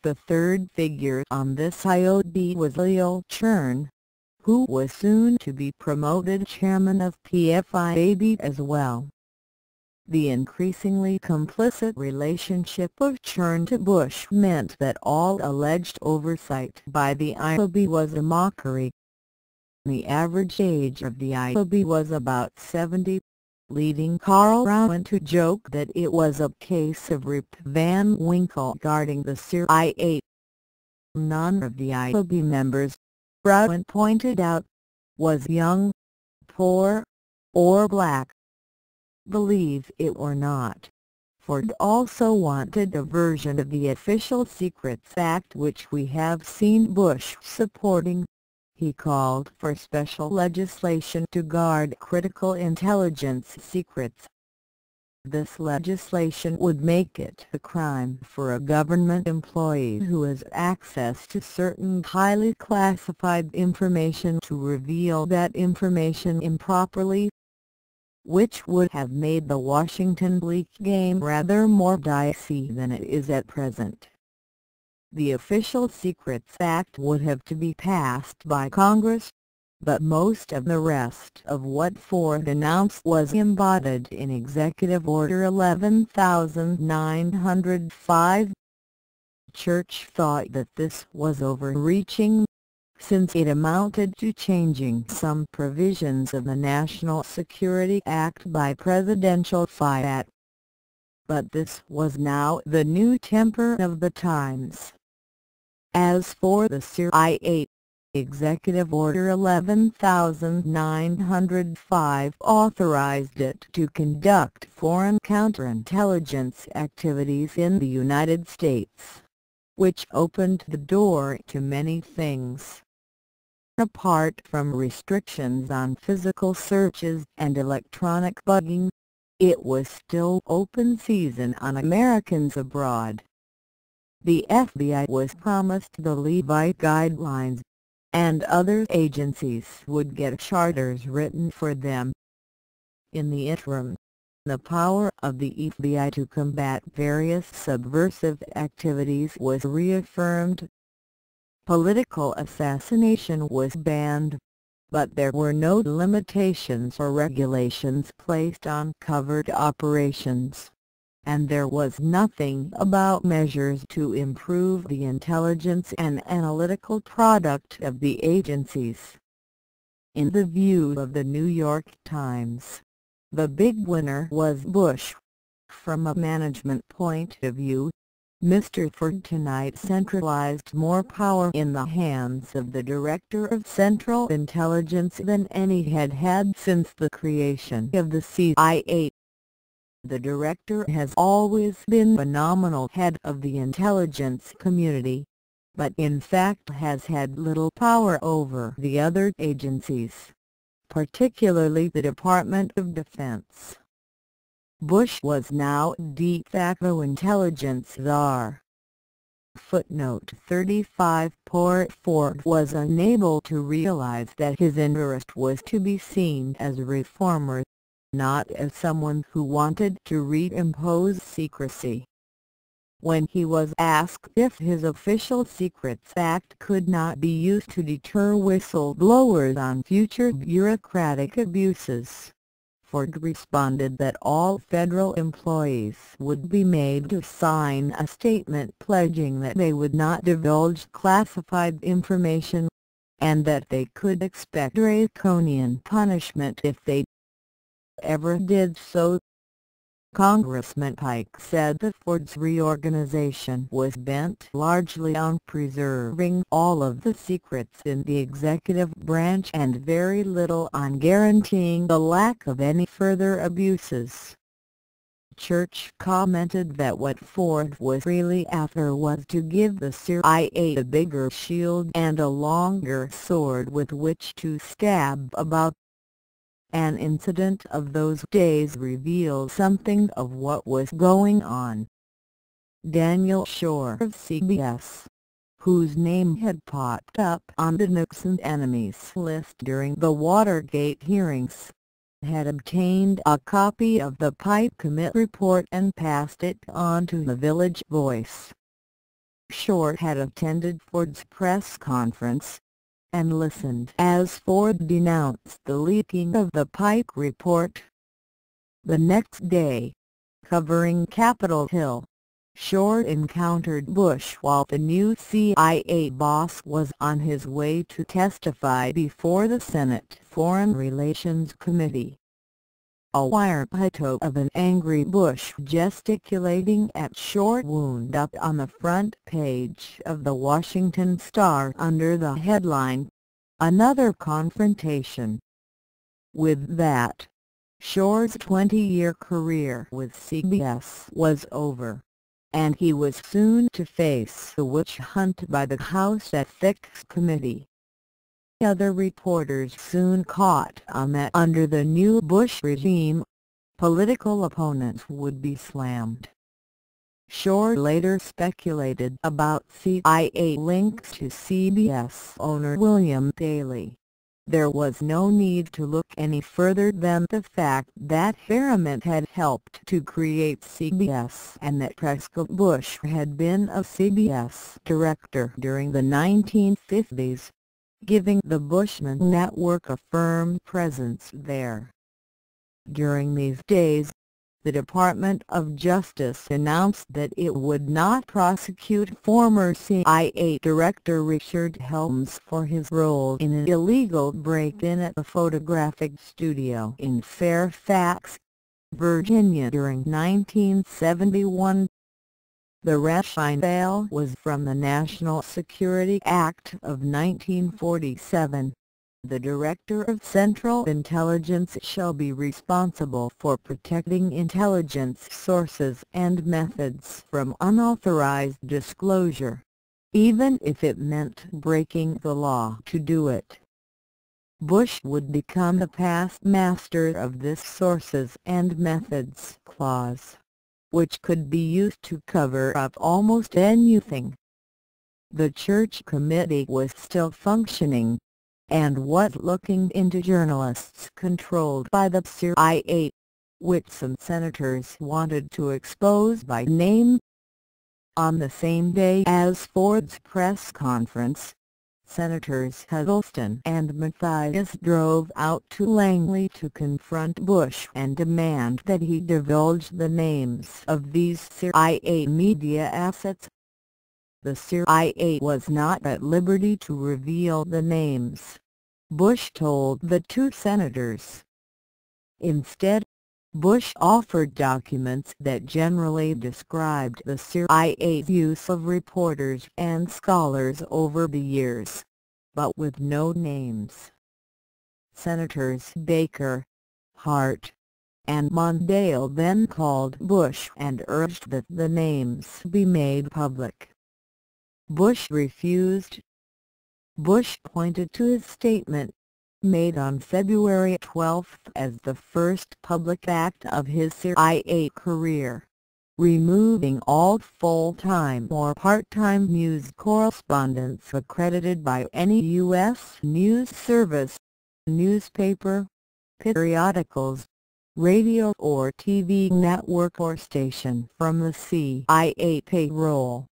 The third figure on this IOD was Leo Chern, who was soon to be promoted chairman of PFIAB as well. The increasingly complicit relationship of Chern to Bush meant that all alleged oversight by the IOB was a mockery. The average age of the IOB was about 70, leading Karl Rowan to joke that it was a case of Rip Van Winkle guarding the CIA. None of the IOB members, Rowan pointed out, was young, poor, or black. Believe it or not, Ford also wanted a version of the Official Secrets Act which we have seen Bush supporting. He called for special legislation to guard critical intelligence secrets. This legislation would make it a crime for a government employee who has access to certain highly classified information to reveal that information improperly, which would have made the Washington leak game rather more dicey than it is at present. The Official Secrets Act would have to be passed by Congress, but most of the rest of what Ford announced was embodied in Executive Order 11,905. Church thought that this was overreaching, since it amounted to changing some provisions of the National Security Act by presidential fiat. But this was now the new temper of the times. As for the CIA, Executive Order 11,905 authorized it to conduct foreign counterintelligence activities in the United States, which opened the door to many things. Apart from restrictions on physical searches and electronic bugging, it was still open season on Americans abroad. The FBI was promised the Levite guidelines, and other agencies would get charters written for them. In the interim, the power of the FBI to combat various subversive activities was reaffirmed. Political assassination was banned, but there were no limitations or regulations placed on covert operations, and there was nothing about measures to improve the intelligence and analytical product of the agencies. In the view of the New York Times, the big winner was Bush. From a management point of view, Mr. Ford tonight centralized more power in the hands of the Director of Central Intelligence than any had had since the creation of the CIA. The Director has always been the nominal head of the intelligence community, but in fact has had little power over the other agencies, particularly the Department of Defense. Bush was now de facto intelligence czar. Footnote 35. Poor Ford was unable to realize that his interest was to be seen as a reformer, not as someone who wanted to reimpose secrecy. When he was asked if his Official Secrets Act could not be used to deter whistleblowers on future bureaucratic abuses, Ford responded that all federal employees would be made to sign a statement pledging that they would not divulge classified information, and that they could expect draconian punishment if they ever did so. Congressman Pike said that Ford's reorganization was bent largely on preserving all of the secrets in the executive branch and very little on guaranteeing the lack of any further abuses. Church commented that what Ford was really after was to give the CIA a bigger shield and a longer sword with which to stab about. An incident of those days revealed something of what was going on. Daniel Shore of CBS, whose name had popped up on the Nixon enemies list during the Watergate hearings, had obtained a copy of the Pipe Committee report and passed it on to the Village Voice. Shore had attended Ford's press conference and listened as Ford denounced the leaking of the Pipe report. The next day, covering Capitol Hill, Shore encountered Bush while the new CIA boss was on his way to testify before the Senate Foreign Relations Committee. A wire photo of an angry Bush gesticulating at Shore wound up on the front page of the Washington Star under the headline, "Another Confrontation." With that, Shore's 20-year career with CBS was over, and he was soon to face the witch hunt by the House Ethics Committee. Other reporters soon caught on that under the new Bush regime, political opponents would be slammed. Shore later speculated about CIA links to CBS owner William Daley. There was no need to look any further than the fact that Harriman had helped to create CBS and that Prescott Bush had been a CBS director during the 1950s, giving the Bushman network a firm presence there. During these days, the Department of Justice announced that it would not prosecute former CIA Director Richard Helms for his role in an illegal break-in at a photographic studio in Fairfax, Virginia during 1971. The rationale was from the National Security Act of 1947. The Director of Central Intelligence shall be responsible for protecting intelligence sources and methods from unauthorized disclosure, even if it meant breaking the law to do it. Bush would become the past master of this sources and methods clause, which could be used to cover up almost anything. The Church Committee was still functioning, and was looking into journalists controlled by the CIA, which some senators wanted to expose by name. On the same day as Ford's press conference, Senators Huddleston and Mathias drove out to Langley to confront Bush and demand that he divulge the names of these CIA media assets. The CIA was not at liberty to reveal the names, Bush told the two senators. Instead, Bush offered documents that generally described the CIA's use of reporters and scholars over the years, but with no names. Senators Baker, Hart, and Mondale then called Bush and urged that the names be made public. Bush refused. Bush pointed to his statement, made on February 12 as the first public act of his CIA career, removing all full-time or part-time news correspondents accredited by any U.S. news service, newspaper, periodicals, radio or TV network or station from the CIA payroll.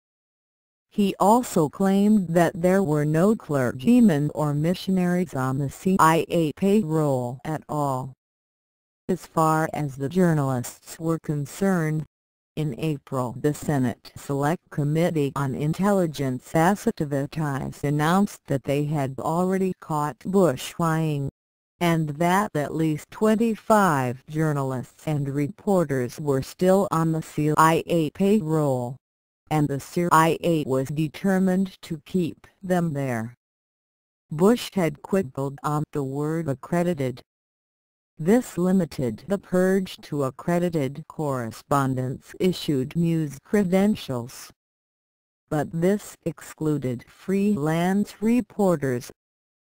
He also claimed that there were no clergymen or missionaries on the CIA payroll at all. As far as the journalists were concerned, in April the Senate Select Committee on Intelligence Activities announced that they had already caught Bush lying, and that at least 25 journalists and reporters were still on the CIA payroll, and the CIA was determined to keep them there. Bush had quibbled on the word accredited. This limited the purge to accredited correspondence-issued news credentials. But this excluded freelance reporters,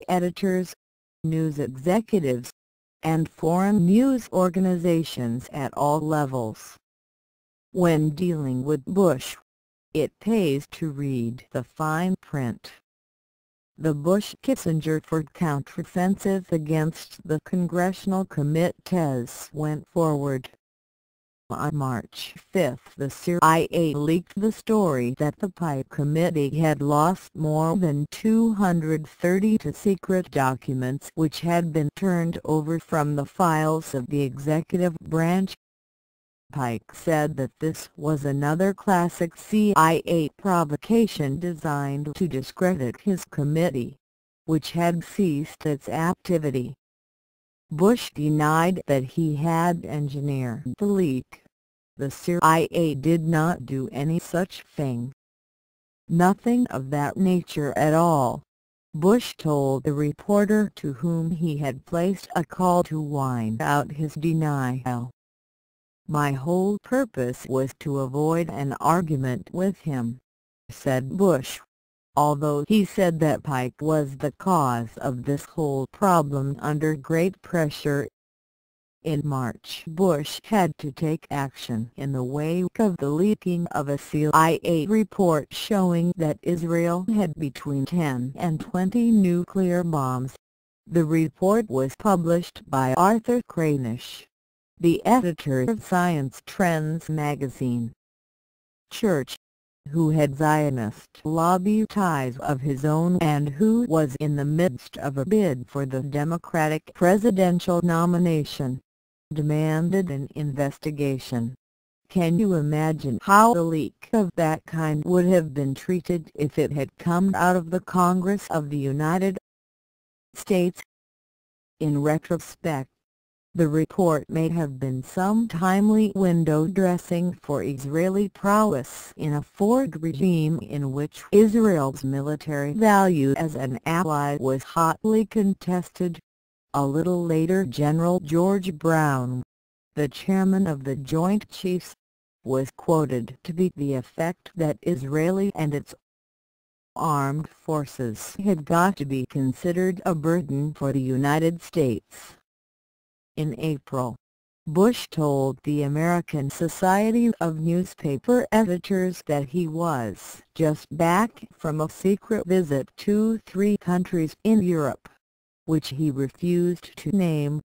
editors, news executives, and foreign news organizations at all levels. When dealing with Bush, it pays to read the fine print. the Bush-Kissinger Ford counteroffensive against the congressional committees went forward. On March 5, the CIA leaked the story that the Pike Committee had lost more than 230 secret documents which had been turned over from the files of the executive branch. Pike said that this was another classic CIA provocation designed to discredit his committee, which had ceased its activity. Bush denied that he had engineered the leak. The CIA did not do any such thing. Nothing of that nature at all, Bush told the reporter to whom he had placed a call to wind out his denial. "My whole purpose was to avoid an argument with him," said Bush, although he said that Pike was the cause of this whole problem under great pressure. In March, Bush had to take action in the wake of the leaking of a CIA report showing that Israel had between 10 and 20 nuclear bombs. The report was published by Arthur Kranish, the editor of Science Trends magazine. Church, who had Zionist lobby ties of his own and who was in the midst of a bid for the Democratic presidential nomination, demanded an investigation. Can you imagine how a leak of that kind would have been treated if it had come out of the Congress of the United States? In retrospect, the report may have been some timely window dressing for Israeli prowess in a Ford regime in which Israel's military value as an ally was hotly contested. A little later, General George Brown, the chairman of the Joint Chiefs, was quoted to the effect that Israeli and its armed forces had got to be considered a burden for the United States. In April, Bush told the American Society of Newspaper Editors that he was just back from a secret visit to 3 countries in Europe, which he refused to name,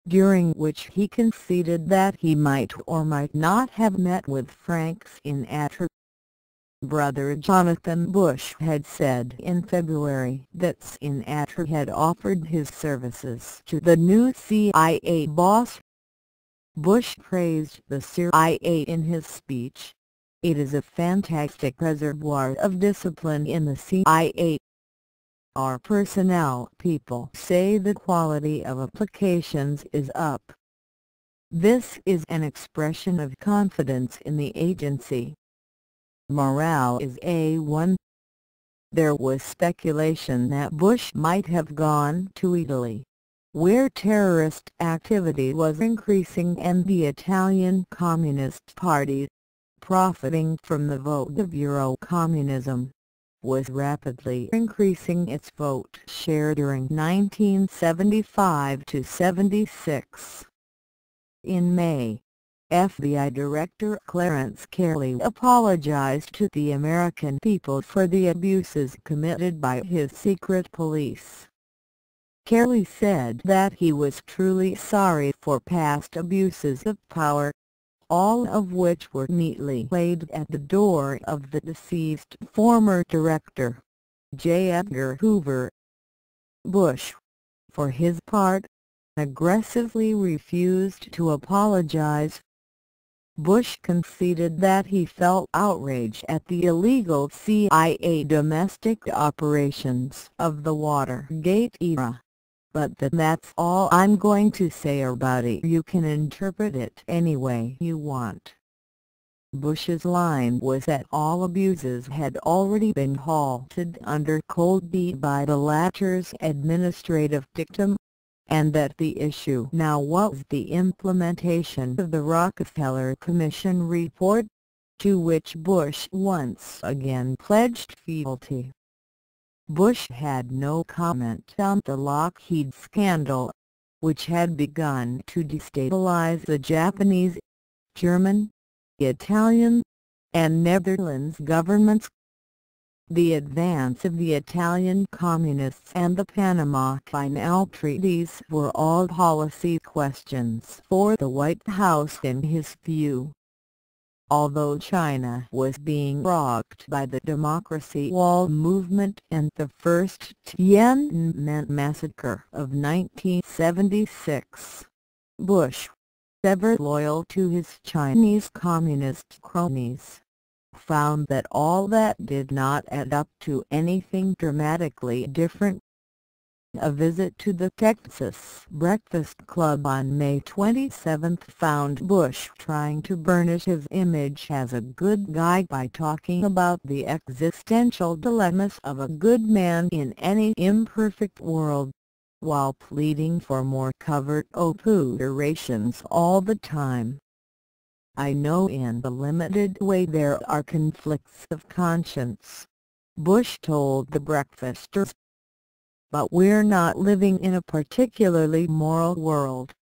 during which he conceded that he might or might not have met with Frank Sinatra. Brother Jonathan Bush had said in February that Sinatra had offered his services to the new CIA boss. Bush praised the CIA in his speech. "It is a fantastic reservoir of discipline in the CIA. Our personnel people say the quality of applications is up. This is an expression of confidence in the agency. Morale is A1. There was speculation that Bush might have gone to Italy, where terrorist activity was increasing and the Italian Communist Party, profiting from the vote of Euro-communism, was rapidly increasing its vote share during 1975–76. In May, FBI Director Clarence Kelly apologized to the American people for the abuses committed by his secret police. Kelly said that he was truly sorry for past abuses of power, all of which were neatly laid at the door of the deceased former director, J. Edgar Hoover. Bush, for his part, aggressively refused to apologize. Bush conceded that he felt outrage at the illegal CIA domestic operations of the Watergate era, but that's all I'm going to say about it. You can interpret it any way you want. Bush's line was that all abuses had already been halted under Cold B by the latter's administrative dictum, and that the issue now was the implementation of the Rockefeller Commission report, to which Bush once again pledged fealty. Bush had no comment on the Lockheed scandal, which had begun to destabilize the Japanese, German, Italian, and Netherlands governments. the advance of the Italian Communists and the Panama Canal treaties were all policy questions for the White House in his view. Although China was being rocked by the Democracy Wall movement and the first Tiananmen massacre of 1976, Bush, ever loyal to his Chinese communist cronies, found that all that did not add up to anything dramatically different. A visit to the Texas Breakfast Club on May 27 found Bush trying to burnish his image as a good guy by talking about the existential dilemmas of a good man in any imperfect world, while pleading for more covert operations all the time. "I know in the limited way there are conflicts of conscience," Bush told the breakfasters, "but we're not living in a particularly moral world.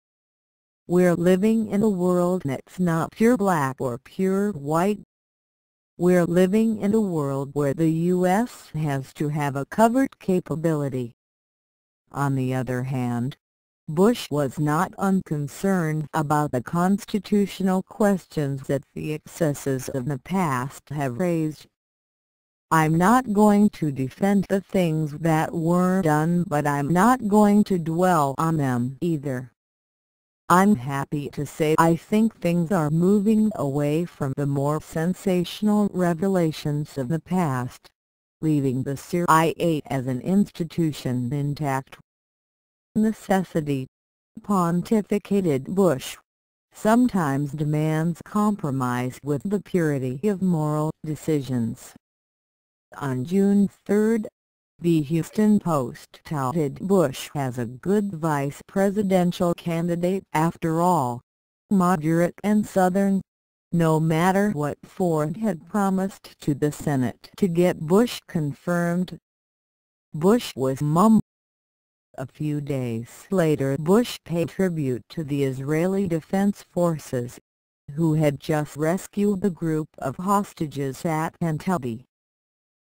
We're living in a world that's not pure black or pure white. We're living in a world where the U.S. has to have a covert capability." On the other hand, Bush was not unconcerned about the constitutional questions that the excesses of the past have raised. "I'm not going to defend the things that were done, but I'm not going to dwell on them either. I'm happy to say I think things are moving away from the more sensational revelations of the past, leaving the CIA as an institution intact." "Necessity," pontificated Bush, "sometimes demands compromise with the purity of moral decisions." On June 3, the Houston Post touted Bush as a good vice presidential candidate after all, moderate and Southern, no matter what Ford had promised to the Senate to get Bush confirmed. Bush was mum. A few days later Bush paid tribute to the Israeli Defense Forces, who had just rescued the group of hostages at Entebbe.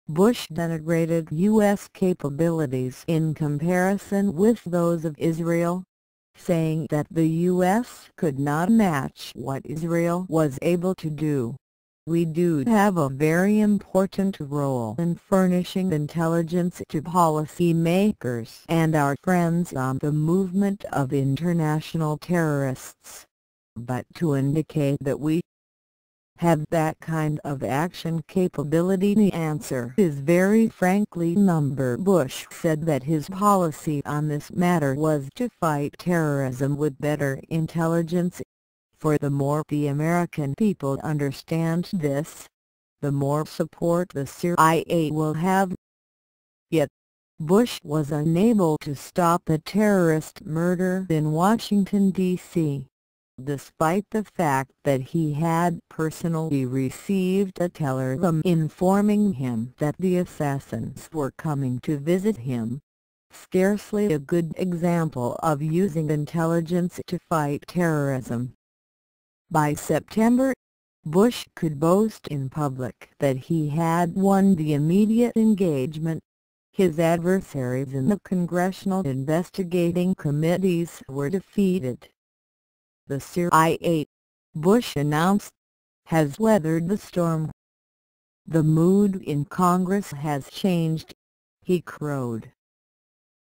Bush denigrated U.S. capabilities in comparison with those of Israel, saying that the U.S. could not match what Israel was able to do. "We do have a very important role in furnishing intelligence to policymakers and our friends on the movement of international terrorists, but to indicate that we have that kind of action capability, the answer is very frankly number." Bush said that his policy on this matter was to fight terrorism with better intelligence, for the more the American people understand this, the more support the CIA will have. Yet, Bush was unable to stop a terrorist murder in Washington, D.C. despite the fact that he had personally received a telegram informing him that the assassins were coming to visit him. Scarcely a good example of using intelligence to fight terrorism. By September, Bush could boast in public that he had won the immediate engagement. His adversaries in the congressional investigating committees were defeated. "The CIA," Bush announced, "has weathered the storm. The mood in Congress has changed," he crowed.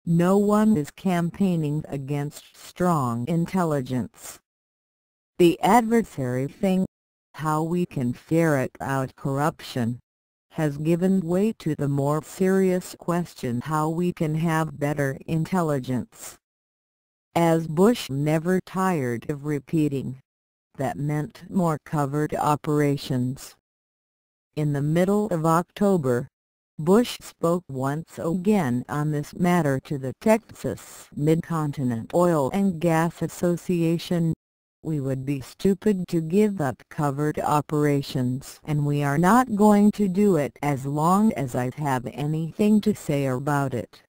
"No one is campaigning against strong intelligence. The adversary thing, how we can ferret out corruption, has given way to the more serious question how we can have better intelligence." As Bush never tired of repeating, that meant more covert operations. In the middle of October, Bush spoke once again on this matter to the Texas Mid-Continent Oil and Gas Association. "We would be stupid to give up covert operations, and we are not going to do it as long as I have anything to say about it."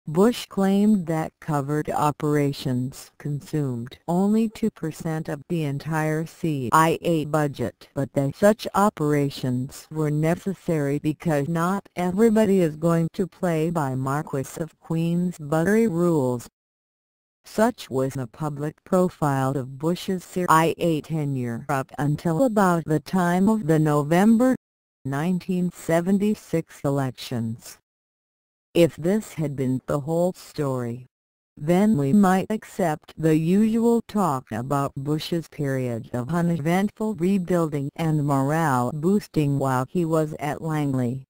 Bush claimed that covert operations consumed only 2% of the entire CIA budget, but that such operations were necessary because not everybody is going to play by Marquis of Queensberry rules. Such was the public profile of Bush's CIA tenure up until about the time of the November 1976 elections. If this had been the whole story, then we might accept the usual talk about Bush's period of uneventful rebuilding and morale boosting while he was at Langley.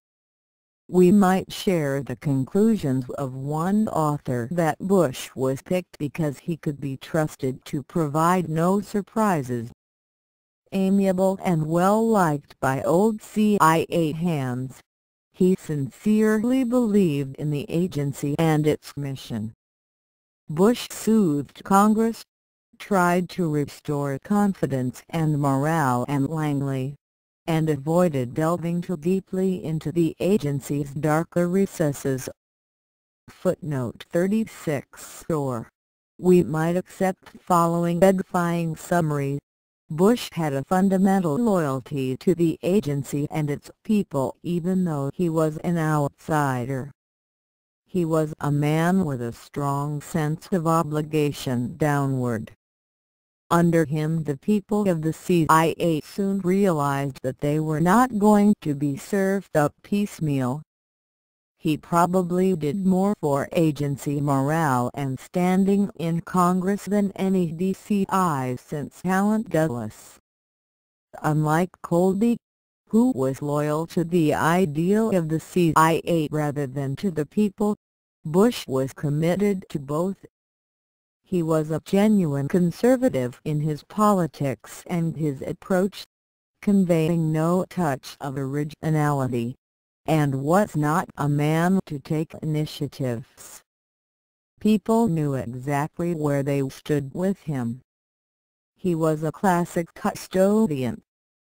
We might share the conclusions of one author that Bush was picked because he could be trusted to provide no surprises. Amiable and well-liked by old CIA hands, he sincerely believed in the agency and its mission. Bush soothed Congress, tried to restore confidence and morale at Langley, and avoided delving too deeply into the agency's darker recesses. Footnote 36. Or, we might accept following edifying summary. Bush had a fundamental loyalty to the agency and its people even though he was an outsider. He was a man with a strong sense of obligation downward. Under him the people of the CIA soon realized that they were not going to be served up piecemeal. He probably did more for agency morale and standing in Congress than any DCI since Allen Dulles. Unlike Colby, who was loyal to the ideal of the CIA rather than to the people, Bush was committed to both. He was a genuine conservative in his politics and his approach, conveying no touch of originality, and was not a man to take initiatives. People knew exactly where they stood with him. He was a classic custodian,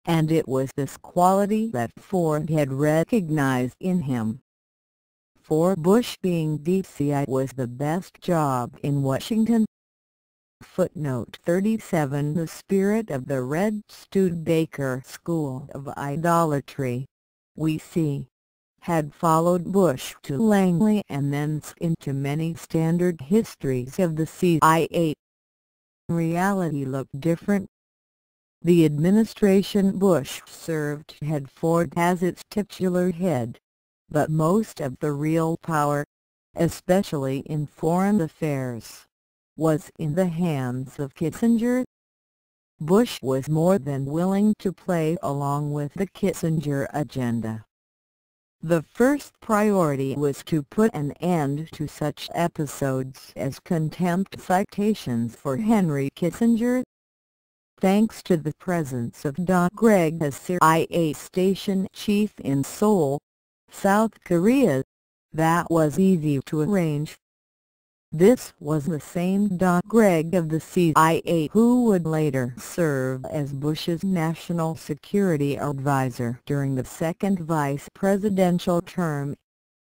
and it was this quality that Ford had recognized in him. For Bush, being DCI was the best job in Washington. Footnote 37. The spirit of the Red Studebaker school of idolatry, we see, had followed Bush to Langley and thence into many standard histories of the CIA. Reality looked different. The administration Bush served had Ford as its titular head, but most of the real power, especially in foreign affairs, was in the hands of Kissinger. Bush was more than willing to play along with the Kissinger agenda. The first priority was to put an end to such episodes as contempt citations for Henry Kissinger. Thanks to the presence of Don Gregg as CIA station chief in Seoul, South Korea, that was easy to arrange. This was the same Don Gregg of the CIA who would later serve as Bush's national security advisor during the second vice presidential term,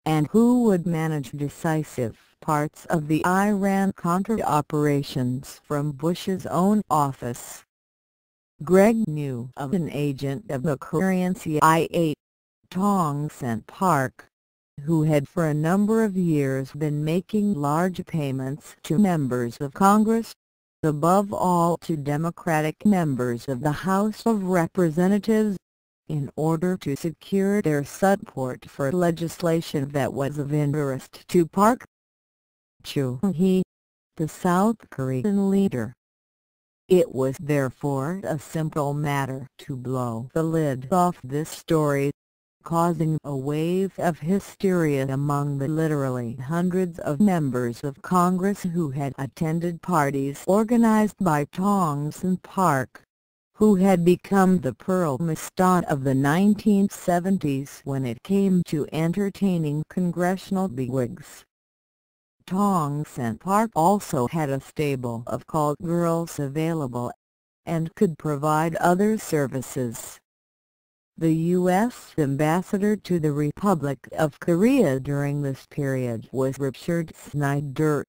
and who would manage decisive parts of the Iran-Contra operations from Bush's own office. Gregg knew of an agent of the Korean CIA, Tongsan Park, who had for a number of years been making large payments to members of Congress, above all to Democratic members of the House of Representatives, in order to secure their support for legislation that was of interest to Park Chung-hee, the South Korean leader. It was therefore a simple matter to blow the lid off this story, causing a wave of hysteria among the literally hundreds of members of Congress who had attended parties organized by Tongsan Park, who had become the pearl mascot of the 1970s when it came to entertaining congressional bigwigs. Tongsan Park also had a stable of call girls available, and could provide other services. The U.S. ambassador to the Republic of Korea during this period was Richard Snyder.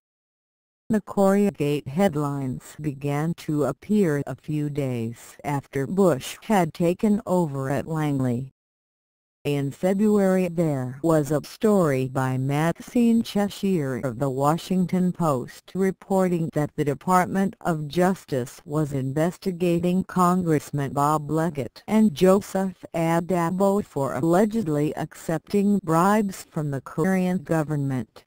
The Koreagate headlines began to appear a few days after Bush had taken over at Langley. In February there was a story by Maxine Cheshire of The Washington Post reporting that the Department of Justice was investigating Congressman Bob Leggett and Joseph Adabo for allegedly accepting bribes from the Korean government.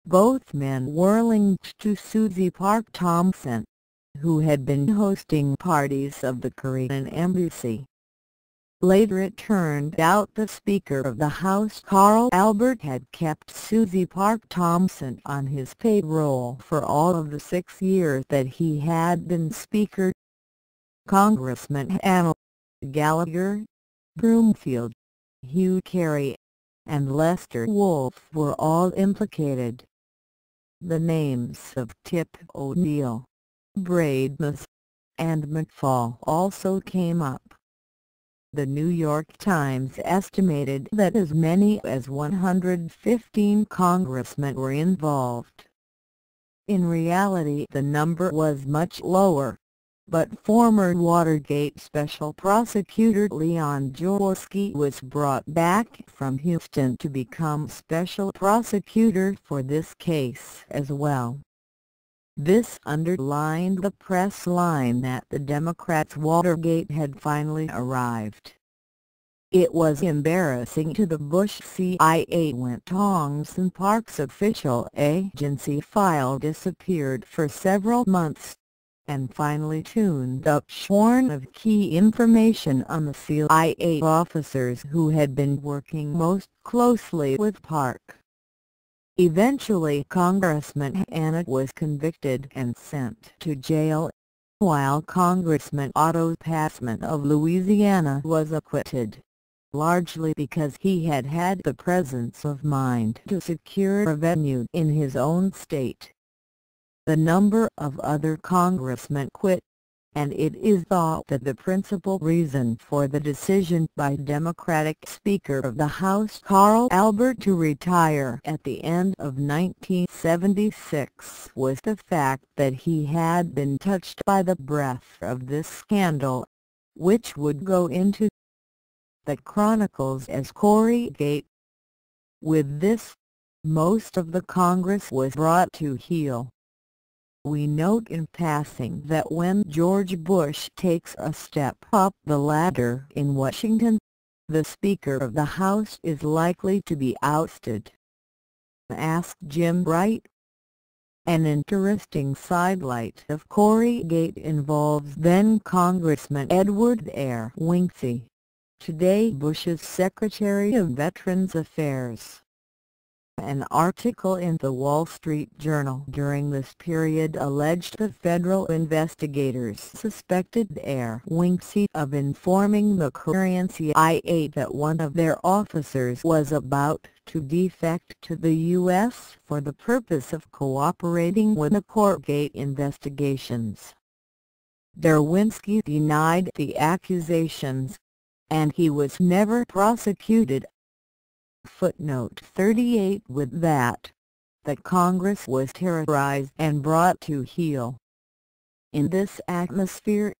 Both men were linked to Susie Park Thompson, who had been hosting parties of the Korean embassy. Later it turned out the Speaker of the House Carl Albert had kept Susie Park Thompson on his payroll for all of the 6 years that he had been Speaker. Congressman Anton, Gallagher, Broomfield, Hugh Carey, and Lester Wolfe were all implicated. The names of Tip O'Neill, Braidmus, and McFall also came up. The New York Times estimated that as many as 115 congressmen were involved. In reality the number was much lower, but former Watergate Special Prosecutor Leon Jaworski was brought back from Houston to become Special Prosecutor for this case as well. This underlined the press line that the Democrats' Watergate had finally arrived. It was embarrassing to the Bush CIA when Tongson Park's official agency file disappeared for several months, and finally tuned up shorn of key information on the CIA officers who had been working most closely with Park. Eventually Congressman Hanna was convicted and sent to jail, while Congressman Otto Passman of Louisiana was acquitted, largely because he had had the presence of mind to secure a venue in his own state. The number of other congressmen quit, and it is thought that the principal reason for the decision by Democratic Speaker of the House Carl Albert to retire at the end of 1976 was the fact that he had been touched by the breath of this scandal, which would go into the chronicles as Koreagate. With this, most of the Congress was brought to heel. We note in passing that when George Bush takes a step up the ladder in Washington, the Speaker of the House is likely to be ousted. Asked Jim Wright. An interesting sidelight of Koreagate involves then-Congressman Edward R. Winksy, today Bush's Secretary of Veterans Affairs. An article in the Wall Street Journal during this period alleged the federal investigators suspected R. Winksy of informing the Korean CIA that one of their officers was about to defect to the U.S. for the purpose of cooperating with the Koreagate investigations. Winksy denied the accusations, and he was never prosecuted. Footnote 38. With that, the Congress was terrorized and brought to heel. In this atmosphere,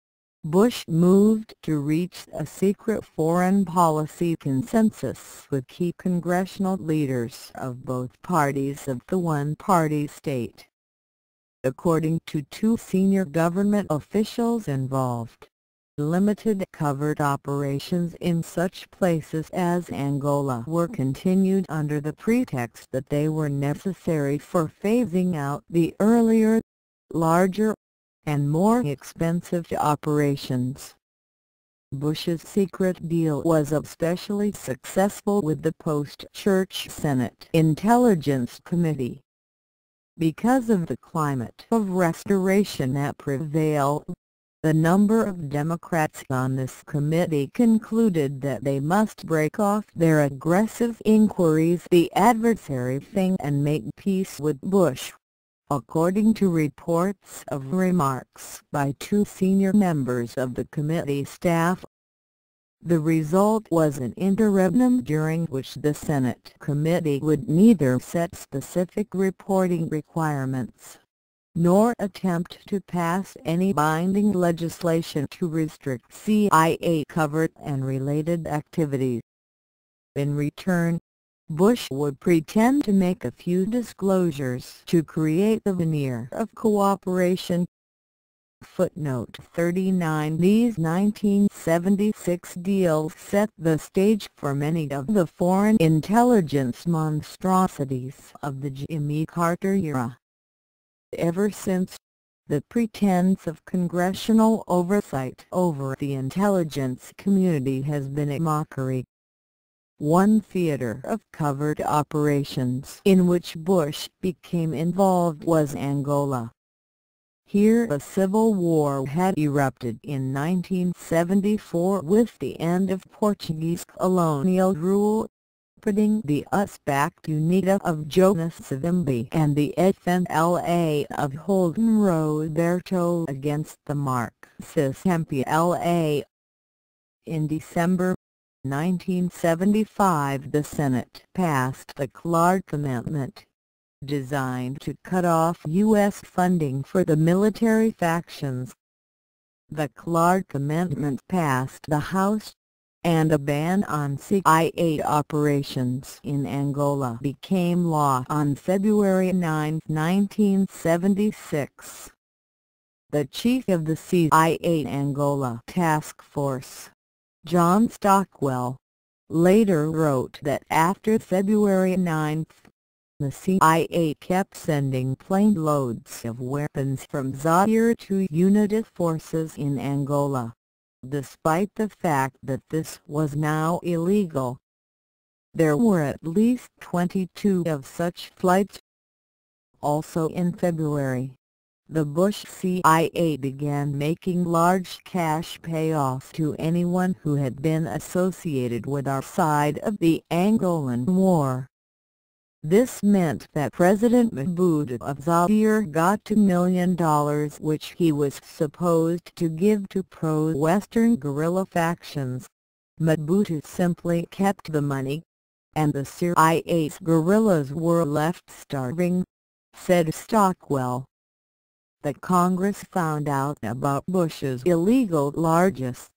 Bush moved to reach a secret foreign policy consensus with key congressional leaders of both parties of the one-party state. According to two senior government officials involved, limited covert operations in such places as Angola were continued under the pretext that they were necessary for phasing out the earlier, larger, and more expensive operations. Bush's secret deal was especially successful with the post-Church Senate Intelligence Committee. Because of the climate of restoration that prevailed, the number of Democrats on this committee concluded that they must break off their aggressive inquiries the adversary thing and make peace with Bush, according to reports of remarks by two senior members of the committee staff. The result was an interregnum during which the Senate committee would neither set specific reporting requirements, nor attempt to pass any binding legislation to restrict CIA covert and related activities. In return, Bush would pretend to make a few disclosures to create a veneer of cooperation. Footnote 39. These 1976 deals set the stage for many of the foreign intelligence monstrosities of the Jimmy Carter era. Ever since, the pretense of congressional oversight over the intelligence community has been a mockery. One theater of covert operations in which Bush became involved was Angola. Here a civil war had erupted in 1974 with the end of Portuguese colonial rule, pitting the US-backed UNITA of Jonas Savimbi and the FNLA of Holden Roberto against the Marxist MPLA. In December 1975 the Senate passed the Clark Amendment, designed to cut off U.S. funding for the military factions. The Clark Amendment passed the House, and a ban on CIA operations in Angola became law on February 9, 1976. The chief of the CIA Angola Task Force, John Stockwell, later wrote that after February 9, the CIA kept sending plane loads of weapons from Zaire to UNITA forces in Angola, despite the fact that this was now illegal. There were at least 22 of such flights. Also in February, the Bush CIA began making large cash payoffs to anyone who had been associated with our side of the Angolan War. This meant that President Mobutu of Zaire got $2 million which he was supposed to give to pro-Western guerrilla factions. Mobutu simply kept the money, and the CIA's guerrillas were left starving, said Stockwell. The Congress found out about Bush's illegal largesse,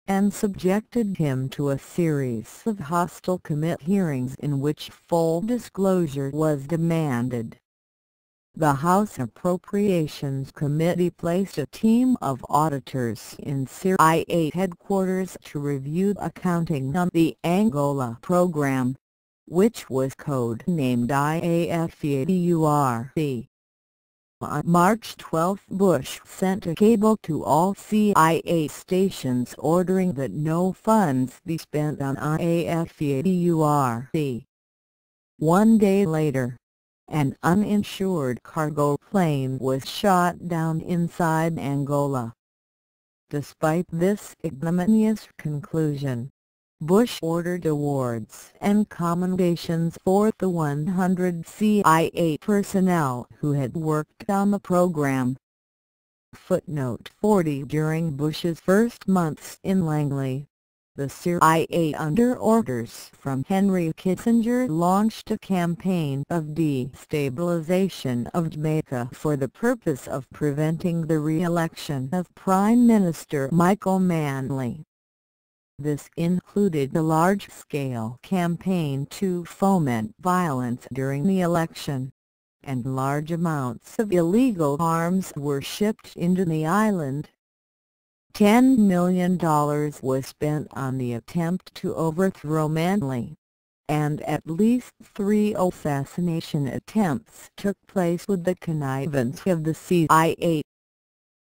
and subjected him to a series of hostile committee hearings in which full disclosure was demanded. The House Appropriations Committee placed a team of auditors in CIA headquarters to review accounting on the Angola program, which was code-named IAFEDURC. On March 12 Bush sent a cable to all CIA stations ordering that no funds be spent on IAFEDURC. 1 day later, an uninsured cargo plane was shot down inside Angola. Despite this ignominious conclusion, Bush ordered awards and commendations for the 100 CIA personnel who had worked on the program. Footnote 40. During Bush's first months in Langley, the CIA under orders from Henry Kissinger launched a campaign of destabilization of Jamaica for the purpose of preventing the re-election of Prime Minister Michael Manley. This included a large-scale campaign to foment violence during the election, and large amounts of illegal arms were shipped into the island. $10 million was spent on the attempt to overthrow Manley, and at least 3 assassination attempts took place with the connivance of the CIA.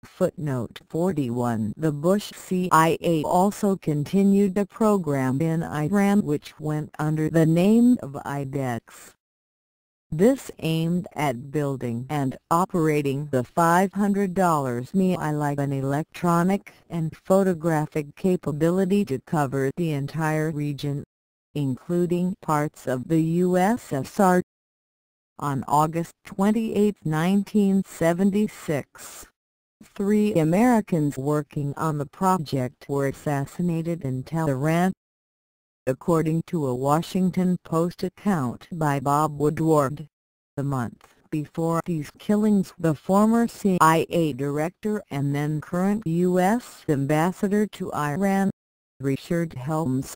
Footnote 41. The Bush CIA also continued a program in Iran which went under the name of IDEX. This aimed at building and operating the $500 missile like an electronic and photographic capability to cover the entire region, including parts of the USSR. On August 28, 1976, 3 Americans working on the project were assassinated in Tehran. According to a Washington Post account by Bob Woodward, the month before these killings, the former CIA director and then current U.S. ambassador to Iran, Richard Helms,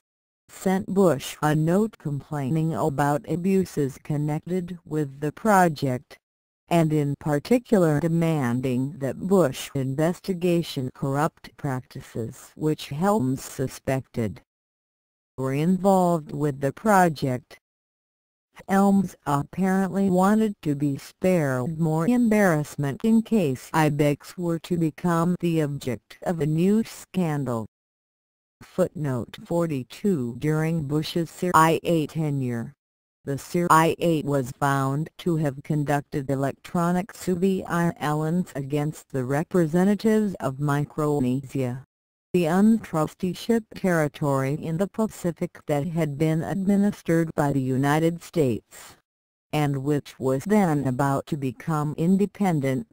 sent Bush a note complaining about abuses connected with the project, and in particular demanding that Bush investigation corrupt practices which Helms suspected were involved with the project. Helms apparently wanted to be spared more embarrassment in case Ibex were to become the object of a new scandal. Footnote 42. During Bush's CIA tenure, the CIA was found to have conducted electronic surveillance against the representatives of Micronesia, the untrusteeship territory in the Pacific that had been administered by the United States, and which was then about to become independent.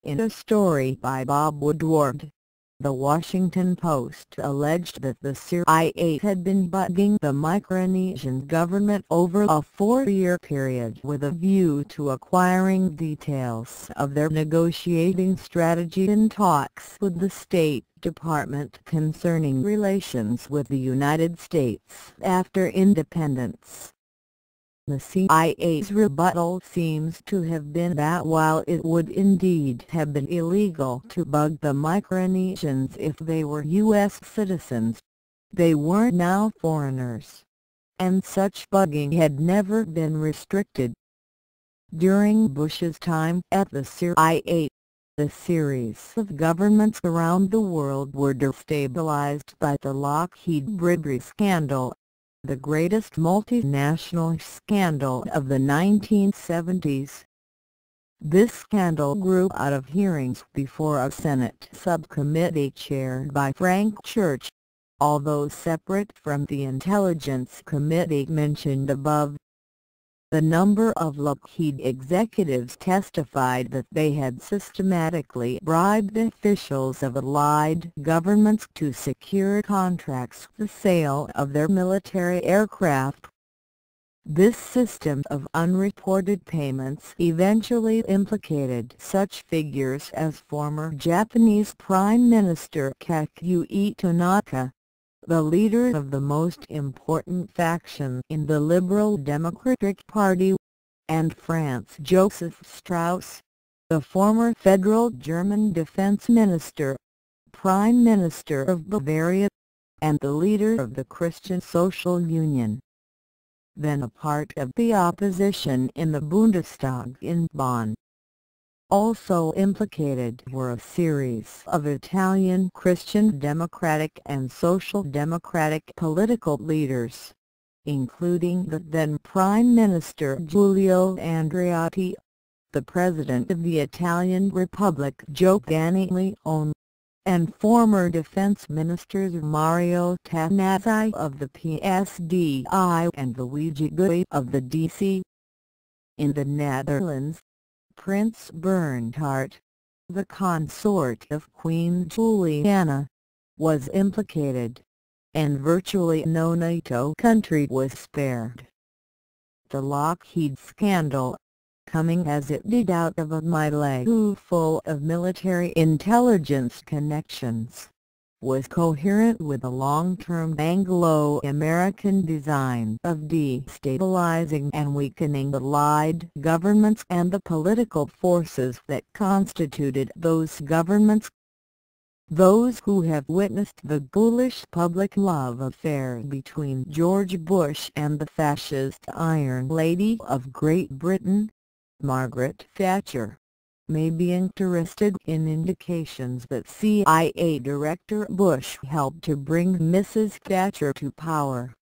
In a story by Bob Woodward, the Washington Post alleged that the CIA had been bugging the Micronesian government over a 4-year period with a view to acquiring details of their negotiating strategy in talks with the State Department concerning relations with the United States after independence. The CIA's rebuttal seems to have been that while it would indeed have been illegal to bug the Micronesians if they were U.S. citizens, they were now foreigners, and such bugging had never been restricted. During Bush's time at the CIA, a series of governments around the world were destabilized by the Lockheed bribery scandal, the greatest multinational scandal of the 1970s. This scandal grew out of hearings before a Senate subcommittee chaired by Frank Church, although separate from the Intelligence Committee mentioned above. The number of Lockheed executives testified that they had systematically bribed officials of allied governments to secure contracts for the sale of their military aircraft. This system of unreported payments eventually implicated such figures as former Japanese Prime Minister Kakuei Tanaka, the leader of the most important faction in the Liberal Democratic Party, and Franz Joseph Strauss, the former federal German defense minister, Prime Minister of Bavaria, and the leader of the Christian Social Union. Then a part of the opposition in the Bundestag in Bonn. Also implicated were a series of Italian Christian Democratic and Social Democratic political leaders, including the then Prime Minister Giulio Andreotti, the President of the Italian Republic Giovanni Leone, and former Defense Ministers Mario Tanazzi of the PSDI and Luigi Gui of the DC. In the Netherlands, Prince Bernhard, the consort of Queen Juliana, was implicated, and virtually no NATO country was spared. The Lockheed scandal, coming as it did out of a milieu full of military intelligence connections, was coherent with a long-term Anglo-American design of destabilizing and weakening the allied governments and the political forces that constituted those governments. Those who have witnessed the ghoulish public love affair between George Bush and the fascist Iron Lady of Great Britain, Margaret Thatcher, may be interested in indications that CIA Director Bush helped to bring Mrs. Thatcher to power.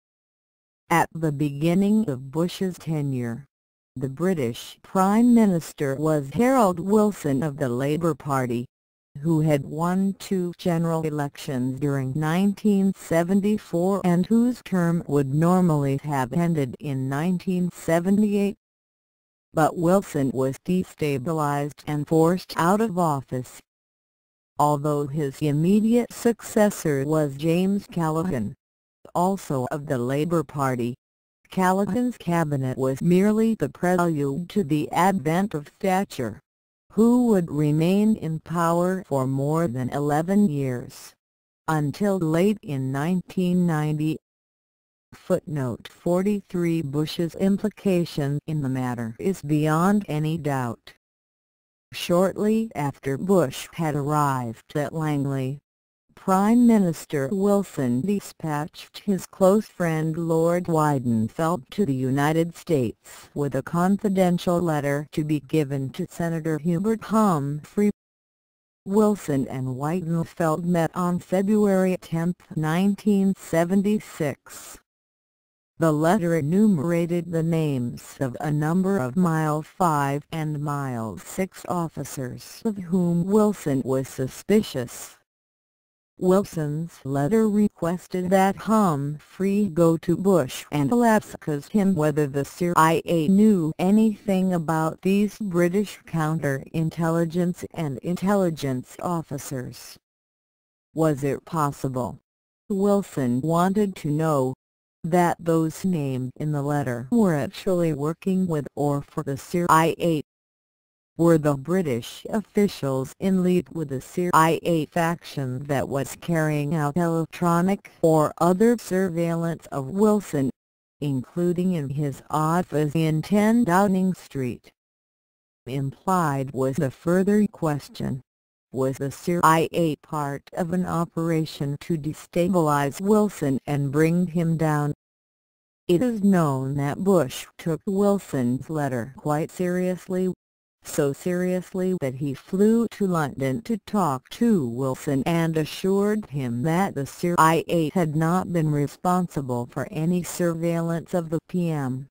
At the beginning of Bush's tenure, the British Prime Minister was Harold Wilson of the Labour Party, who had won 2 general elections during 1974 and whose term would normally have ended in 1978. But Wilson was destabilized and forced out of office, although his immediate successor was James Callaghan, also of the Labour Party. Callaghan's cabinet was merely the prelude to the advent of Thatcher, who would remain in power for more than 11 years, until late in 1990. Footnote 43. Bush's implication in the matter is beyond any doubt. Shortly after Bush had arrived at Langley, Prime Minister Wilson dispatched his close friend Lord Weidenfeld to the United States with a confidential letter to be given to Senator Hubert Humphrey. Wilson and Weidenfeld met on February 10, 1976. The letter enumerated the names of a number of Mile 5 and Mile 6 officers of whom Wilson was suspicious. Wilson's letter requested that Humphrey go to Bush and ask him whether the CIA knew anything about these British counterintelligence and intelligence officers. Was it possible, Wilson wanted to know, that those named in the letter were actually working with or for the CIA? Were the British officials in league with the CIA faction that was carrying out electronic or other surveillance of Wilson, including in his office in 10 Downing Street? Implied was the further question: was the CIA part of an operation to destabilize Wilson and bring him down? It is known that Bush took Wilson's letter quite seriously, so seriously that he flew to London to talk to Wilson and assured him that the CIA had not been responsible for any surveillance of the PM.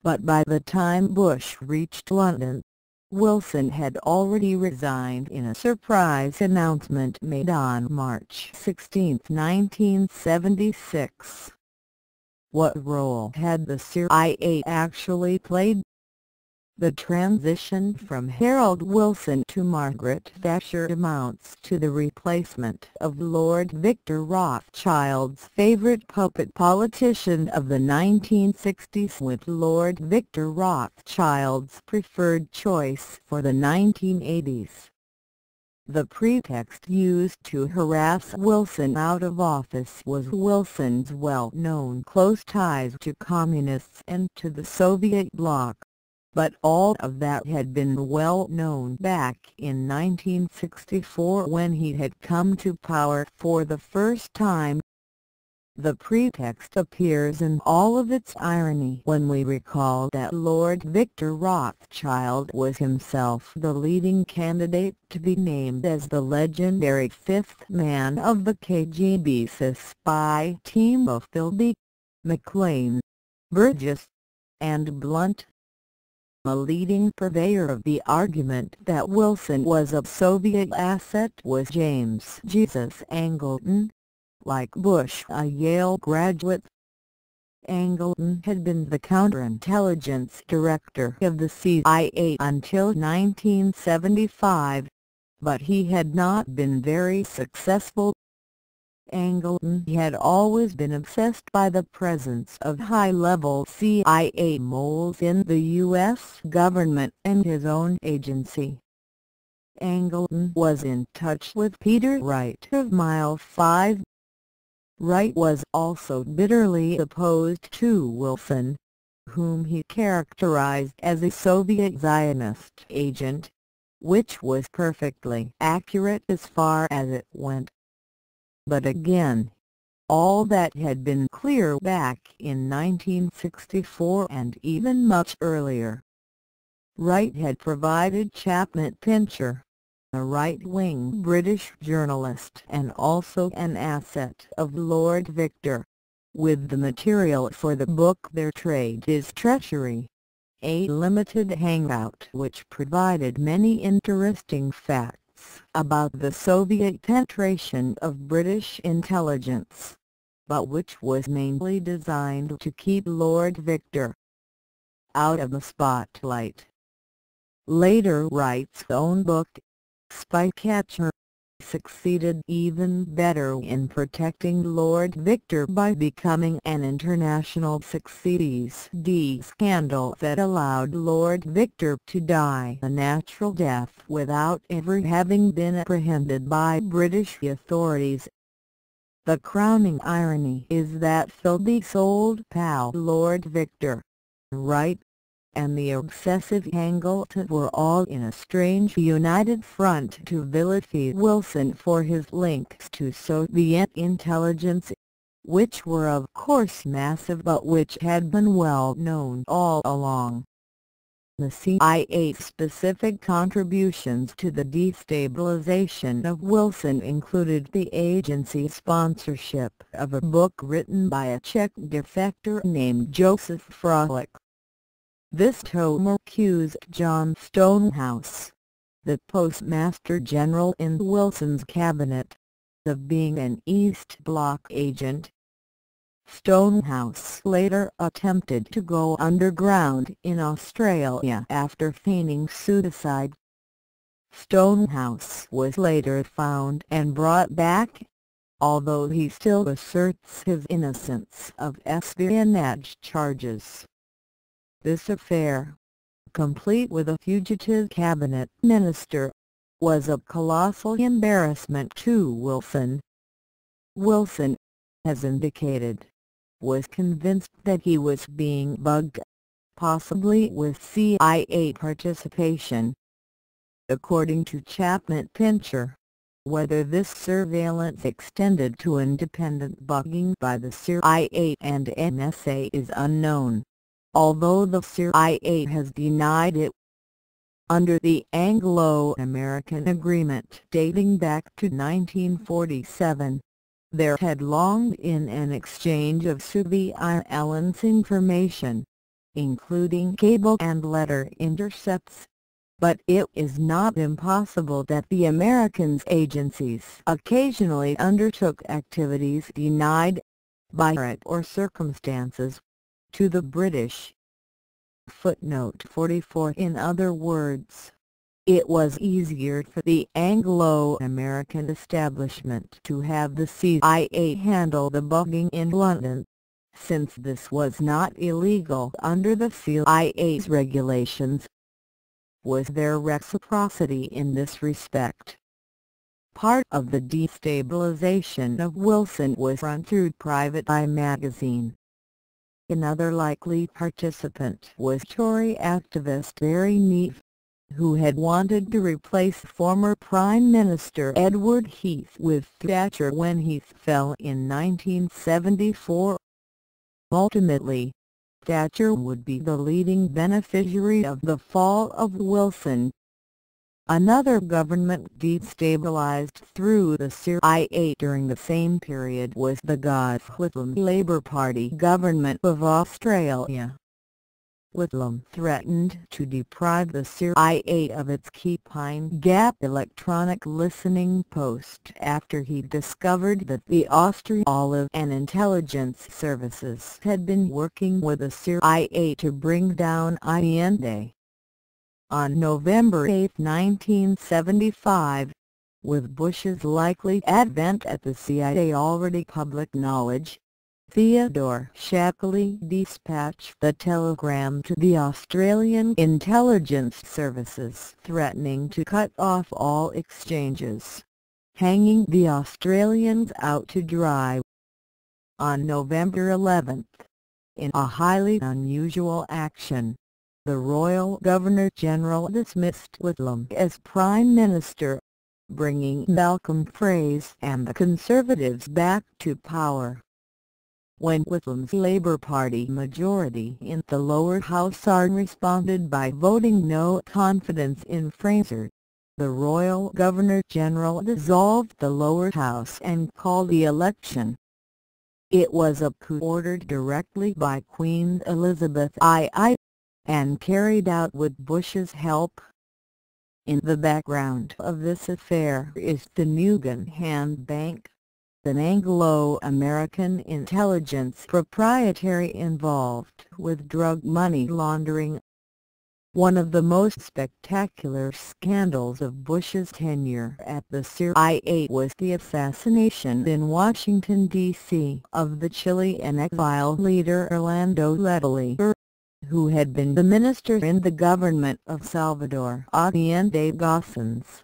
But by the time Bush reached London, Wilson had already resigned in a surprise announcement made on March 16, 1976. What role had the CIA actually played? The transition from Harold Wilson to Margaret Thatcher amounts to the replacement of Lord Victor Rothschild's favourite puppet politician of the 1960s with Lord Victor Rothschild's preferred choice for the 1980s. The pretext used to harass Wilson out of office was Wilson's well-known close ties to communists and to the Soviet bloc. But all of that had been well known back in 1964 when he had come to power for the first time. The pretext appears in all of its irony when we recall that Lord Victor Rothschild was himself the leading candidate to be named as the legendary fifth man of the KGB's spy team of Philby, McLean, Burgess, and Blunt. A leading purveyor of the argument that Wilson was a Soviet asset was James Jesus Angleton, like Bush a Yale graduate. Angleton had been the counterintelligence director of the CIA until 1975, but he had not been very successful. Angleton had always been obsessed by the presence of high-level CIA moles in the U.S. government and his own agency. Angleton was in touch with Peter Wright of Mile 5. Wright was also bitterly opposed to Wilson, whom he characterized as a Soviet Zionist agent, which was perfectly accurate as far as it went. But again, all that had been clear back in 1964 and even much earlier. Wright had provided Chapman Pincher, a right-wing British journalist and also an asset of Lord Victor, with the material for the book Their Trade is Treachery, a limited hangout which provided many interesting facts about the Soviet penetration of British intelligence, but which was mainly designed to keep Lord Victor out of the spotlight. Later Wright's own book, Spycatcher, succeeded even better in protecting Lord Victor by becoming an international success. The scandal that allowed Lord Victor to die a natural death without ever having been apprehended by British authorities. The crowning irony is that Philby's old pal Lord Victor Wright and the obsessive Angleton were all in a strange united front to vilify Wilson for his links to Soviet intelligence, which were of course massive but which had been well known all along. The CIA's specific contributions to the destabilization of Wilson included the agency's sponsorship of a book written by a Czech defector named Joseph Frolik. This tome accused John Stonehouse, the Postmaster General in Wilson's cabinet, of being an East Bloc agent. Stonehouse later attempted to go underground in Australia after feigning suicide. Stonehouse was later found and brought back, although he still asserts his innocence of espionage charges. This affair, complete with a fugitive cabinet minister, was a colossal embarrassment to Wilson. Wilson, as indicated, was convinced that he was being bugged, possibly with CIA participation. According to Chapman Pincher, whether this surveillance extended to independent bugging by the CIA and NSA is unknown, although the CIA has denied it. Under the Anglo-American Agreement dating back to 1947, there had long been an exchange of surveillance information, including cable and letter intercepts, but it is not impossible that the American agencies occasionally undertook activities denied, by threat or circumstances, to the British. Footnote 44. In other words, it was easier for the Anglo-American establishment to have the CIA handle the bugging in London, since this was not illegal under the CIA's regulations. Was there reciprocity in this respect? Part of the destabilization of Wilson was run through Private Eye magazine. Another likely participant was Tory activist Barry Neave, who had wanted to replace former Prime Minister Edward Heath with Thatcher when Heath fell in 1974. Ultimately, Thatcher would be the leading beneficiary of the fall of Wilson. Another government destabilized through the CIA during the same period was the Gough Whitlam Labour Party government of Australia. Whitlam threatened to deprive the CIA of its key Pine Gap electronic listening post after he discovered that the Australian and intelligence services had been working with the CIA to bring down Allende. On November 8, 1975, with Bush's likely advent at the CIA already public knowledge, Theodore Shackley dispatched the telegram to the Australian intelligence services threatening to cut off all exchanges, hanging the Australians out to dry. On November 11, in a highly unusual action, the Royal Governor-General dismissed Whitlam as Prime Minister, bringing Malcolm Fraser and the Conservatives back to power. When Whitlam's Labour Party majority in the lower house responded by voting no confidence in Fraser, the Royal Governor-General dissolved the lower house and called the election. It was a coup ordered directly by Queen Elizabeth II, and carried out with Bush's help. In the background of this affair is the Nugan Bank, an Anglo-American intelligence proprietary involved with drug money laundering. One of the most spectacular scandals of Bush's tenure at the CIA was the assassination in Washington, D.C. of the Chilean exile leader Orlando Letelier, who had been the minister in the government of Salvador Allende Gossens,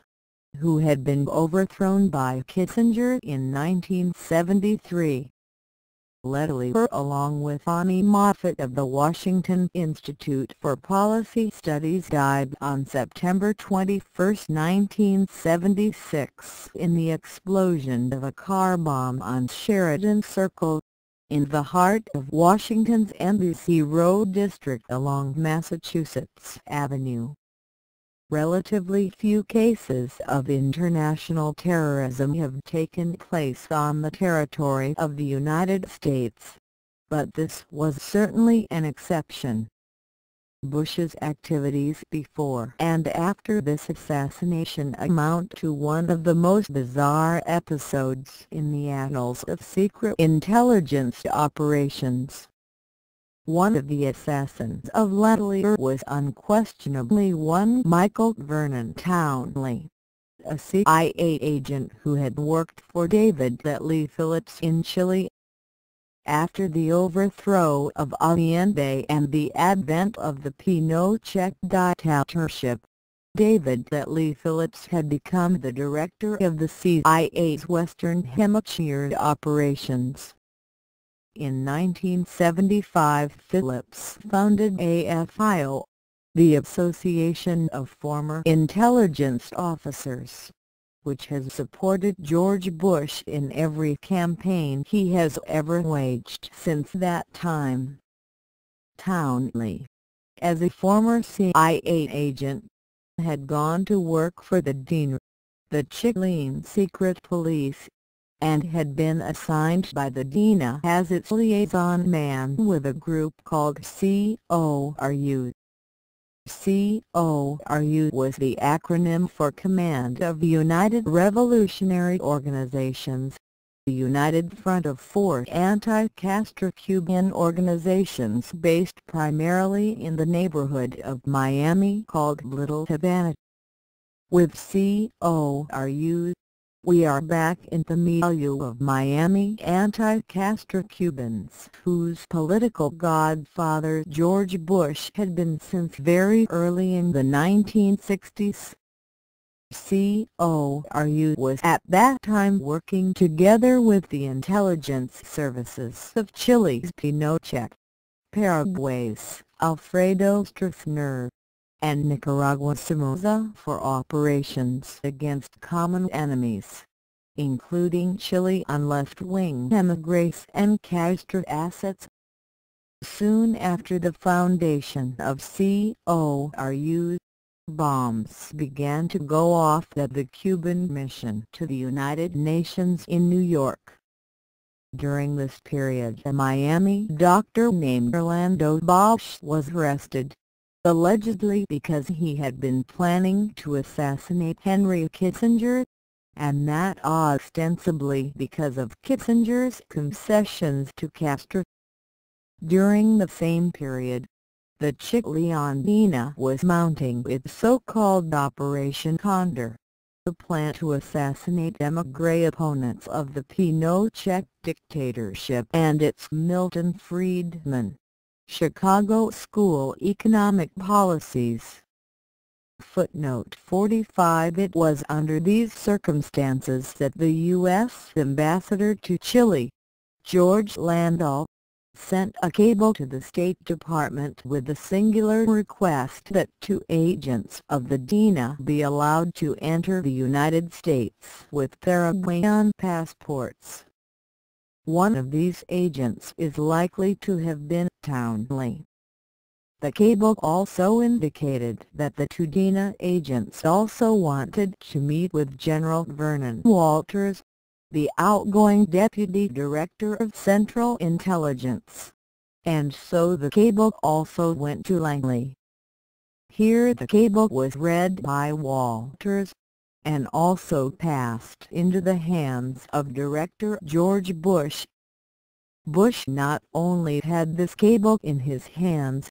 who had been overthrown by Kissinger in 1973. Letelier, along with Annie Moffat of the Washington Institute for Policy Studies, died on September 21, 1976 in the explosion of a car bomb on Sheridan Circle, in the heart of Washington's Embassy Road district along Massachusetts Avenue. Relatively few cases of international terrorism have taken place on the territory of the United States, but this was certainly an exception. Bush's activities before and after this assassination amount to one of the most bizarre episodes in the annals of secret intelligence operations. One of the assassins of Letelier was unquestionably one Michael Vernon Townley, a CIA agent who had worked for David Letelier Phillips in Chile. After the overthrow of Allende and the advent of the Pinochet dictatorship, David Letelier Phillips had become the director of the CIA's Western Hemisphere operations. In 1975, Phillips founded AFIO, the Association of Former Intelligence Officers, which has supported George Bush in every campaign he has ever waged since that time. Townley, as a former CIA agent, had gone to work for the DINR, the Chilean secret police, and had been assigned by the DINA as its liaison man with a group called CORU. CORU was the acronym for Command of United Revolutionary Organizations, the united front of four anti-Castro Cuban organizations based primarily in the neighborhood of Miami called Little Havana. With CORU, we are back in the milieu of Miami anti-Castro Cubans whose political godfather George Bush had been since very early in the 1960s. CORU was at that time working together with the intelligence services of Chile's Pinochet, Paraguay's Alfredo Stroessner, and Nicaragua's Somoza for operations against common enemies, including Chile on left-wing emigres and Castro assets. Soon after the foundation of CORU, bombs began to go off at the Cuban mission to the United Nations in New York. During this period, a Miami doctor named Orlando Bosch was arrested, allegedly because he had been planning to assassinate Henry Kissinger, and that ostensibly because of Kissinger's concessions to Castro. During the same period, the Chilean DINA was mounting its so-called Operation Condor, a plan to assassinate emigre opponents of the Pinochet dictatorship and its Milton Friedman, Chicago School economic policies. Footnote 45. It was under these circumstances that the U.S. ambassador to Chile, George Landau, sent a cable to the State Department with the singular request that 2 agents of the DINA be allowed to enter the United States with Paraguayan passports. One of these agents is likely to have been Townley. The cable also indicated that the 2 DINA agents also wanted to meet with General Vernon Walters, the outgoing Deputy Director of Central Intelligence, and so the cable also went to Langley. Here the cable was read by Walters, and also passed into the hands of Director George Bush. Bush not only had this cable in his hands,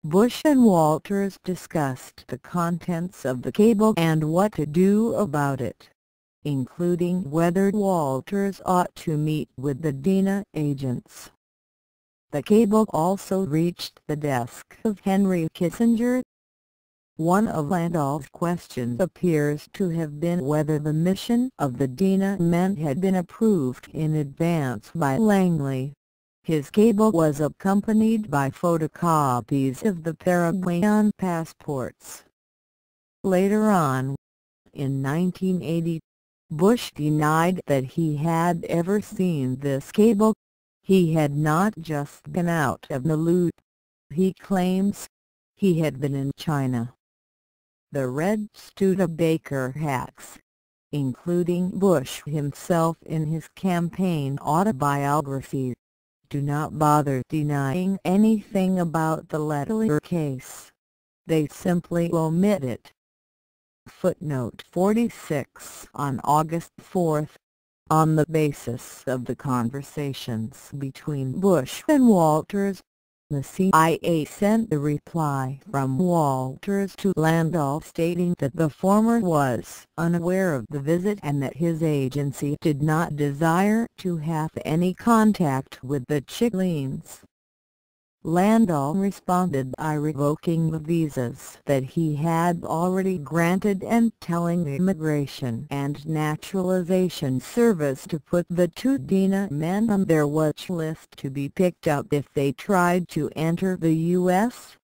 Bush and Walters discussed the contents of the cable and what to do about it, including whether Walters ought to meet with the DINA agents. The cable also reached the desk of Henry Kissinger. One of Landau's questions appears to have been whether the mission of the DINA men had been approved in advance by Langley. His cable was accompanied by photocopies of the Paraguayan passports. Later on, in 1980, Bush denied that he had ever seen this cable. He had not just been out of the loop, he claims. He had been in China. The Red Studebaker hacks, including Bush himself in his campaign autobiography, do not bother denying anything about the Letelier case. They simply omit it. Footnote 46. On August 4, on the basis of the conversations between Bush and Walters, the CIA sent a reply from Walters to Landau stating that the former was unaware of the visit and that his agency did not desire to have any contact with the Chileans. Landau responded by revoking the visas that he had already granted and telling the Immigration and Naturalization Service to put the two DINA men on their watch list to be picked up if they tried to enter the U.S.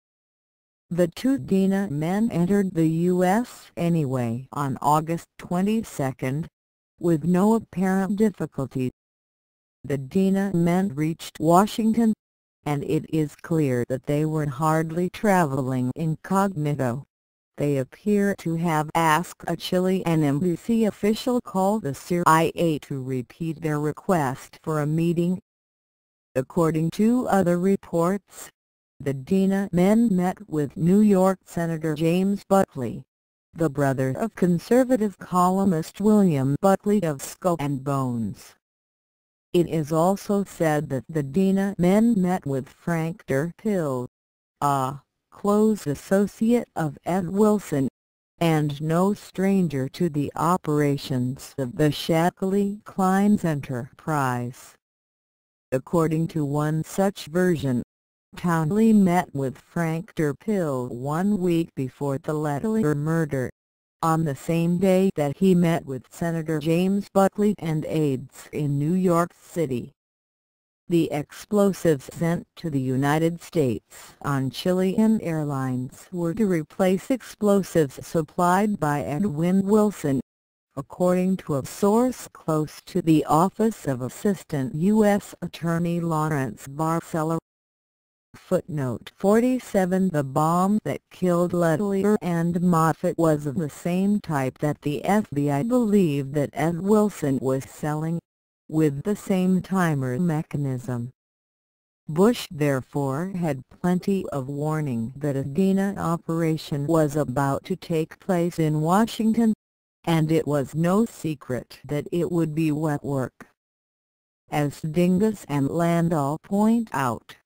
The two DINA men entered the U.S. anyway on August 22, with no apparent difficulty. The DINA men reached Washington, and it is clear that they were hardly traveling incognito. They appear to have asked a Chilean embassy official call the CIA to repeat their request for a meeting. According to other reports, the DINA men met with New York Senator James Buckley, the brother of conservative columnist William Buckley of Skull and Bones. It is also said that the DINA men met with Frank Tarpley, a close associate of Ed Wilson, and no stranger to the operations of the Shackley Klein's enterprise. According to one such version, Townley met with Frank Tarpley 1 week before the Letelier murder, on the same day that he met with Senator James Buckley and aides in New York City. The explosives sent to the United States on Chilean Airlines were to replace explosives supplied by Edwin Wilson, according to a source close to the office of Assistant U.S. Attorney Lawrence Barcella. Footnote 47. The bomb that killed Letelier and Moffat was of the same type that the FBI believed that Ed Wilson was selling, with the same timer mechanism. Bush therefore had plenty of warning that a DINA operation was about to take place in Washington, and it was no secret that it would be wet work. As Dingus and Landau point out,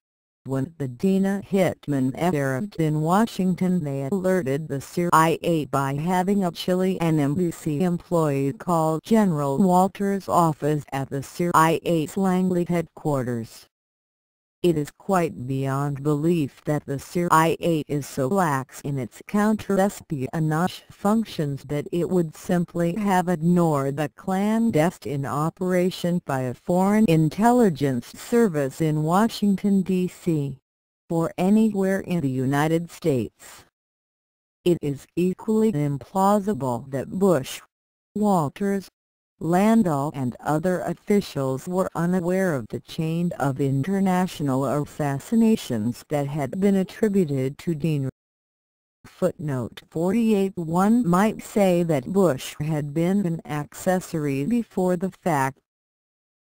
when the DINA hitmen arrived in Washington, they alerted the CIA by having a Chilean embassy employee call General Walters' office at the CIA's Langley headquarters. It is quite beyond belief that the CIA is so lax in its counter-espionage functions that it would simply have ignored the clandestine operation by a foreign intelligence service in Washington, D.C., or anywhere in the United States. It is equally implausible that Bush, Walters, Landau and other officials were unaware of the chain of international assassinations that had been attributed to DINA. Footnote 48. One might say that Bush had been an accessory before the fact.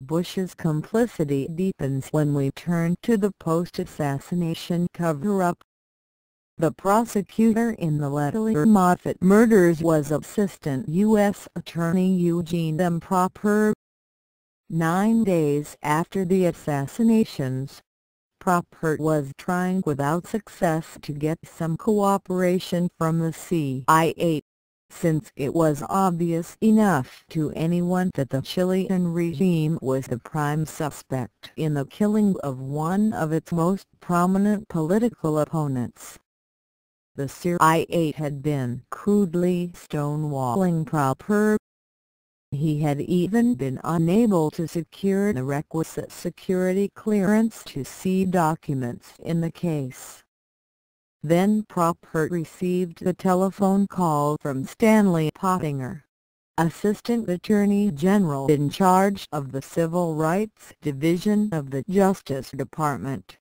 Bush's complicity deepens when we turn to the post-assassination cover-up. The prosecutor in the Letelier-Moffat murders was Assistant U.S. Attorney Eugene M. Proper. 9 days after the assassinations, Proper was trying without success to get some cooperation from the CIA, since it was obvious enough to anyone that the Chilean regime was the prime suspect in the killing of one of its most prominent political opponents. The CIA had been crudely stonewalling Proper. He had even been unable to secure the requisite security clearance to see documents in the case. Then Proper received the telephone call from Stanley Pottinger, Assistant Attorney General in charge of the Civil Rights Division of the Justice Department.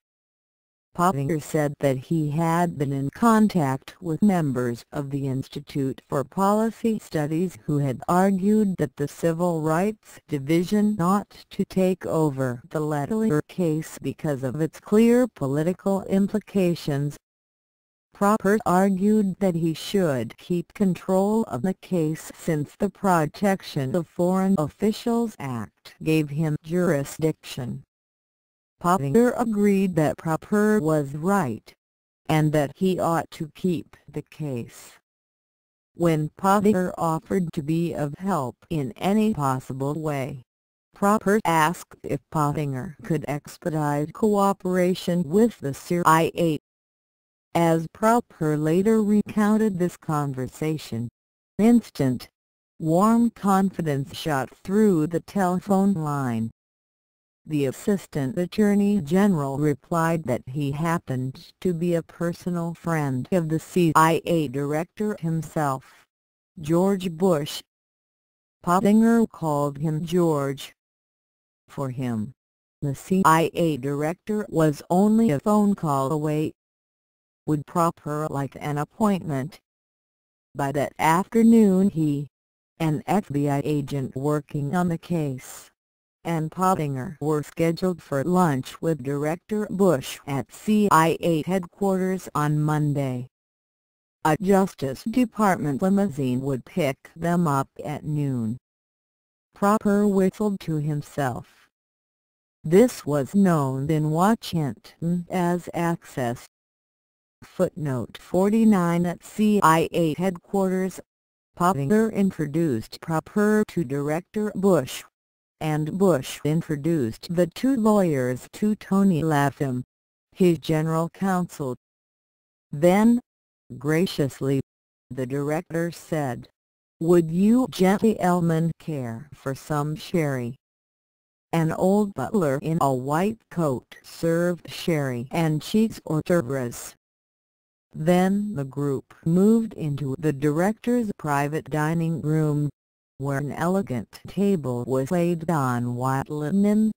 Pottinger said that he had been in contact with members of the Institute for Policy Studies who had argued that the Civil Rights Division ought to take over the Letelier case because of its clear political implications. Proper argued that he should keep control of the case since the Protection of Foreign Officials Act gave him jurisdiction. Pottinger agreed that Proper was right, and that he ought to keep the case. When Pottinger offered to be of help in any possible way, Proper asked if Pottinger could expedite cooperation with the CIA. As Proper later recounted this conversation, instant, warm confidence shot through the telephone line. The Assistant Attorney General replied that he happened to be a personal friend of the CIA Director himself, George Bush. Pottinger called him George. For him, the CIA Director was only a phone call away. Would Proper like an appointment? By that afternoon he, an FBI agent working on the case, and Pottinger were scheduled for lunch with Director Bush at CIA headquarters on Monday. A Justice Department limousine would pick them up at noon. Proper whistled to himself. This was known in Washington as access. Footnote 49. At CIA headquarters, Pottinger introduced Proper to Director Bush, and Bush introduced the two lawyers to Tony Latham, his general counsel. Then, graciously, the director said, "Would you gentlemen care for some sherry?" An old butler in a white coat served sherry and cheese hors d'oeuvres. Then the group moved into the director's private dining room, where an elegant table was laid on white linen.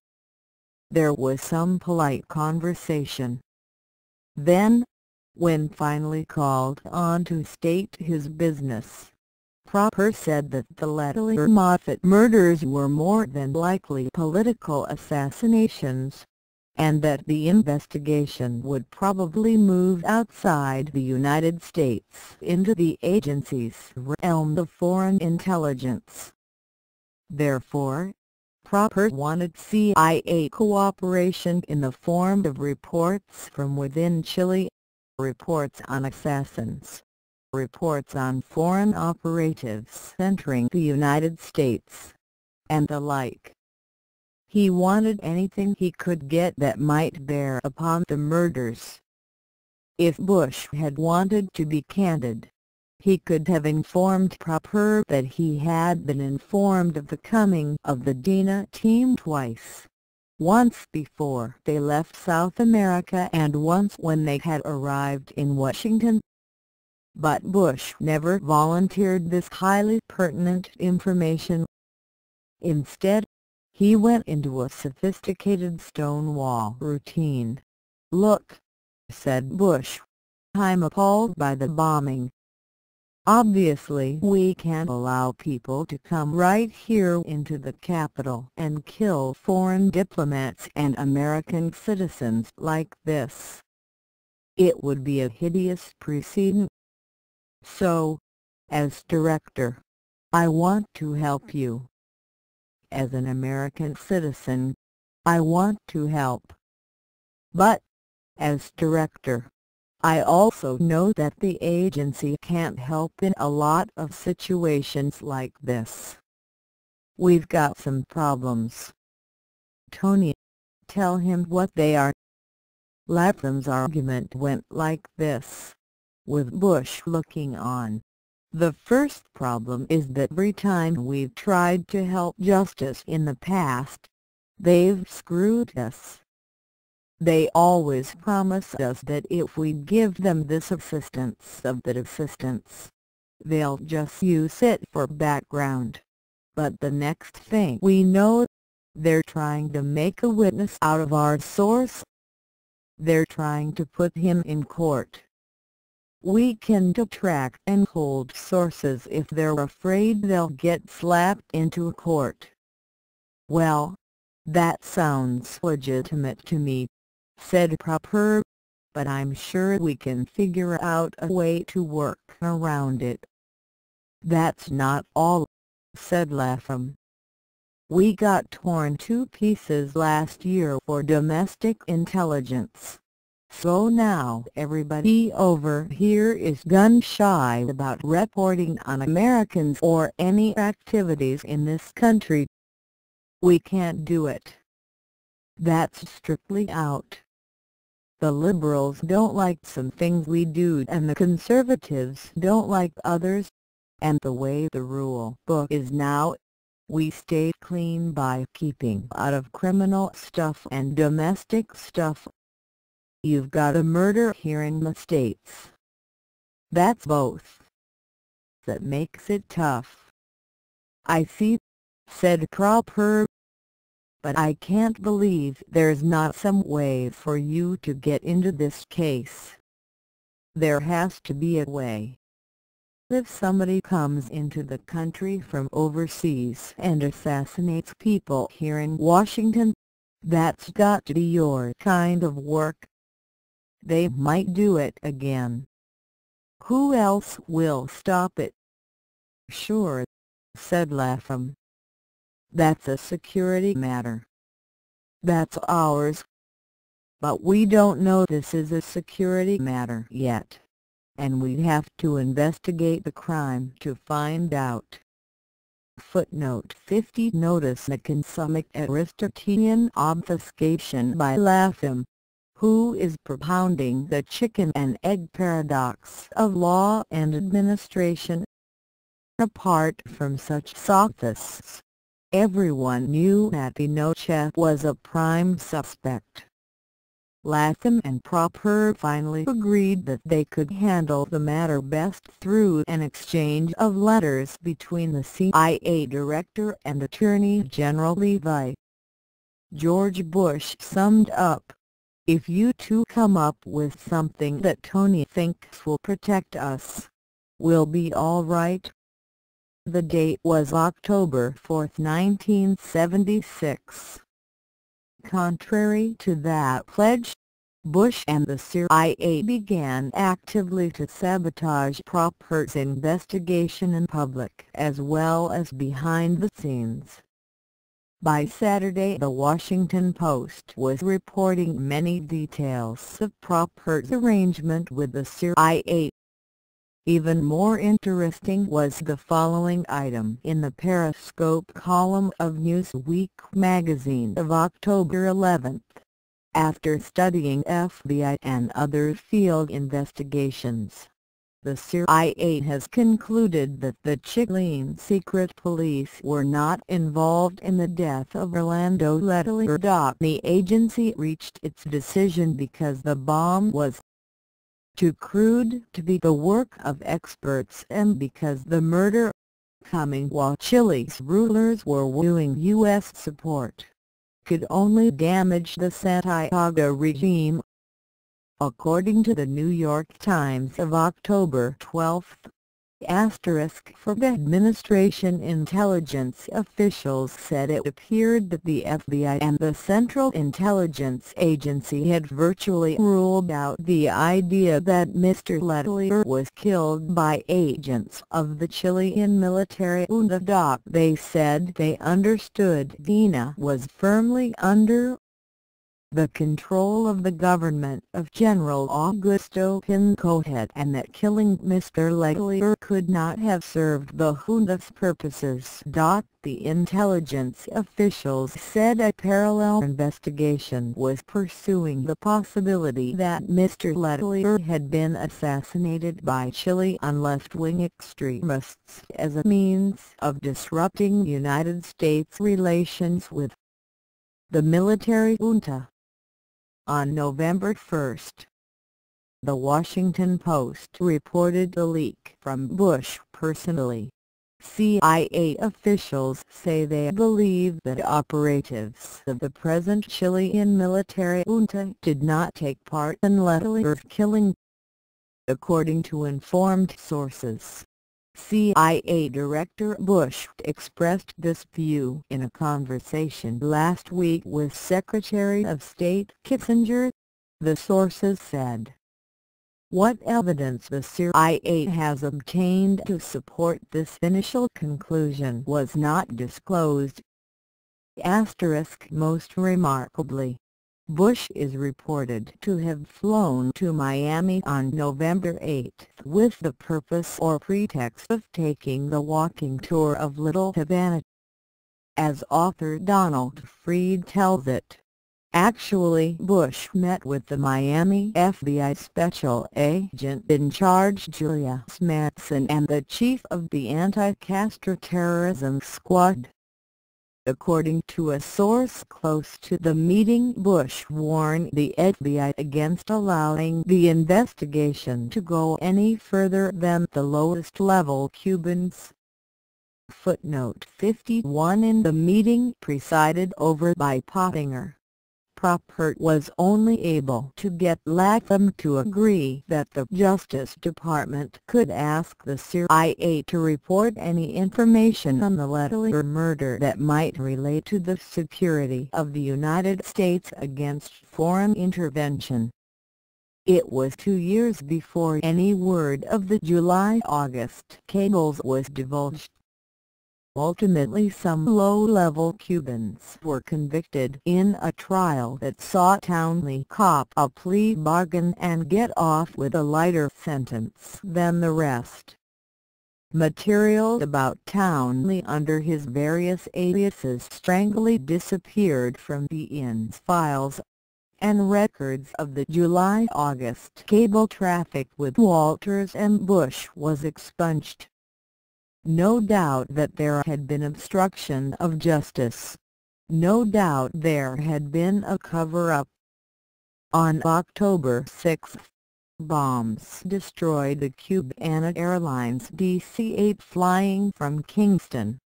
There was some polite conversation. Then, when finally called on to state his business, Proper said that the Letelier Moffat murders were more than likely political assassinations, and that the investigation would probably move outside the United States into the agency's realm of foreign intelligence. Therefore, Proper wanted CIA cooperation in the form of reports from within Chile, reports on assassins, reports on foreign operatives entering the United States, and the like. He wanted anything he could get that might bear upon the murders. If Bush had wanted to be candid, he could have informed Proper that he had been informed of the coming of the Dina team twice. Once before they left South America and once when they had arrived in Washington. But Bush never volunteered this highly pertinent information. Instead, he went into a sophisticated Stonewall routine. "Look," said Bush, "I'm appalled by the bombing. Obviously we can't allow people to come right here into the Capitol and kill foreign diplomats and American citizens like this. It would be a hideous precedent. So, as director, I want to help you. As an American citizen, I want to help. But, As director, I also know that the agency can't help in a lot of situations like this. We've got some problems. Tony, tell him what they are. Latham's argument went like this, with Bush looking on. The first problem is that every time we've tried to help justice in the past, they've screwed us. They always promise us that if we give them this assistance, they'll just use it for background. But the next thing we know, they're trying to make a witness out of our source. They're trying to put him in court. We can detract and hold sources if they're afraid they'll get slapped into court. Well, that sounds legitimate to me, said Proper, but I'm sure we can figure out a way to work around it. That's not all, said Latham. We got torn to pieces last year for domestic intelligence. So now everybody over here is gun-shy about reporting on Americans or any activities in this country. We can't do it. That's strictly out. The liberals don't like some things we do and the conservatives don't like others, and the way the rule book is now, we stay clean by keeping out of criminal stuff and domestic stuff. You've got a murder here in the States. That's both. That makes it tough. I see, said Proper. But I can't believe there's not some way for you to get into this case. There has to be a way. If somebody comes into the country from overseas and assassinates people here in Washington, that's got to be your kind of work. They might do it again. Who else will stop it? Sure, said Latham. That's a security matter. That's ours. But we don't know this is a security matter yet, and we'd have to investigate the crime to find out. Footnote 50. Notice the consummate Aristotelian obfuscation by Latham, who is propounding the chicken and egg paradox of law and administration. Apart from such sophists, everyone knew that Pinochet was a prime suspect. Latham and Proper finally agreed that they could handle the matter best through an exchange of letters between the CIA director and Attorney General Levi. George Bush summed up, "If you two come up with something that Tony thinks will protect us, we'll be all right." The date was October 4, 1976. Contrary to that pledge, Bush and the CIA began actively to sabotage Proper's investigation in public as well as behind the scenes. By Saturday, the Washington Post was reporting many details of Proper's arrangement with the CIA. Even more interesting was the following item in the Periscope column of Newsweek magazine of October 11. After studying FBI and other field investigations, the CIA has concluded that the Chilean secret police were not involved in the death of Orlando Letelier. The agency reached its decision because the bomb was too crude to be the work of experts and because the murder, coming while Chile's rulers were wooing U.S. support, could only damage the Santiago regime. According to the New York Times of October 12, for the administration intelligence officials said it appeared that the FBI and the Central Intelligence Agency had virtually ruled out the idea that Mr. Letelier was killed by agents of the Chilean military UNA. They said they understood Dina was firmly under the control of the government of General Augusto Pinochet, and that killing Mr. Letelier could not have served the junta's purposes. The intelligence officials said a parallel investigation was pursuing the possibility that Mr. Letelier had been assassinated by Chilean left-wing extremists as a means of disrupting United States relations with the military junta. On November 1, The Washington Post reported a leak from Bush personally. CIA officials say they believe that operatives of the present Chilean military junta did not take part in Letelier's killing. According to informed sources, CIA Director Bush expressed this view in a conversation last week with Secretary of State Kissinger, the sources said. What evidence the CIA has obtained to support this initial conclusion was not disclosed. Most remarkably, Bush is reported to have flown to Miami on November 8 with the purpose or pretext of taking the walking tour of Little Havana. As author Donald Fried tells it, actually Bush met with the Miami FBI Special Agent in charge Julia Smatson and the chief of the Anti-Castro Terrorism Squad. According to a source close to the meeting, Bush warned the FBI against allowing the investigation to go any further than the lowest-level Cubans. Footnote 51. In the meeting presided over by Pottinger, Proppert was only able to get Latham to agree that the Justice Department could ask the CIA to report any information on the Letelier murder that might relate to the security of the United States against foreign intervention. It was 2 years before any word of the July-August cables was divulged. Ultimately, some low-level Cubans were convicted in a trial that saw Townley cop a plea bargain and get off with a lighter sentence than the rest. Material about Townley under his various aliases strangely disappeared from the IN's files, and records of the July-August cable traffic with Walters and Bush was expunged. No doubt that there had been obstruction of justice. No doubt there had been a cover-up. On October 6, bombs destroyed the Cubana Airlines DC-8 flying from Kingston,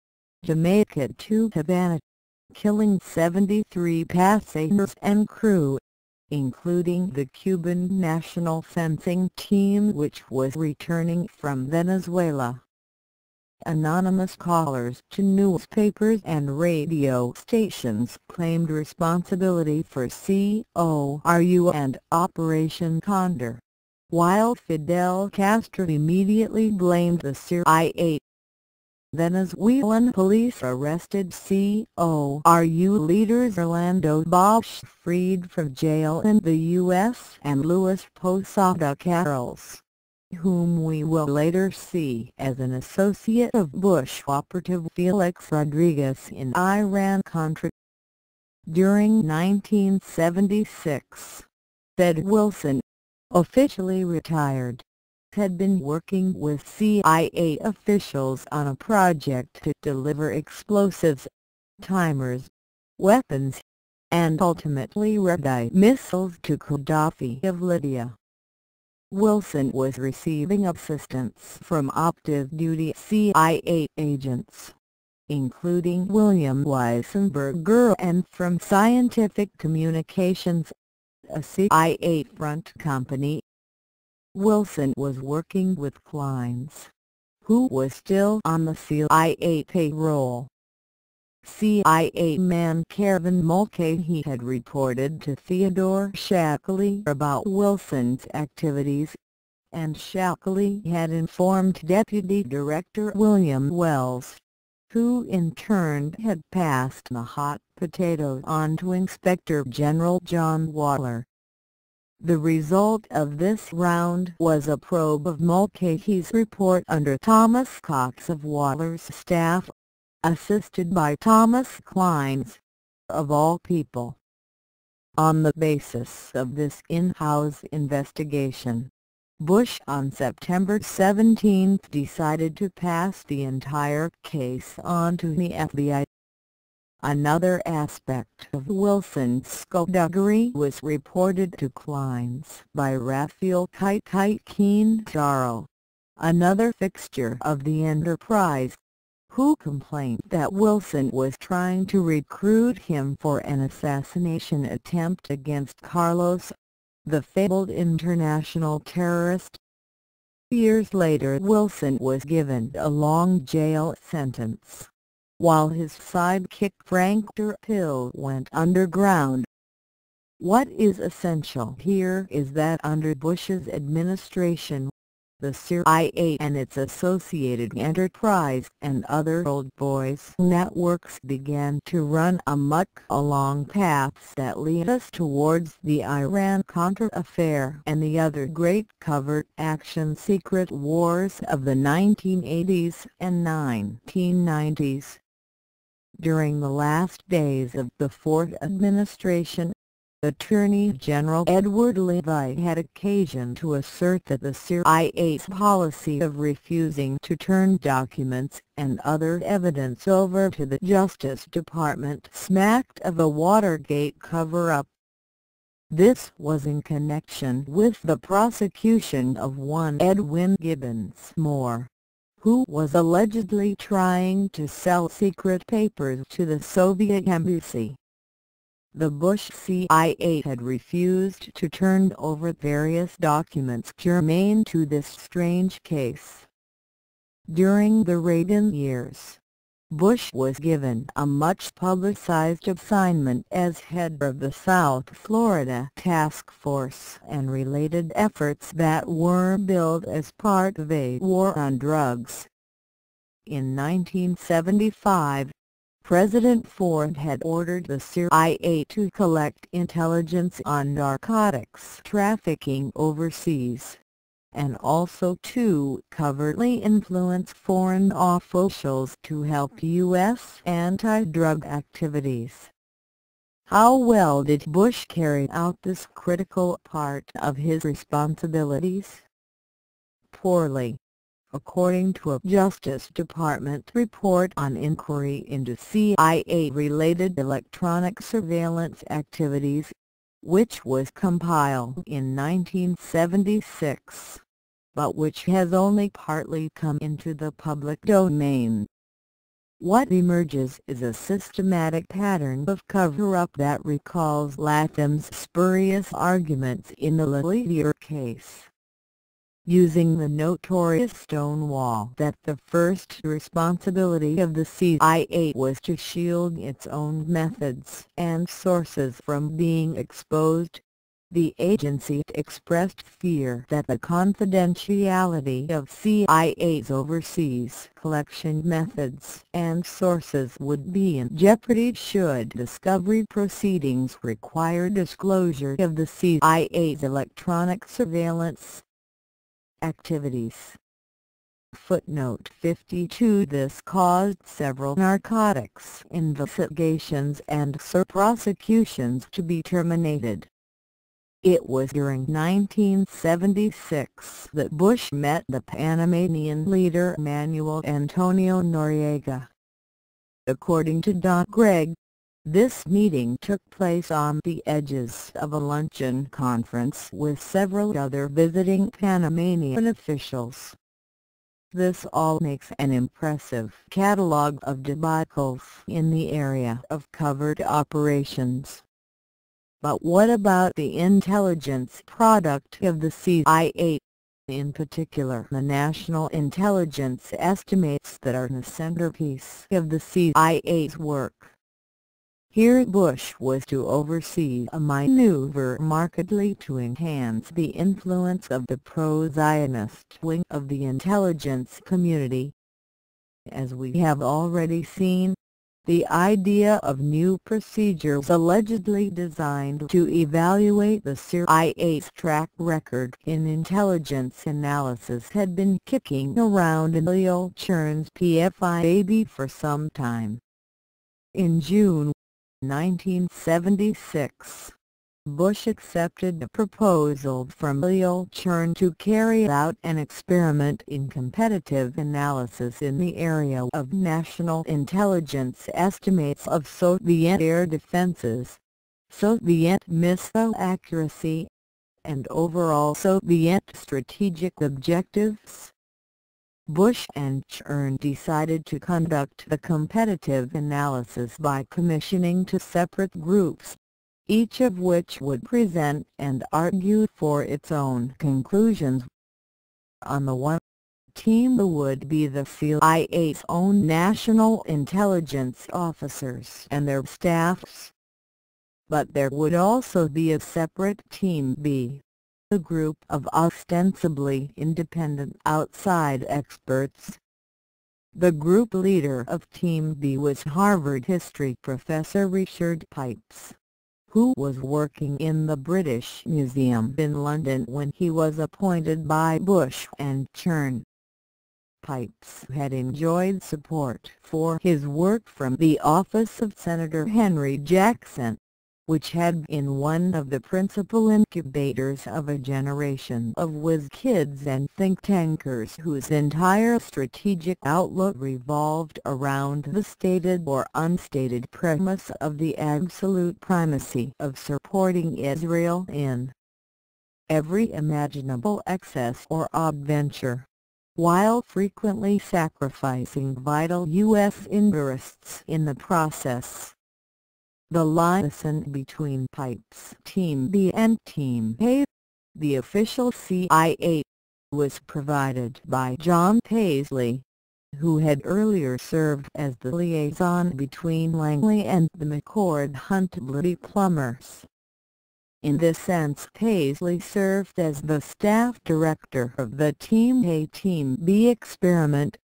Jamaica to Havana, killing 73 passengers and crew, including the Cuban national fencing team which was returning from Venezuela. Anonymous callers to newspapers and radio stations claimed responsibility for CORU and Operation Condor, while Fidel Castro immediately blamed the CIA. Venezuelan police arrested CORU leaders Orlando Bosch, freed from jail in the U.S., and Luis Posada Carrols, whom we will later see as an associate of Bush operative Felix Rodriguez in Iran-Contra. During 1976, Ted Wilson, officially retired, had been working with CIA officials on a project to deliver explosives, timers, weapons, and ultimately red-eye missiles to Gaddafi of Libya. Wilson was receiving assistance from active-duty CIA agents, including William Weisenberger, and from Scientific Communications, a CIA front company. Wilson was working with Clines, who was still on the CIA payroll. CIA man Kevin Mulcahy had reported to Theodore Shackley about Wilson's activities, and Shackley had informed Deputy Director William Wells, who in turn had passed the hot potato onto Inspector General John Waller. The result of this round was a probe of Mulcahy's report under Thomas Cox of Waller's staff, assisted by Thomas Clines, of all people. On the basis of this in-house investigation, Bush on September 17 decided to pass the entire case on to the FBI. Another aspect of Wilson's skullduggery was reported to Clines by Raphael Chaitkin, another fixture of the enterprise, who complained that Wilson was trying to recruit him for an assassination attempt against Carlos, the fabled international terrorist. Years later Wilson was given a long jail sentence, while his sidekick Frank Tarpley went underground. What is essential here is that under Bush's administration, the CIA and its associated enterprise and other old boys networks began to run amok along paths that lead us towards the Iran-Contra affair and the other great covert action secret wars of the 1980s and 1990s. During the last days of the Ford administration, Attorney General Edward Levi had occasion to assert that the CIA's policy of refusing to turn documents and other evidence over to the Justice Department smacked of a Watergate cover-up. This was in connection with the prosecution of one Edwin Gibbons Moore, who was allegedly trying to sell secret papers to the Soviet embassy. The Bush CIA had refused to turn over various documents germane to this strange case. During the Reagan years, Bush was given a much-publicized assignment as head of the South Florida Task Force and related efforts that were billed as part of a war on drugs. In 1975, President Ford had ordered the CIA to collect intelligence on narcotics trafficking overseas, and also to covertly influence foreign officials to help U.S. anti-drug activities. How well did Bush carry out this critical part of his responsibilities? Poorly. According to a Justice Department report on inquiry into CIA-related electronic surveillance activities, which was compiled in 1976, but which has only partly come into the public domain. What emerges is a systematic pattern of cover-up that recalls Latham's spurious arguments in the Lillier case. Using the notorious Stonewall that the first responsibility of the CIA was to shield its own methods and sources from being exposed, the agency expressed fear that the confidentiality of CIA's overseas collection methods and sources would be in jeopardy should discovery proceedings require disclosure of the CIA's electronic surveillance activities. Footnote 52. This caused several narcotics investigations and prosecutions to be terminated. It was during 1976 that Bush met the Panamanian leader Manuel Antonio Noriega. According to Don Gregg, this meeting took place on the edges of a luncheon conference with several other visiting Panamanian officials. This all makes an impressive catalogue of debacles in the area of covert operations. But what about the intelligence product of the CIA? In particular, the National Intelligence Estimates that are the centerpiece of the CIA's work. Here Bush was to oversee a maneuver markedly to enhance the influence of the pro-Zionist wing of the intelligence community. As we have already seen, the idea of new procedures allegedly designed to evaluate the CIA's track record in intelligence analysis had been kicking around in Leo Chern's PFIAB for some time. In June 1976, Bush accepted a proposal from Leo Chern to carry out an experiment in competitive analysis in the area of national intelligence estimates of Soviet air defenses, Soviet missile accuracy, and overall Soviet strategic objectives. Bush and Chern decided to conduct the competitive analysis by commissioning two separate groups, each of which would present and argue for its own conclusions. On the one team would be the CIA's own national intelligence officers and their staffs. But there would also be a separate Team B, a group of ostensibly independent outside experts. The group leader of Team B was Harvard history professor Richard Pipes, who was working in the British Museum in London when he was appointed by Bush and Chern. Pipes had enjoyed support for his work from the office of Senator Henry Jackson, which had been one of the principal incubators of a generation of whiz-kids and think-tankers whose entire strategic outlook revolved around the stated or unstated premise of the absolute primacy of supporting Israel in every imaginable excess or adventure, while frequently sacrificing vital U.S. interests in the process. The liaison between Pipes' Team B and Team A, the official CIA, was provided by John Paisley, who had earlier served as the liaison between Langley and the McCord-Hunt plumbers. In this sense, Paisley served as the staff director of the Team A-Team B experiment.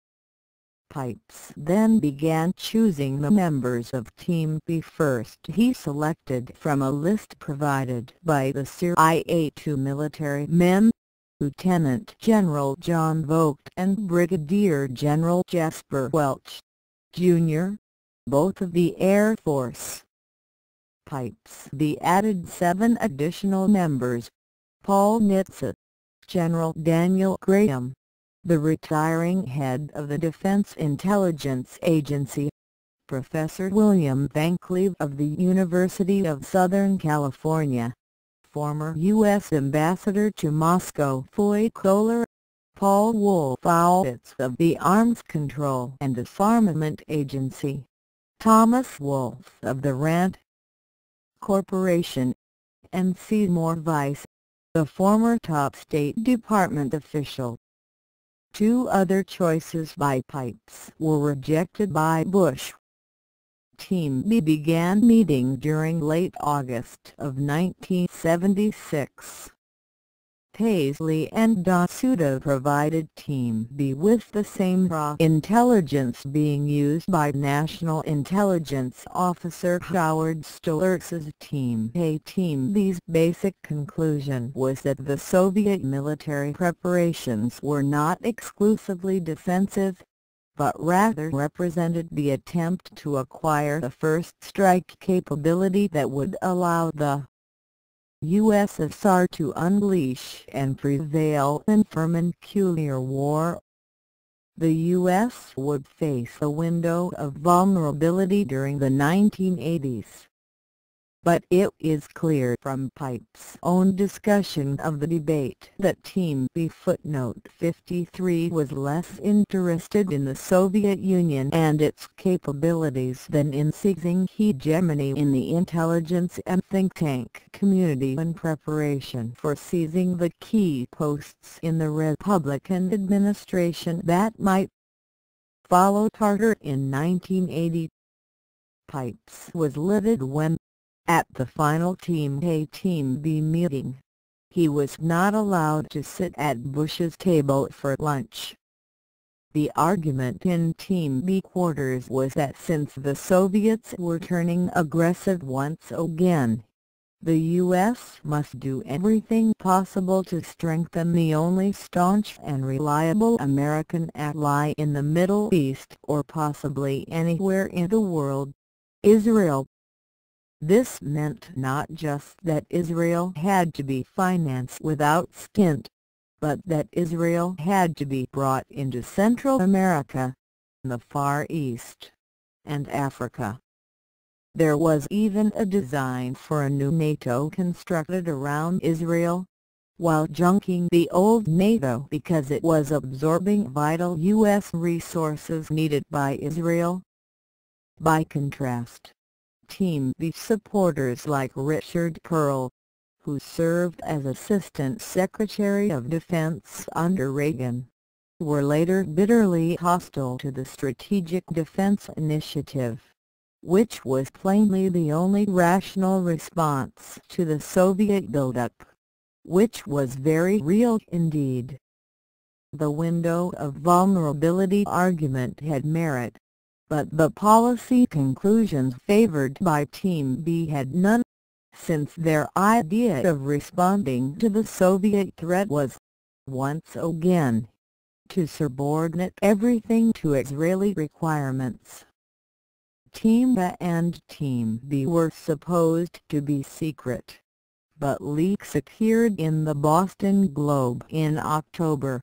Pipes then began choosing the members of Team B. First he selected from a list provided by the CIA two military men, Lieutenant General John Vogt and Brigadier General Jasper Welch, Jr., both of the Air Force. Pipes added 7 additional members: Paul Nitze, General Daniel Graham, the retiring head of the Defense Intelligence Agency, Professor William Van Cleve of the University of Southern California, former U.S. Ambassador to Moscow Floyd Kohler, Paul Wolfowitz of the Arms Control and Disarmament Agency, Thomas Wolfe of the Rand Corporation, and Seymour Weiss, the former top State Department official. 2 other choices by Pipes were rejected by Bush. Team B began meeting during late August of 1976. Paisley and Dasuda provided Team B with the same raw intelligence being used by National Intelligence Officer Howard Stoltz's Team A. Team B's basic conclusion was that the Soviet military preparations were not exclusively defensive, but rather represented the attempt to acquire the first strike capability that would allow the USSR to unleash and prevail in vernacular war. The U.S. would face a window of vulnerability during the 1980s. But it is clear from Pipes' own discussion of the debate that Team B footnote 53 was less interested in the Soviet Union and its capabilities than in seizing hegemony in the intelligence and think tank community in preparation for seizing the key posts in the Republican administration that might follow Carter in 1980. Pipes was livid when, at the final Team A-Team B meeting, he was not allowed to sit at Bush's table for lunch. The argument in Team B quarters was that since the Soviets were turning aggressive once again, the U.S. must do everything possible to strengthen the only staunch and reliable American ally in the Middle East or possibly anywhere in the world, Israel. This meant not just that Israel had to be financed without stint, but that Israel had to be brought into Central America, the Far East, and Africa. There was even a design for a new NATO constructed around Israel, while junking the old NATO because it was absorbing vital U.S. resources needed by Israel. By contrast, Team B supporters like Richard Perle, who served as Assistant Secretary of Defense under Reagan, were later bitterly hostile to the Strategic Defense Initiative, which was plainly the only rational response to the Soviet buildup, which was very real indeed. The window of vulnerability argument had merit, but the policy conclusions favored by Team B had none, since their idea of responding to the Soviet threat was, once again, to subordinate everything to Israeli requirements. Team A and Team B were supposed to be secret, but leaks appeared in the Boston Globe in October.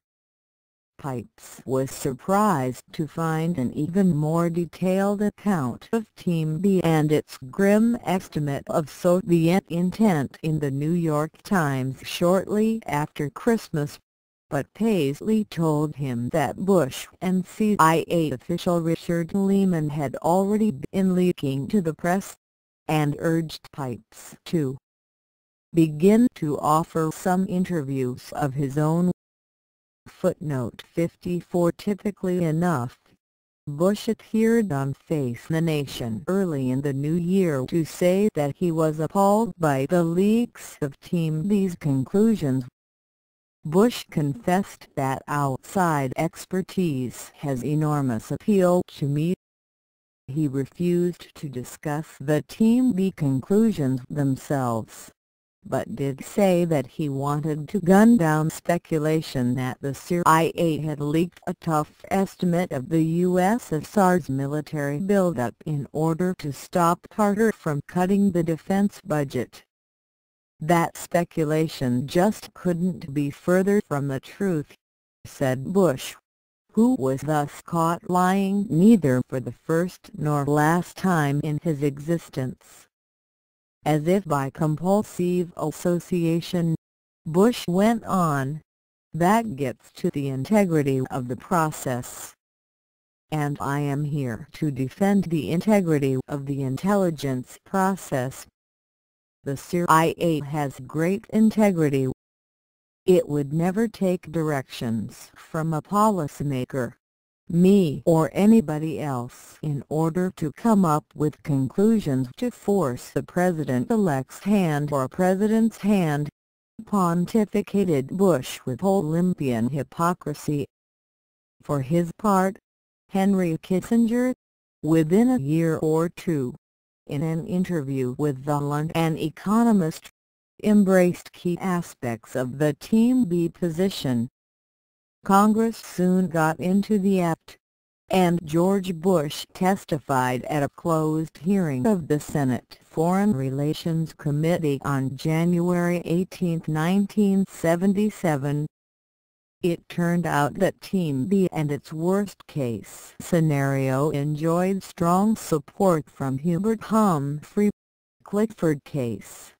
Pipes was surprised to find an even more detailed account of Team B and its grim estimate of Soviet intent in the New York Times shortly after Christmas, but Paisley told him that Bush and CIA official Richard Lehman had already been leaking to the press, and urged Pipes to begin to offer some interviews of his own. Footnote 54. Typically enough, Bush appeared on Face the Nation early in the new year to say that he was appalled by the leaks of Team B's conclusions. Bush confessed that outside expertise has enormous appeal to me. He refused to discuss the Team B conclusions themselves, but did say that he wanted to gun down speculation that the CIA had leaked a tough estimate of the USSR's military buildup in order to stop Carter from cutting the defense budget. That speculation just couldn't be further from the truth, said Bush, who was thus caught lying neither for the first nor last time in his existence. As if by compulsive association, Bush went on, "That gets to the integrity of the process. And I am here to defend the integrity of the intelligence process. The CIA has great integrity. It would never take directions from a policymaker, me or anybody else, in order to come up with conclusions to force the president-elect's hand or a president's hand," pontificated Bush with Olympian hypocrisy. For his part, Henry Kissinger, within a year or two, in an interview with the London Economist, embraced key aspects of the Team B position. Congress soon got into the act, and George Bush testified at a closed hearing of the Senate Foreign Relations Committee on January 18, 1977. It turned out that Team B and its worst-case scenario enjoyed strong support from Hubert Humphrey, Clifford Case,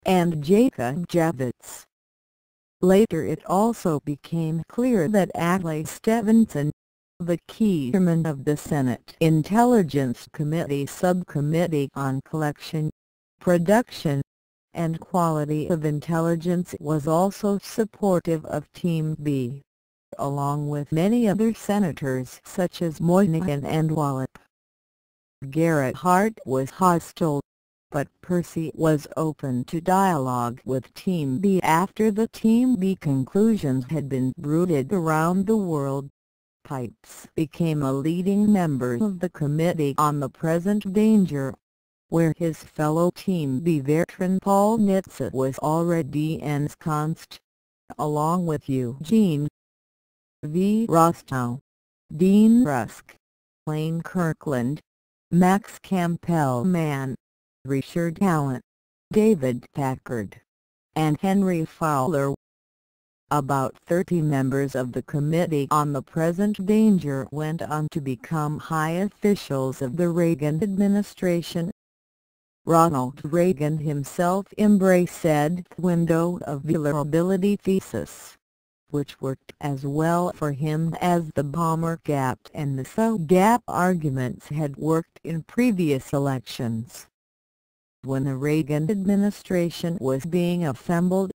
and Jacob Javits. Later it also became clear that Adlai Stevenson, the key chairman of the Senate Intelligence Committee Subcommittee on Collection, Production, and Quality of Intelligence, was also supportive of Team B, along with many other senators such as Moynihan and Wallop. Garrett Hart was hostile, but Percy was open to dialogue with Team B after the Team B conclusions had been bruited around the world. Pipes became a leading member of the Committee on the Present Danger, where his fellow Team B veteran Paul Nitze was already ensconced, along with Eugene V. Rostow, Dean Rusk, Lane Kirkland, Max Campbell-Mann, Richard Allen, David Packard, and Henry Fowler. About 30 members of the Committee on the Present Danger went on to become high officials of the Reagan administration. Ronald Reagan himself embraced said window of vulnerability thesis, which worked as well for him as the bomber gap and the so gap arguments had worked in previous elections. When the Reagan administration was being assembled,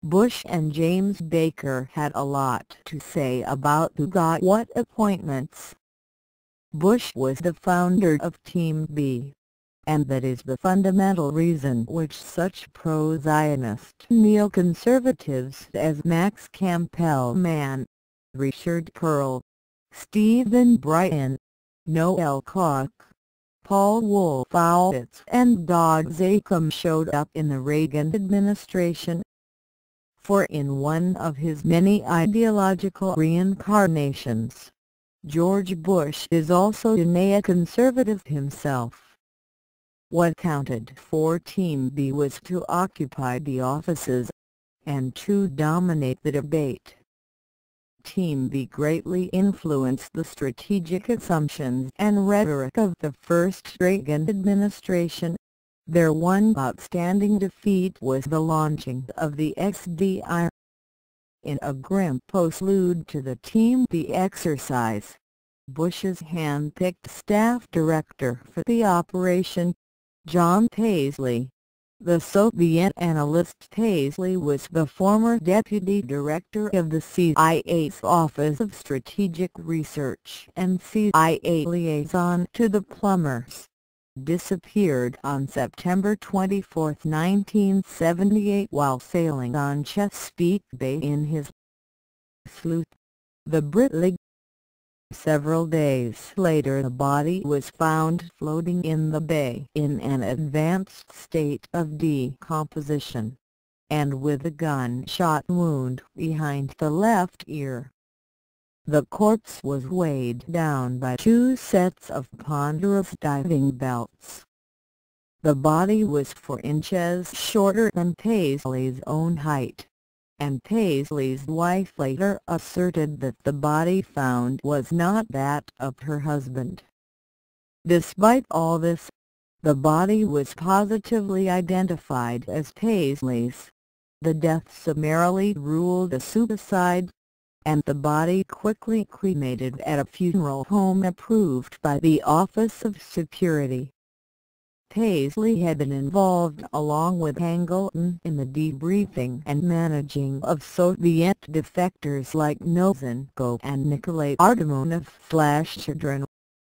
Bush and James Baker had a lot to say about who got what appointments. Bush was the founder of Team B, and that is the fundamental reason which such pro-Zionist neoconservatives as Max Campbell-Mann, Richard Pearl, Stephen Bryan, Noel Koch, Paul Wolfowitz and Doug Zachem showed up in the Reagan administration. For in one of his many ideological reincarnations, George Bush is also a neoconservative himself. What counted for Team B was to occupy the offices, and to dominate the debate. Team B greatly influenced the strategic assumptions and rhetoric of the first Reagan administration. Their one outstanding defeat was the launching of the XDI. In a grim postlude to the Team B exercise, Bush's hand-picked staff director for the operation, John Paisley, the Soviet analyst Paisley was the former deputy director of the CIA's Office of Strategic Research and CIA liaison to the Plumbers, disappeared on September 24, 1978 while sailing on Chesapeake Bay in his sloop, the Britlig. Several days later the body was found floating in the bay in an advanced state of decomposition, and with a gunshot wound behind the left ear. The corpse was weighed down by 2 sets of ponderous diving belts. The body was 4 inches shorter than Paisley's own height, and Paisley's wife later asserted that the body found was not that of her husband. Despite all this, the body was positively identified as Paisley's. The death summarily ruled a suicide, and the body quickly cremated at a funeral home approved by the Office of Security. Paisley had been involved along with Angleton in the debriefing and managing of Soviet defectors like Nosenko and Nikolai Artymonov/Chaitkin,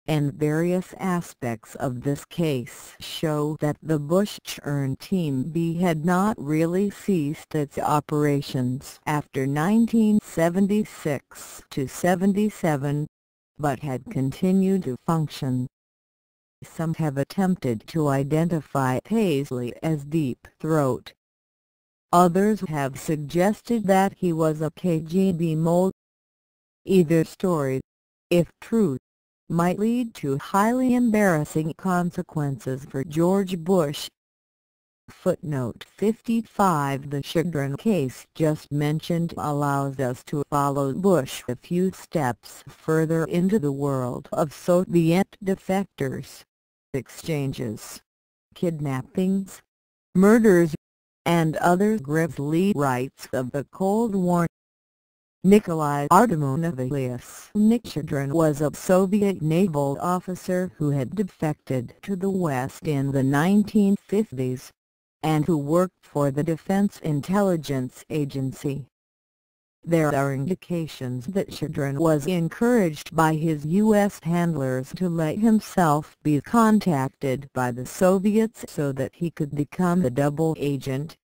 and various aspects of this case show that the Bush-Chern Team B had not really ceased its operations after 1976-77, but had continued to function. Some have attempted to identify Paisley as Deep Throat. Others have suggested that he was a KGB mole. Either story, if true, might lead to highly embarrassing consequences for George Bush. Footnote 55. The Chaitkin case just mentioned allows us to follow Bush a few steps further into the world of Soviet defectors, exchanges, kidnappings, murders, and other grisly rites of the Cold War. Nikolai Artymonov alias Nick Chaitkin was a Soviet naval officer who had defected to the West in the 1950s, and who worked for the Defense Intelligence Agency. There are indications that Chaitkin was encouraged by his U.S. handlers to let himself be contacted by the Soviets so that he could become a double agent.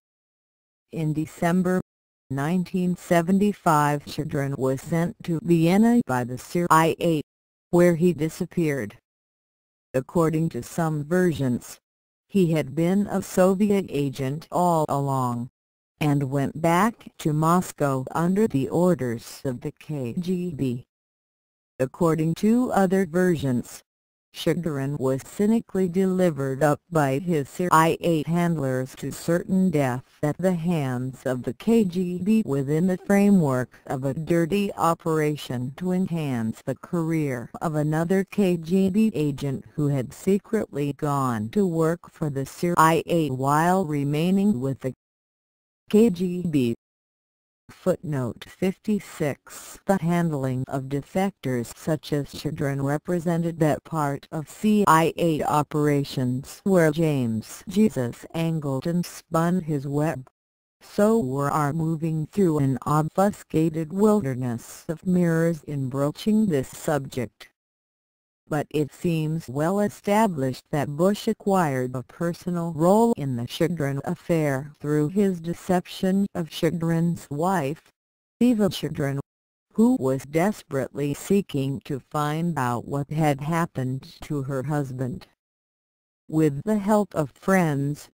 In December 1975, Chaitkin was sent to Vienna by the CIA, where he disappeared. According to some versions, he had been a Soviet agent all along, and went back to Moscow under the orders of the KGB. According to other versions, Chaitkin was cynically delivered up by his CIA handlers to certain death at the hands of the KGB within the framework of a dirty operation to enhance the career of another KGB agent who had secretly gone to work for the CIA while remaining with the KGB. Footnote 56. The handling of defectors such as Chaitkin represented that part of CIA operations where James Jesus Angleton spun his web. So were our moving through an obfuscated wilderness of mirrors in broaching this subject. But it seems well established that Bush acquired a personal role in the Chaitkin affair through his deception of Chaitkin's wife, Eva Chaitkin, who was desperately seeking to find out what had happened to her husband. With the help of friends,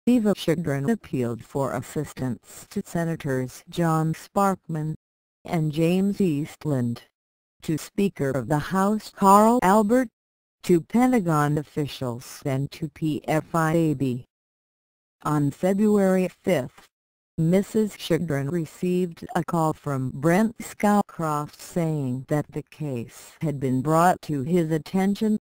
Eva Chaitkin appealed for assistance to Senators John Sparkman and James Eastland, to Speaker of the House Carl Albert, to Pentagon officials and to PFIB. On February 5, Mrs. Chaitkin received a call from Brent Scowcroft saying that the case had been brought to his attention.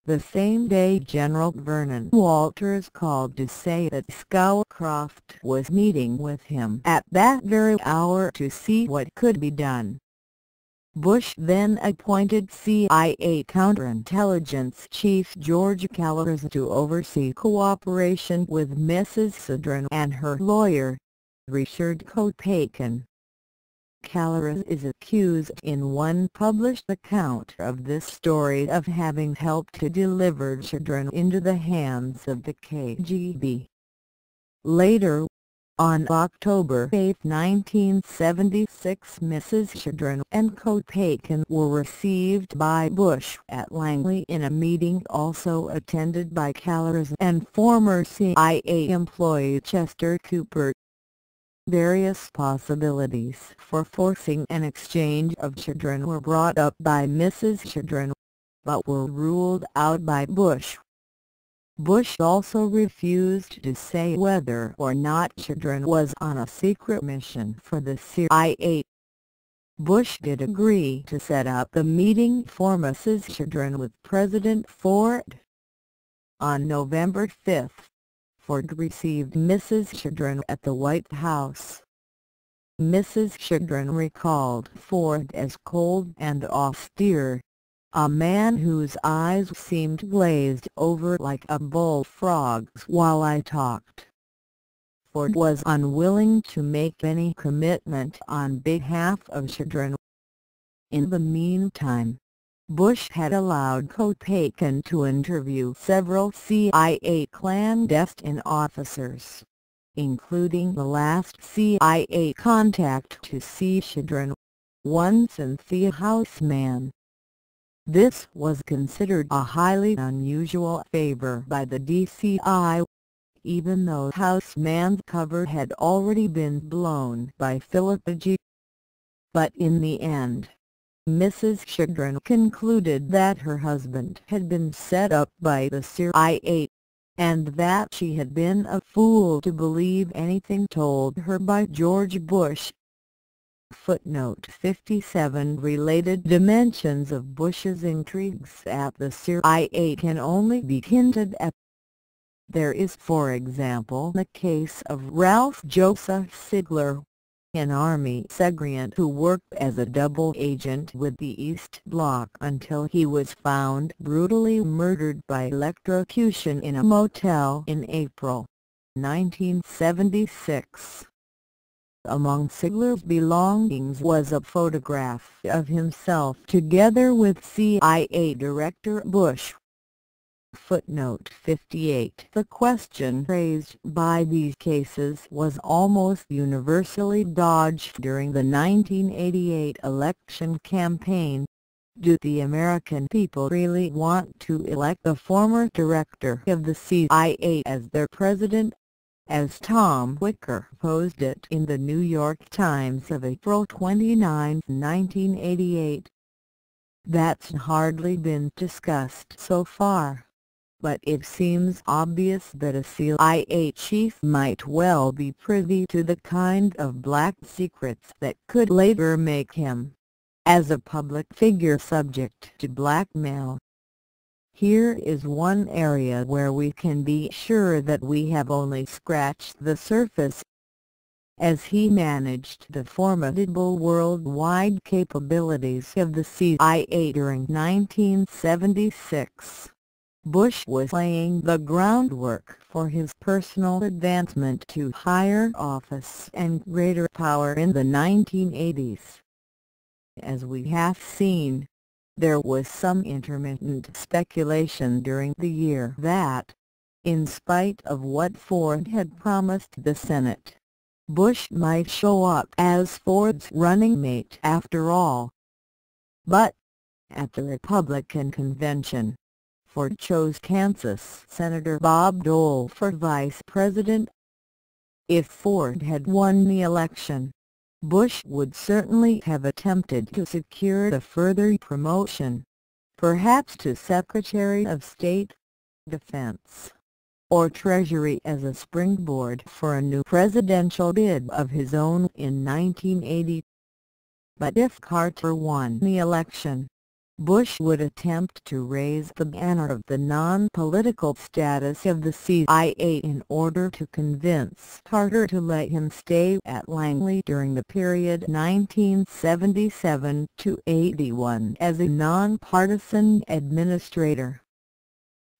The same day General Vernon Walters called to say that Scowcroft was meeting with him at that very hour to see what could be done. Bush then appointed CIA counterintelligence chief George Callers to oversee cooperation with Mrs. Chaitkin and her lawyer, Richard Chaitkin. Callers is accused in one published account of this story of having helped to deliver Chaitkin into the hands of the KGB. Later, on October 8, 1976, Mrs. Chaitkin and Chaitkin were received by Bush at Langley in a meeting also attended by Callers and former CIA employee Chester Cooper. Various possibilities for forcing an exchange of Chaitkin were brought up by Mrs. Chaitkin, but were ruled out by Bush. Bush also refused to say whether or not Chaitkin was on a secret mission for the CIA. Bush did agree to set up the meeting for Mrs. Chaitkin with President Ford. On November 5, Ford received Mrs. Chaitkin at the White House. Mrs. Chaitkin recalled Ford as cold and austere, a man whose eyes seemed glazed over like a bullfrog's while I talked. Ford was unwilling to make any commitment on behalf of Chaitkin. In the meantime, Bush had allowed Chaitkin to interview several CIA clandestine officers, including the last CIA contact to see Chaitkin, one Cynthia Houseman. This was considered a highly unusual favor by the DCI, even though Houseman's cover had already been blown by Philippa G. But in the end, Mrs. Chaitkin concluded that her husband had been set up by the CIA, and that she had been a fool to believe anything told her by George Bush. Footnote 57. Related dimensions of Bush's intrigues at the CIA can only be hinted at. There is, for example, the case of Ralph Joseph Sigler, an Army segregant who worked as a double agent with the East Bloc until he was found brutally murdered by electrocution in a motel in April 1976. Among Sigler's belongings was a photograph of himself together with CIA Director Bush. Footnote 58. The question raised by these cases was almost universally dodged during the 1988 election campaign. Do the American people really want to elect a former director of the CIA as their president? As Tom Wicker posed it in the New York Times of April 29, 1988. That's hardly been discussed so far, but it seems obvious that a CIA chief might well be privy to the kind of black secrets that could later make him, as a public figure, subject to blackmail. Here is one area where we can be sure that we have only scratched the surface. As he managed the formidable worldwide capabilities of the CIA during 1976, Bush was laying the groundwork for his personal advancement to higher office and greater power in the 1980s. As we have seen, there was some intermittent speculation during the year that, in spite of what Ford had promised the Senate, Bush might show up as Ford's running mate after all. But, at the Republican convention, Ford chose Kansas Senator Bob Dole for vice president. If Ford had won the election, Bush would certainly have attempted to secure the further promotion, perhaps to Secretary of State, Defense, or Treasury as a springboard for a new presidential bid of his own in 1980. But if Carter won the election, Bush would attempt to raise the banner of the non-political status of the CIA in order to convince Carter to let him stay at Langley during the period 1977 to 81 as a nonpartisan administrator.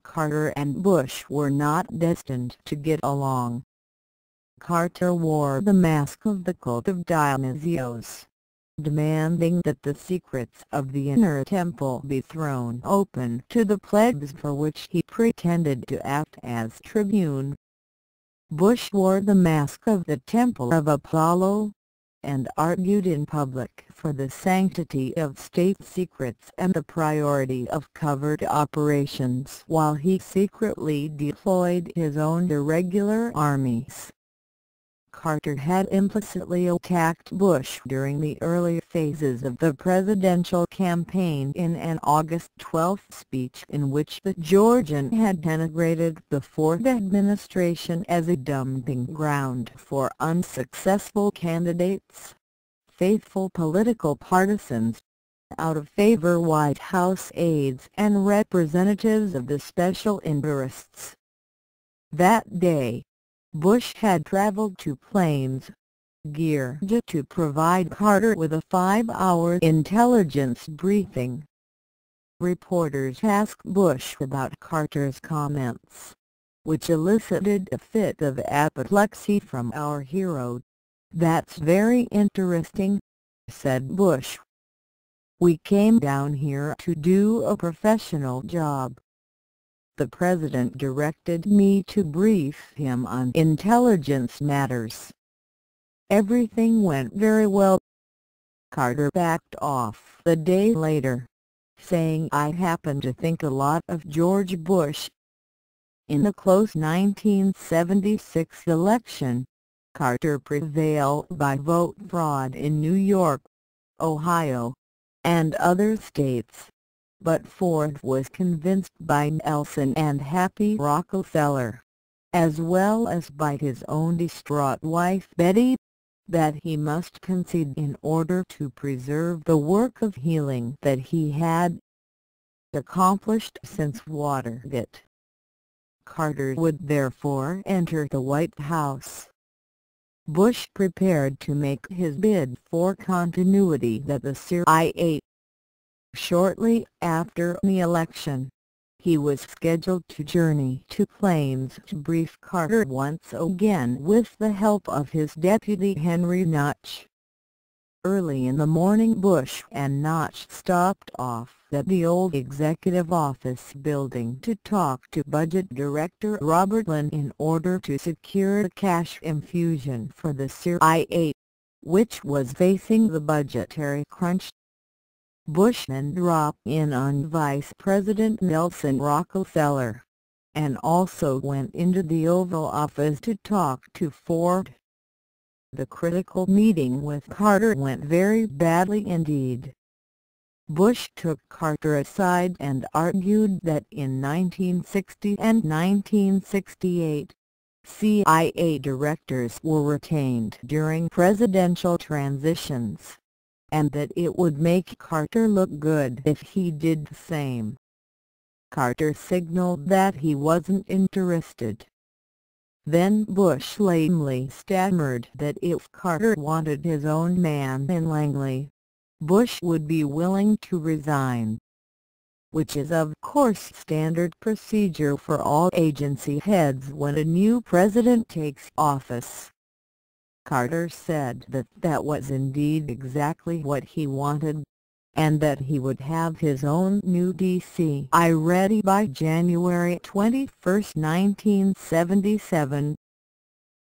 Carter and Bush were not destined to get along. Carter wore the mask of the cult of Dionysios, demanding that the secrets of the inner temple be thrown open to the plebs, for which he pretended to act as tribune. Bush wore the mask of the Temple of Apollo, and argued in public for the sanctity of state secrets and the priority of covert operations while he secretly deployed his own irregular armies. Carter had implicitly attacked Bush during the early phases of the presidential campaign in an August 12 speech in which the Georgian had denigrated the Ford administration as a dumping ground for unsuccessful candidates, faithful political partisans, out-of-favor White House aides and representatives of the special interests. That day, Bush had traveled to Plains, Georgia to provide Carter with a 5-hour intelligence briefing. Reporters asked Bush about Carter's comments, which elicited a fit of apoplexy from our hero. "That's very interesting," said Bush. "We came down here to do a professional job. The President directed me to brief him on intelligence matters. Everything went very well." Carter backed off the day later, saying, "I happen to think a lot of George Bush." In the close 1976 election, Carter prevailed by vote fraud in New York, Ohio, and other states. But Ford was convinced by Nelson and Happy Rockefeller, as well as by his own distraught wife Betty, that he must concede in order to preserve the work of healing that he had accomplished since Watergate. Carter would therefore enter the White House. Bush prepared to make his bid for continuity at the CIA. Shortly after the election, he was scheduled to journey to Plains to brief Carter once again with the help of his deputy Henry Notch. Early in the morning Bush and Notch stopped off at the old Executive Office building to talk to Budget Director Robert Lynn in order to secure a cash infusion for the CIA, which was facing the budgetary crunch. Bush then dropped in on Vice President Nelson Rockefeller, and also went into the Oval Office to talk to Ford. The critical meeting with Carter went very badly indeed. Bush took Carter aside and argued that in 1960 and 1968, CIA directors were retained during presidential transitions, and that it would make Carter look good if he did the same. Carter signaled that he wasn't interested. Then Bush lamely stammered that if Carter wanted his own man in Langley, Bush would be willing to resign, which is of course standard procedure for all agency heads when a new president takes office. Carter said that that was indeed exactly what he wanted, and that he would have his own new DCI ready by January 21, 1977.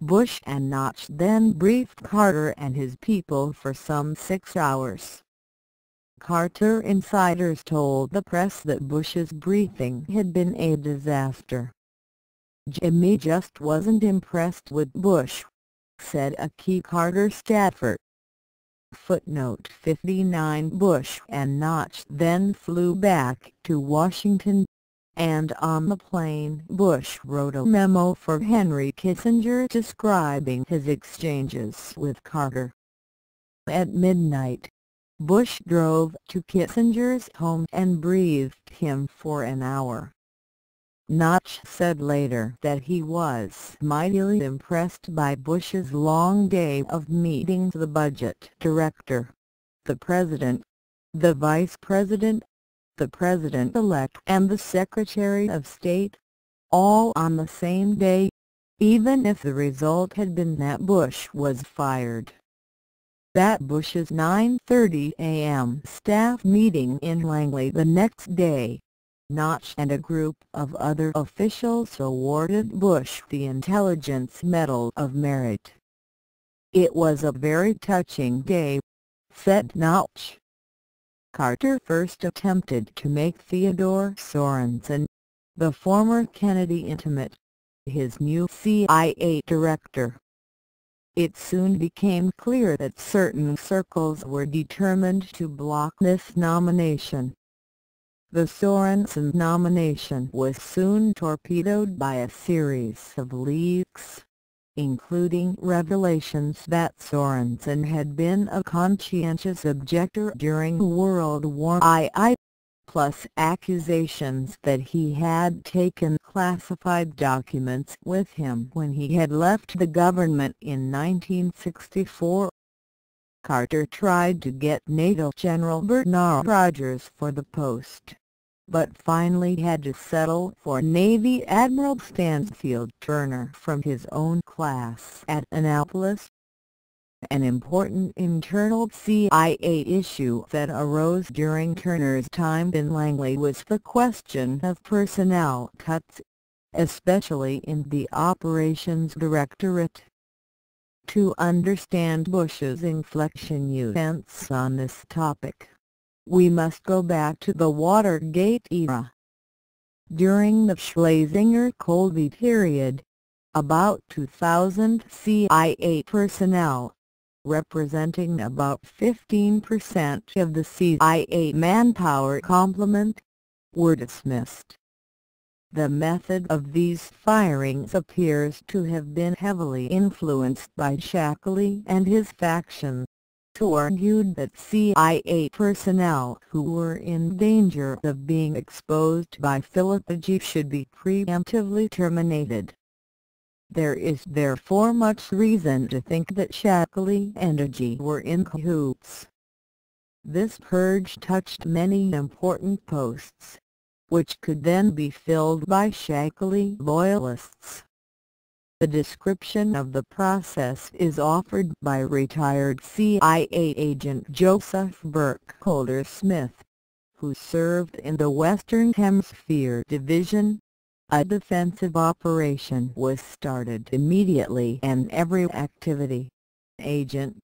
Bush and Notch then briefed Carter and his people for some 6 hours. Carter insiders told the press that Bush's briefing had been a disaster. "Jimmy just wasn't impressed with Bush," said a key Carter staffer. Footnote 59. Bush and Notch then flew back to Washington, and on the plane Bush wrote a memo for Henry Kissinger describing his exchanges with Carter. At midnight, Bush drove to Kissinger's home and briefed him for an hour. Notch said later that he was mightily impressed by Bush's long day of meeting the budget director, the president, the vice president, the president-elect and the Secretary of State, all on the same day, even if the result had been that Bush was fired. At Bush's 9:30 a.m. staff meeting in Langley the next day, Notch and a group of other officials awarded Bush the Intelligence Medal of Merit. "It was a very touching day," said Notch. Carter first attempted to make Theodore Sorensen, the former Kennedy intimate, his new CIA director. It soon became clear that certain circles were determined to block this nomination. The Sorensen nomination was soon torpedoed by a series of leaks, including revelations that Sorensen had been a conscientious objector during World War II, plus accusations that he had taken classified documents with him when he had left the government in 1964. Carter tried to get NATO General Bernard Rogers for the post, but finally had to settle for Navy Admiral Stansfield Turner from his own class at Annapolis. An important internal CIA issue that arose during Turner's time in Langley was the question of personnel cuts, especially in the Operations Directorate. To understand Bush's inflection events on this topic, we must go back to the Watergate era. During the Schlesinger-Colby period, about 2,000 CIA personnel, representing about 15% of the CIA manpower complement, were dismissed. The method of these firings appears to have been heavily influenced by Shackley and his faction, who argued that CIA personnel who were in danger of being exposed by Philippi should be preemptively terminated. There is therefore much reason to think that Shackley and Agee were in cahoots. This purge touched many important posts, which could then be filled by Shackley loyalists. The description of the process is offered by retired CIA agent Joseph Burkholder Smith, who served in the Western Hemisphere Division. A defensive operation was started immediately and every activity, agent,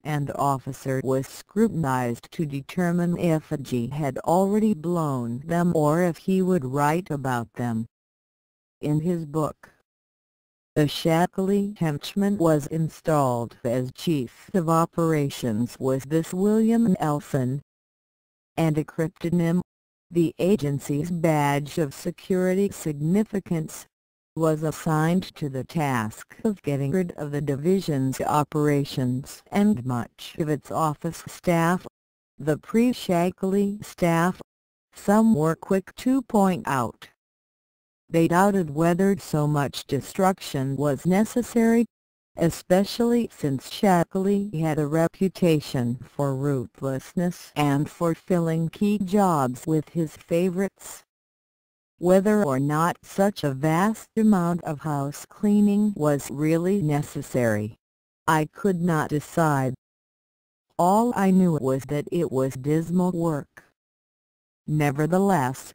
and officer was scrutinized to determine if G had already blown them or if he would write about them. In his book, the shackly henchman was installed as chief of operations was this William Nelson, and a cryptonym, the agency's badge of security significance, was assigned to the task of getting rid of the division's operations and much of its office staff. The pre-shackly staff, some were quick to point out. They doubted whether so much destruction was necessary, especially since Shackly had a reputation for ruthlessness and for filling key jobs with his favorites. Whether or not such a vast amount of house cleaning was really necessary, I could not decide. All I knew was that it was dismal work. Nevertheless,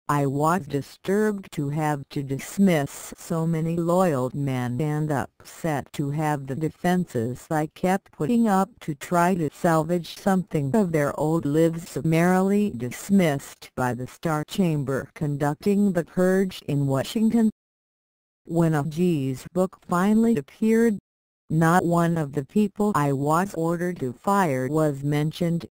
I was disturbed to have to dismiss so many loyal men and upset to have the defences I kept putting up to try to salvage something of their old lives summarily dismissed by the Star Chamber conducting the purge in Washington. When a G's book finally appeared, not one of the people I was ordered to fire was mentioned.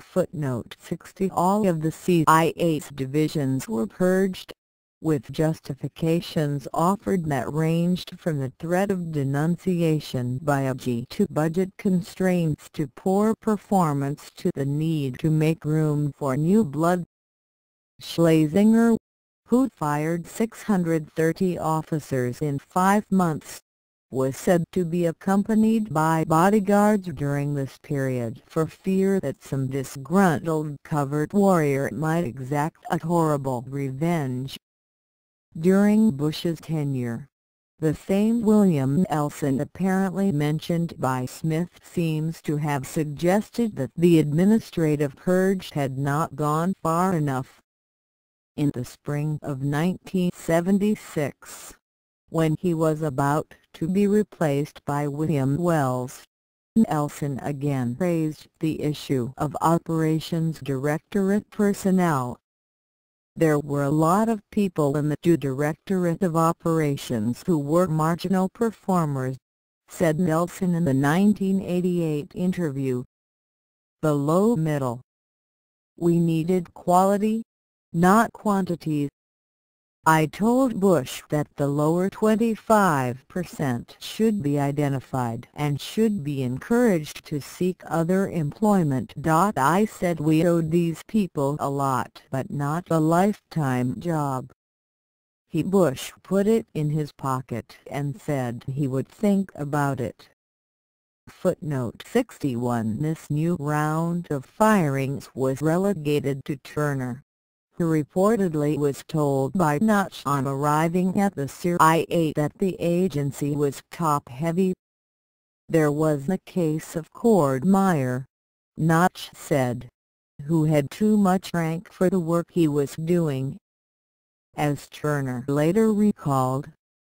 Footnote 60. All of the CIA's divisions were purged, with justifications offered that ranged from the threat of denunciation by a G to budget constraints to poor performance to the need to make room for new blood. Schlesinger, who fired 630 officers in 5 months, was said to be accompanied by bodyguards during this period for fear that some disgruntled covert warrior might exact a horrible revenge. During Bush's tenure, the same William Nelson apparently mentioned by Smith seems to have suggested that the administrative purge had not gone far enough. In the spring of 1976, when he was about to be replaced by William Wells, Nelson again raised the issue of Operations Directorate personnel. There were a lot of people in the Directorate of Operations who were marginal performers, said Nelson in the 1988 interview. Below middle. We needed quality, not quantity. I told Bush that the lower 25% should be identified and should be encouraged to seek other employment. I said we owed these people a lot but not a lifetime job. Bush put it in his pocket and said he would think about it. Footnote 61. This new round of firings was relegated to Turner, who reportedly was told by Notch on arriving at the CIA that the agency was top-heavy. There was the case of Cordmeyer, Notch said, who had too much rank for the work he was doing. As Turner later recalled,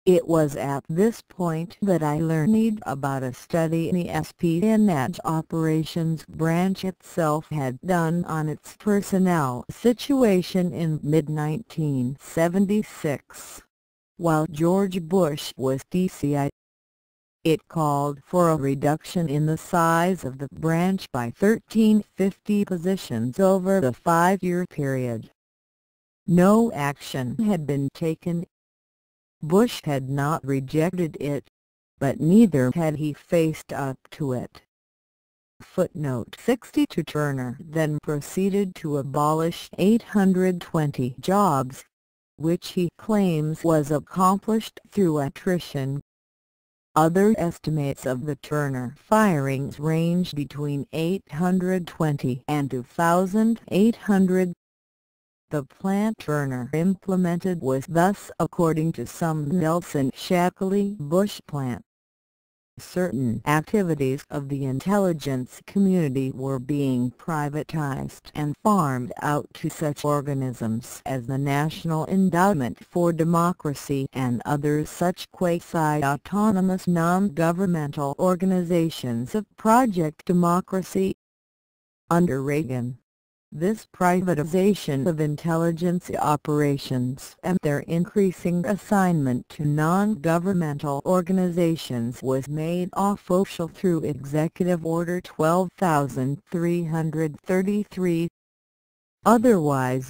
it was at this point that I learned about a study the espionage operations branch itself had done on its personnel situation in mid-1976, while George Bush was DCI. It called for a reduction in the size of the branch by 1,350 positions over the 5-year period. No action had been taken. Bush had not rejected it, but neither had he faced up to it. Footnote 62. Turner then proceeded to abolish 820 jobs, which he claims was accomplished through attrition. Other estimates of the Turner firings range between 820 and 2,800. The plan Turner implemented was thus, according to some, Nelson-Shackley Bush plan. certain activities of the intelligence community were being privatized and farmed out to such organisms as the National Endowment for Democracy and other such quasi-autonomous non-governmental organizations of Project Democracy. Under Reagan, this privatization of intelligence operations and their increasing assignment to non-governmental organizations was made official through Executive Order 12,333. Otherwise,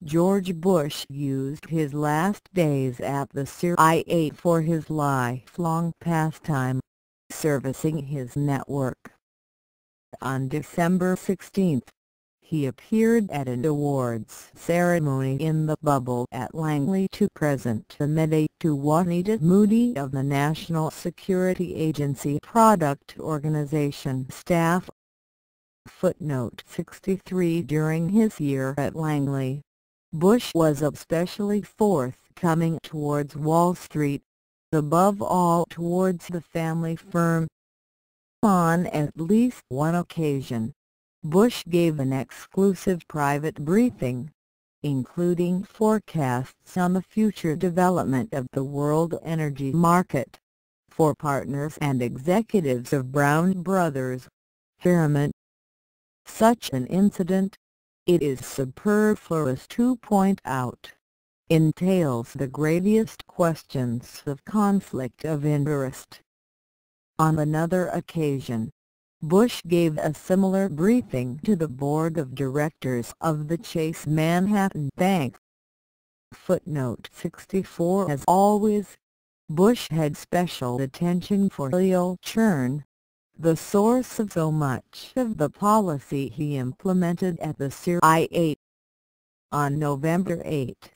George Bush used his last days at the CIA for his lifelong pastime, servicing his network. On December 16, he appeared at an awards ceremony in the Bubble at Langley to present the medal to Juanita Moody of the National Security Agency Product Organization staff. Footnote 63. During his year at Langley, Bush was especially forthcoming towards Wall Street, above all towards the family firm. On at least one occasion, Bush gave an exclusive private briefing, including forecasts on the future development of the world energy market, for partners and executives of Brown Brothers. Fairman. Such an incident, it is superfluous to point out, entails the gravest questions of conflict of interest. On another occasion, Bush gave a similar briefing to the board of directors of the Chase Manhattan Bank. Footnote 64. As always, Bush had special attention for Leo Chern, the source of so much of the policy he implemented at the CIA. On November 8,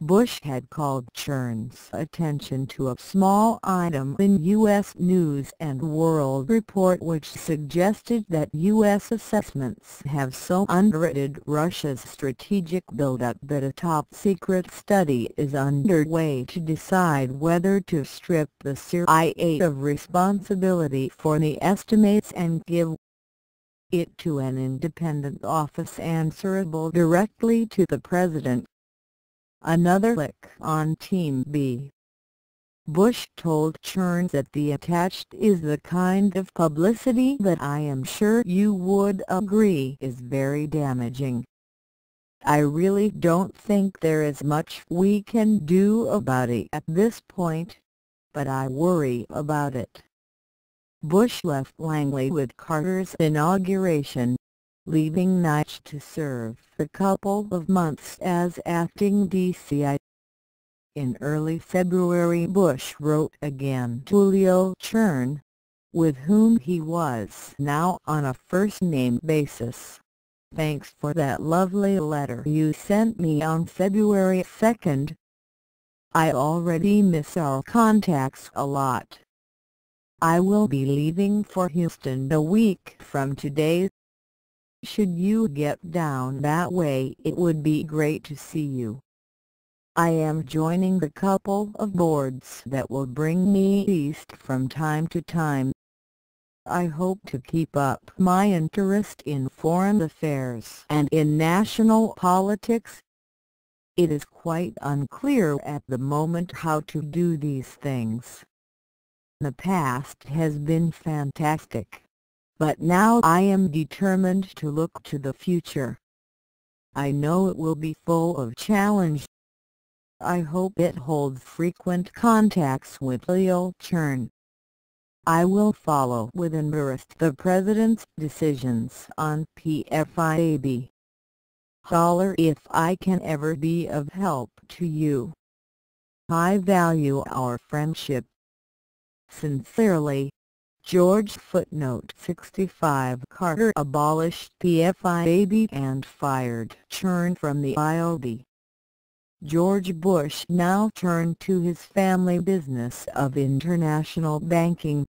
Bush had called Chern's attention to a small item in U.S. News and World Report which suggested that U.S. assessments have so underrated Russia's strategic buildup that a top-secret study is underway to decide whether to strip the CIA of responsibility for the estimates and give it to an independent office answerable directly to the President. Another click on Team B. Bush told Chern that the attached is the kind of publicity that I am sure you would agree is very damaging. I really don't think there is much we can do about it at this point, but I worry about it. Bush left Langley with Carter's inauguration, leaving Nich to serve a couple of months as acting DCI. In early February, Bush wrote again to Leo Chern, with whom he was now on a first-name basis. Thanks for that lovely letter you sent me on February 2nd. I already miss our contacts a lot. I will be leaving for Houston a week from today. Should you get down that way, it would be great to see you. I am joining the couple of boards that will bring me east from time to time. I hope to keep up my interest in foreign affairs and in national politics. It is quite unclear at the moment how to do these things. The past has been fantastic, but now I am determined to look to the future. I know it will be full of challenge. I hope it holds frequent contacts with Leo Chern. I will follow with interest the President's decisions on PFIAB. If I can ever be of help to you. I value our friendship. Sincerely, George. Footnote 65. Carter abolished PFIAB and fired Chern from the IOB. George Bush now turned to his family business of international banking.